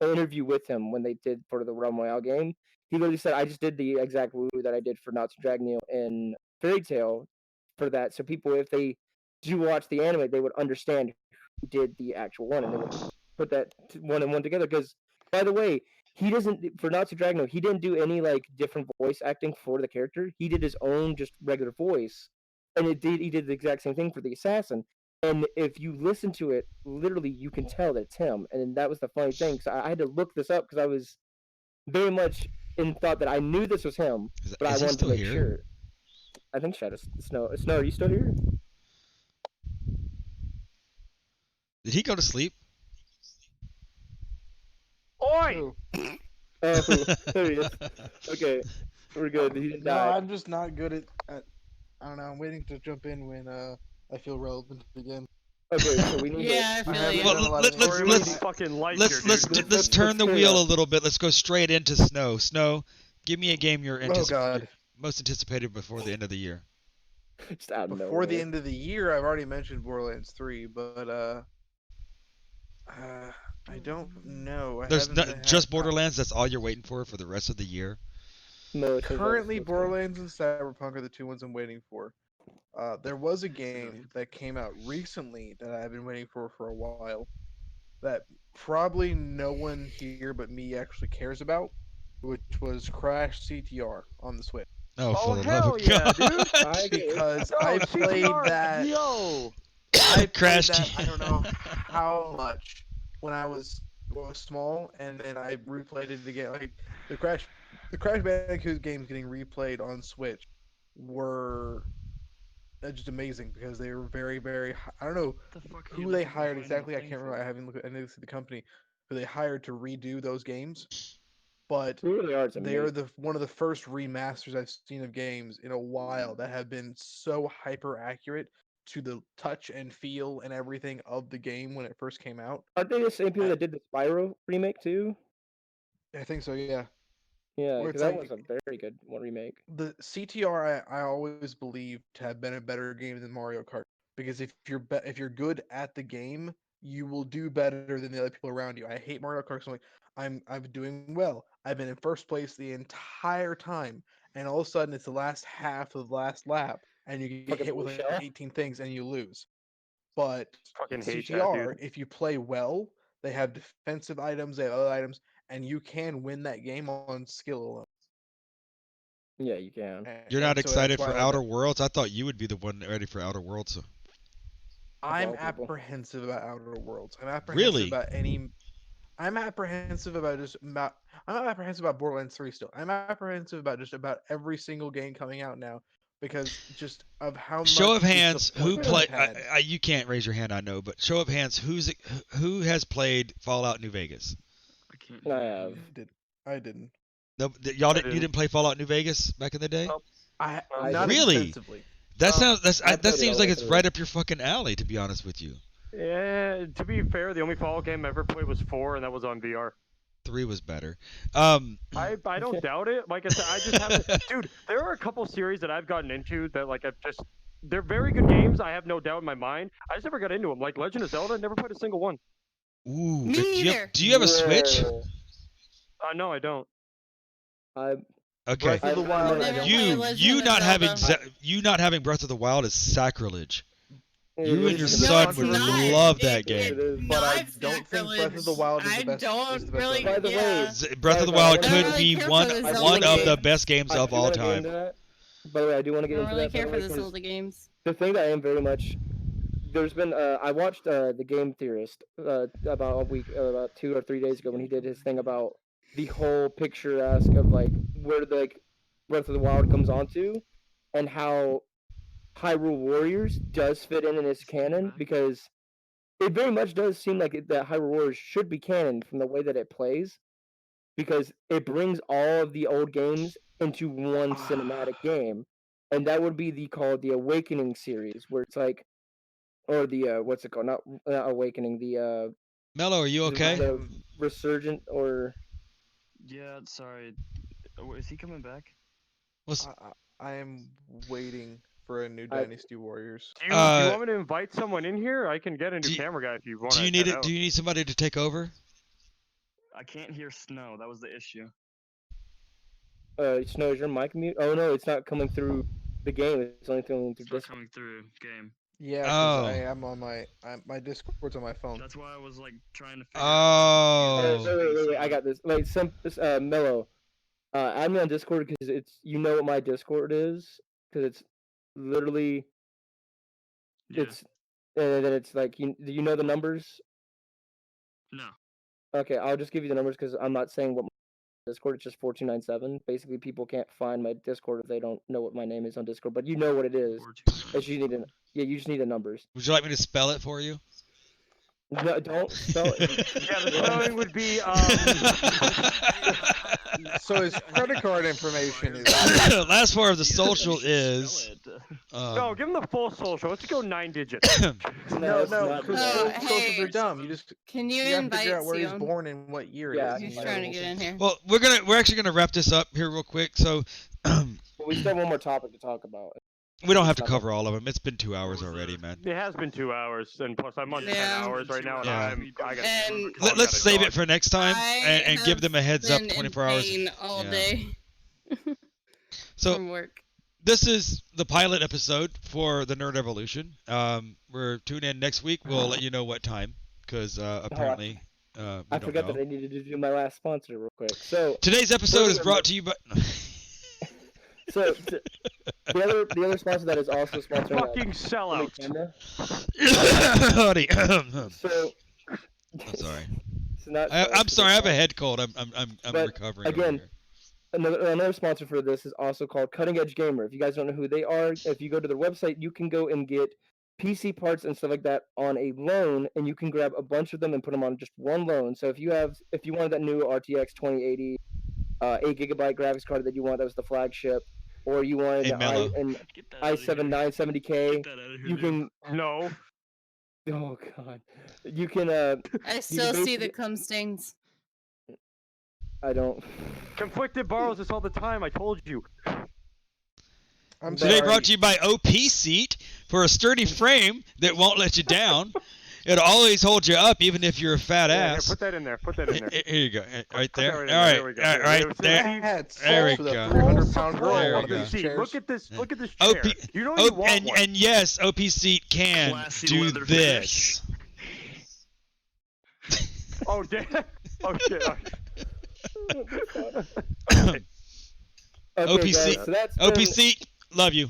interview with him when they did for the Realm Royale game. He literally said, I just did the exact woo that I did for Natsu Dragno in Fairy Tail for that. So people, if they do watch the anime, they would understand who did the actual one and they would put that one and one together. Because, by the way, he doesn't, for Natsu Dragno, he didn't do any like different voice acting for the character. He did his own just regular voice. And he did the exact same thing for the assassin. And if you listen to it, literally, you can tell that it's him. And that was the funny thing. Because I had to look this up because I was very much in thought that I knew this was him, but I
Is he
wanted to
still
make
here?
sure. I think Shadow Snow. Snow, are you still here?
Did he go to sleep?
Oi!
Oh, there he is. Okay, we're good. He didn't
No,
die.
I'm just not good at. I don't know. I'm waiting to jump in when I feel relevant again.
Okay, so we need
Yeah,
to.
I feel
haven't
you.
done a
Well,
lot
let-
of
let's-
story
Let's
modes.
fucking light
Let's
here,
let's
dude.
let's turn the
clear
wheel a
up.
little bit. Let's go straight into Snow. Snow, give me a game you're
Oh God!
most anticipated before the end of the year.
Just out of
Before the
nowhere.
end of the year, I've already mentioned Borderlands 3, but I don't know.
There's
haven't
no,
had-
just Borderlands. That's all you're waiting for the rest of the year.
No, it's
Currently, Borderlands and Cyberpunk are the two ones I'm waiting for. There was a game that came out recently that I've been waiting for a while that probably no one here but me actually cares about, which was Crash CTR on the Switch.
Oh,
Oh,
for the
hell
love of
yeah,
God.
dude!
Because
Yo,
I played
CTR,
that.
Yo!
I played
Crash
that. I don't know how much when I was small, and then I replayed it again. Like the Crash Bandicoot games getting replayed on Switch were just amazing because they were very, very. I don't know
The fuck are
who
you
they
looking
hired
behind the
exactly. I
thing
can't remember.
for?
I haven't looked. I didn't see the company who they hired to redo those games, but
Who really are? It's
they are
amazing.
one of the first remasters I've seen of games in a while that have been so hyper accurate to the touch and feel and everything of the game when it first came out.
Aren't they the same people that did the Spyro remake too?
I think so, yeah.
Yeah,
Where
because
it's
that
like
was a very good one remake.
the CTR I always believed to have been a better game than Mario Kart because if you're good at the game, you will do better than the other people around you. I hate Mario Kart. So I'm doing well. I've been in first place the entire time, and all of a sudden it's the last half of the last lap, and you get
Fucking
hit with like
bullshit.
18 things and you lose. But
Fucking hate that,
CTR,
dude.
if you play well, they have defensive items, they have other items, and you can win that game on skill alone.
Yeah, you can.
You're
And
not
so that's
excited
why
for
I love
Outer
it.
Worlds? I thought you would be the one ready for Outer Worlds.
I'm
all people.
apprehensive about Outer Worlds. I'm apprehensive
Really?
about any. I'm apprehensive about just about. I'm not apprehensive about Borderlands 3 still. I'm apprehensive about just about every single game coming out now because just of how
Show
much
of hands, who
disappointment
play?
I've had.
You can't raise your hand, I know, but show of hands, who has played Fallout New Vegas?
I can't.
I have.
I didn't.
No, y'all
I
didn't. You
didn't.
didn't play Fallout New Vegas back in the day?
Nope.
I
I
not
Really?
extensively.
That
Oh.
sounds.
I
That
played it
seems
all
like
the way
it's
through.
right up your fucking alley, to be honest with you.
Yeah, to be fair, the only Fallout game I ever played was 4, and that was on VR.
3 was better.
I don't doubt it. Like I said, I just haven't. Dude, there are a couple series that I've gotten into that like I've just. They're very good games. I have no doubt in my mind. I just never got into them. Like Legend of Zelda, never played a single one.
Ooh,
Me
but
neither.
do you have a Switch?
Whoa.
No, I don't.
I
Okay.
Breath of the
I've
Wild.
never
I don't.
played
You
Legend of
not having
Zelda.
you not having Breath of the Wild is sacrilege.
it
You and
is
your
a
son
it's
would
not.
love that
It-
game.
It is.
But I
not
don't think Breath of the Wild is the best.
I
is the
don't
best
really.
Zelda.
By the way,
yeah.
Breath of the
Guys, I
Wild
don't
could
really
be
care for
one
the
one
Zelda
of the
games.
best games
I
of
do
all
wanna get
time.
into that. By the way, I do want to
I
get
don't
into
really
that. by
care
the
for
way,
the
'cause
Zelda games.
the thing that I am very much. There's been I watched the Game Theorist about a week, about 2 or 3 days ago when he did his thing about the whole picturesque of like where the like, Breath of the Wild comes onto, and how Hyrule Warriors does fit in its canon because it very much does seem like that Hyrule Warriors should be canon from the way that it plays, because it brings all of the old games into one cinematic game, and that would be called the Awakening series, where it's like, or the what's it called? Not Awakening, the
Mello, are you okay?
the Resurgent, or
Yeah, sorry. Oh, is he coming back?
What's
I am waiting for a new
I-
Dynasty Warriors.
Do you want me to invite someone in here? I can get a new camera guy if you want.
do you need it? Do you need somebody to take over?
I can't hear Snow. That was the issue.
Snow, is your mic mute? Oh no, it's not coming through the game. It's only coming through
It's not
Discord.
coming through game.
Yeah, 'cause
Oh.
I am on my Discord's on my phone.
That's why I was like trying to.
Oh.
Wait, I got this. Like, Mello, add me on Discord because it's what my Discord is, because it's literally
Yeah.
it's and then it's like do you know the numbers?
No.
Okay, I'll just give you the numbers because I'm not saying what my Discord. It's just 4297. Basically, people can't find my Discord if they don't know what my name is on Discord. But you know what it is. It's you need you just need the numbers.
Would you like me to spell it for you?
No, don't spell it.
Yeah, the spelling would be.
So his credit card information is.
Last four of the
You
social
should
is.
spell it.
No, give him the full social. Let's go 9 digits.
No,
it's
no,
not
because
Oh,
socials
hey.
are dumb. You just
Can you
you have to
invite
figure out where he's
Sion?
born and what year
Yeah,
it is.
He's trying to get in here.
Well, we're actually gonna wrap this up here real quick. So,
But we still have one more topic to talk about.
We don't have to cover all of them. It's been 2 hours already, man.
It has been 2 hours, and plus I'm on 10
Yeah.
hours right now, and
Yeah.
I got.
And
Let's save it for next time
I
and give
have
them a heads up
been
24
in
hours.
pain all
Yeah.
day
So
from work.
this is the pilot episode for the Nerd Evolution. We're tuned in next week. We'll let you know what time, because apparently we
I
don't
forgot
know.
that I needed to do my last sponsor real quick. So
Today's episode is brought to you by.
the other sponsor that is also sponsoring
Fucking sellout.
camera.
Howdy.
So
I'm sorry.
so not
I'm sorry. I have a
sponsor,
head cold. I'm
But
recovering. over
again,
here.
Another sponsor for this is also called Cutting Edge Gamer. If you guys don't know who they are, if you go to their website, you can go and get PC parts and stuff like that on a loan, and you can grab a bunch of them and put them on just one loan. So if you wanted that new RTX 2080, 8GB graphics card that you want, that was the flagship, or you wanted
Hey, Mello.
an
Get that outta
i7
here.
970K,
Get that outta here,
you
man.
can.
No.
Oh god, you can.
I still see the
basically-
cum stains.
I don't.
Conflicted borrows this all the time. I told you.
I'm
Today
sorry.
brought to you by OP Seat for a sturdy frame that won't let you down. It'll always hold you up even if you're a fat
Yeah, here,
ass.
put that in there. Put that in there.
Here you go. Right
Put that
there.
right in
All
there.
right.
There we go.
All
There
right.
we go.
There.
There
we
with a
go.
300-pound girl
There
on
we
one
go.
of these chairs.
Look at this. Look at this
OP
chair. You don't even want one.
and yes, OP Seat can
Classy
do
leather
this.
Oh damn. Oh shit.
Okay,
OPC
guys, so that's
OP
been-
Seat, love you.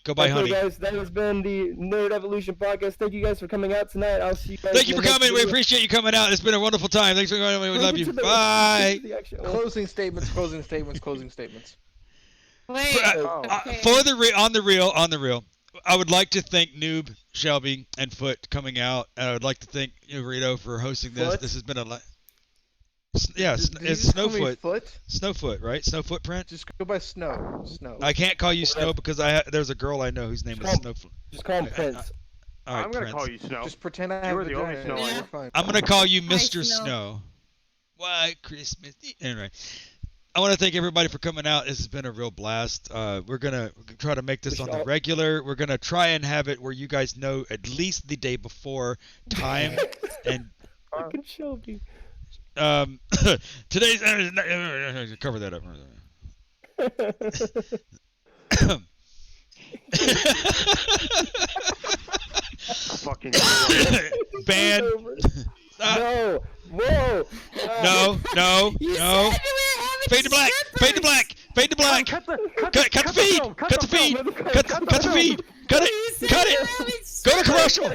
Go buy
okay,
honey.
guys, that has been the Nerd Evolution podcast. Thank you guys for coming out tonight. I'll see you guys.
Thank
in
you
the
for
next
coming. We
video.
appreciate you coming out. It's been a wonderful time. Thanks for coming. We love you.
To the-
Bye.
to the actual-
Closing statements. Closing statements. Closing statements.
Wait.
Oh.
Okay.
For the on the real, I would like to thank Noob, Shelby, and Foot coming out. And I would like to thank Rito for hosting this.
Foot?
This has been a
Did
it's
you just call me
Snowfoot.
Foot?
Snowfoot, right? Snow Footprint.
Just go by Snow. Snow.
I can't call you Snow because there's a girl I know whose name is Snowfoot.
Just call him Prince.
All right,
I'm gonna
Prince.
call you Snow.
Just pretend I
You
have
were
a
the only
vagina.
Snow
I
You're
know.
fine.
I'm gonna call you
Hi,
Mr.
Snow.
Snow. Why Christmas? Anyway, I want to thank everybody for coming out. This has been a real blast. We're gonna try to make this on the regular. We're gonna try and have it where you guys know at least the day before time and
Fucking Shelby.
today's cover that up.
Fucking.
Ban.
No. Whoa.
No.
You said we were having
Fade to black. Fade to black. Fade to black.
Cut the
Cut the feed.
film,
Cut the feed.
film.
Cut the feed. Cut
You
it.
said
Cut
we
it.
were having
Go to
strippers.
commercial.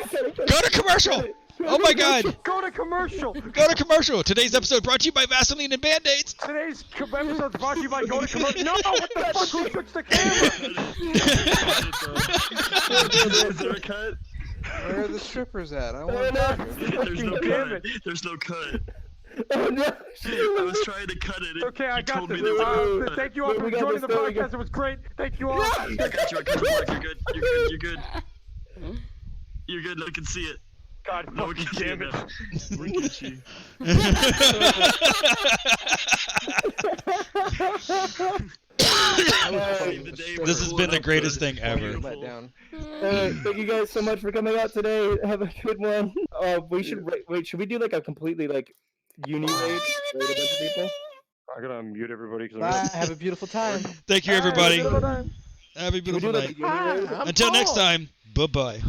Go to commercial. Oh my God.
Go to commercial.
Go to commercial. Today's episode brought to you by Vaseline and Band-Aids.
Today's episode brought to you by Go to commercial. No, what the fuck? Who switched the camera?
Is there a cut?
Where are the strippers at? I
Oh,
want
no.
There's no
Damn
cut.
it.
There's no cut.
Oh no.
I was trying to cut it.
Okay, I
you
got
told
this.
me there was no cut.
Thank you all
Wait,
for
we got
joining
this,
the
there we go.
podcast. It was great. Thank you all.
I got you. I got you. Mark. You're good. You're good. You're good. You're good. I can see it.
God
No, we
fucking
can see it
damn it.
now. We get you. Save the day
This has
for
been the
pulling
greatest
up the
thing ever.
beautiful-
let down.
Thank you guys so much for coming out today. Have a good one. We should wait. Should we do like a completely like uni raid? Raid a bunch of people.
I'm gonna mute everybody because
Bye. Have a beautiful time.
Thank you, everybody.
Bye.
Have a
Should we
beautiful
do like a
night.
uni raid?
Until next time, bye-bye.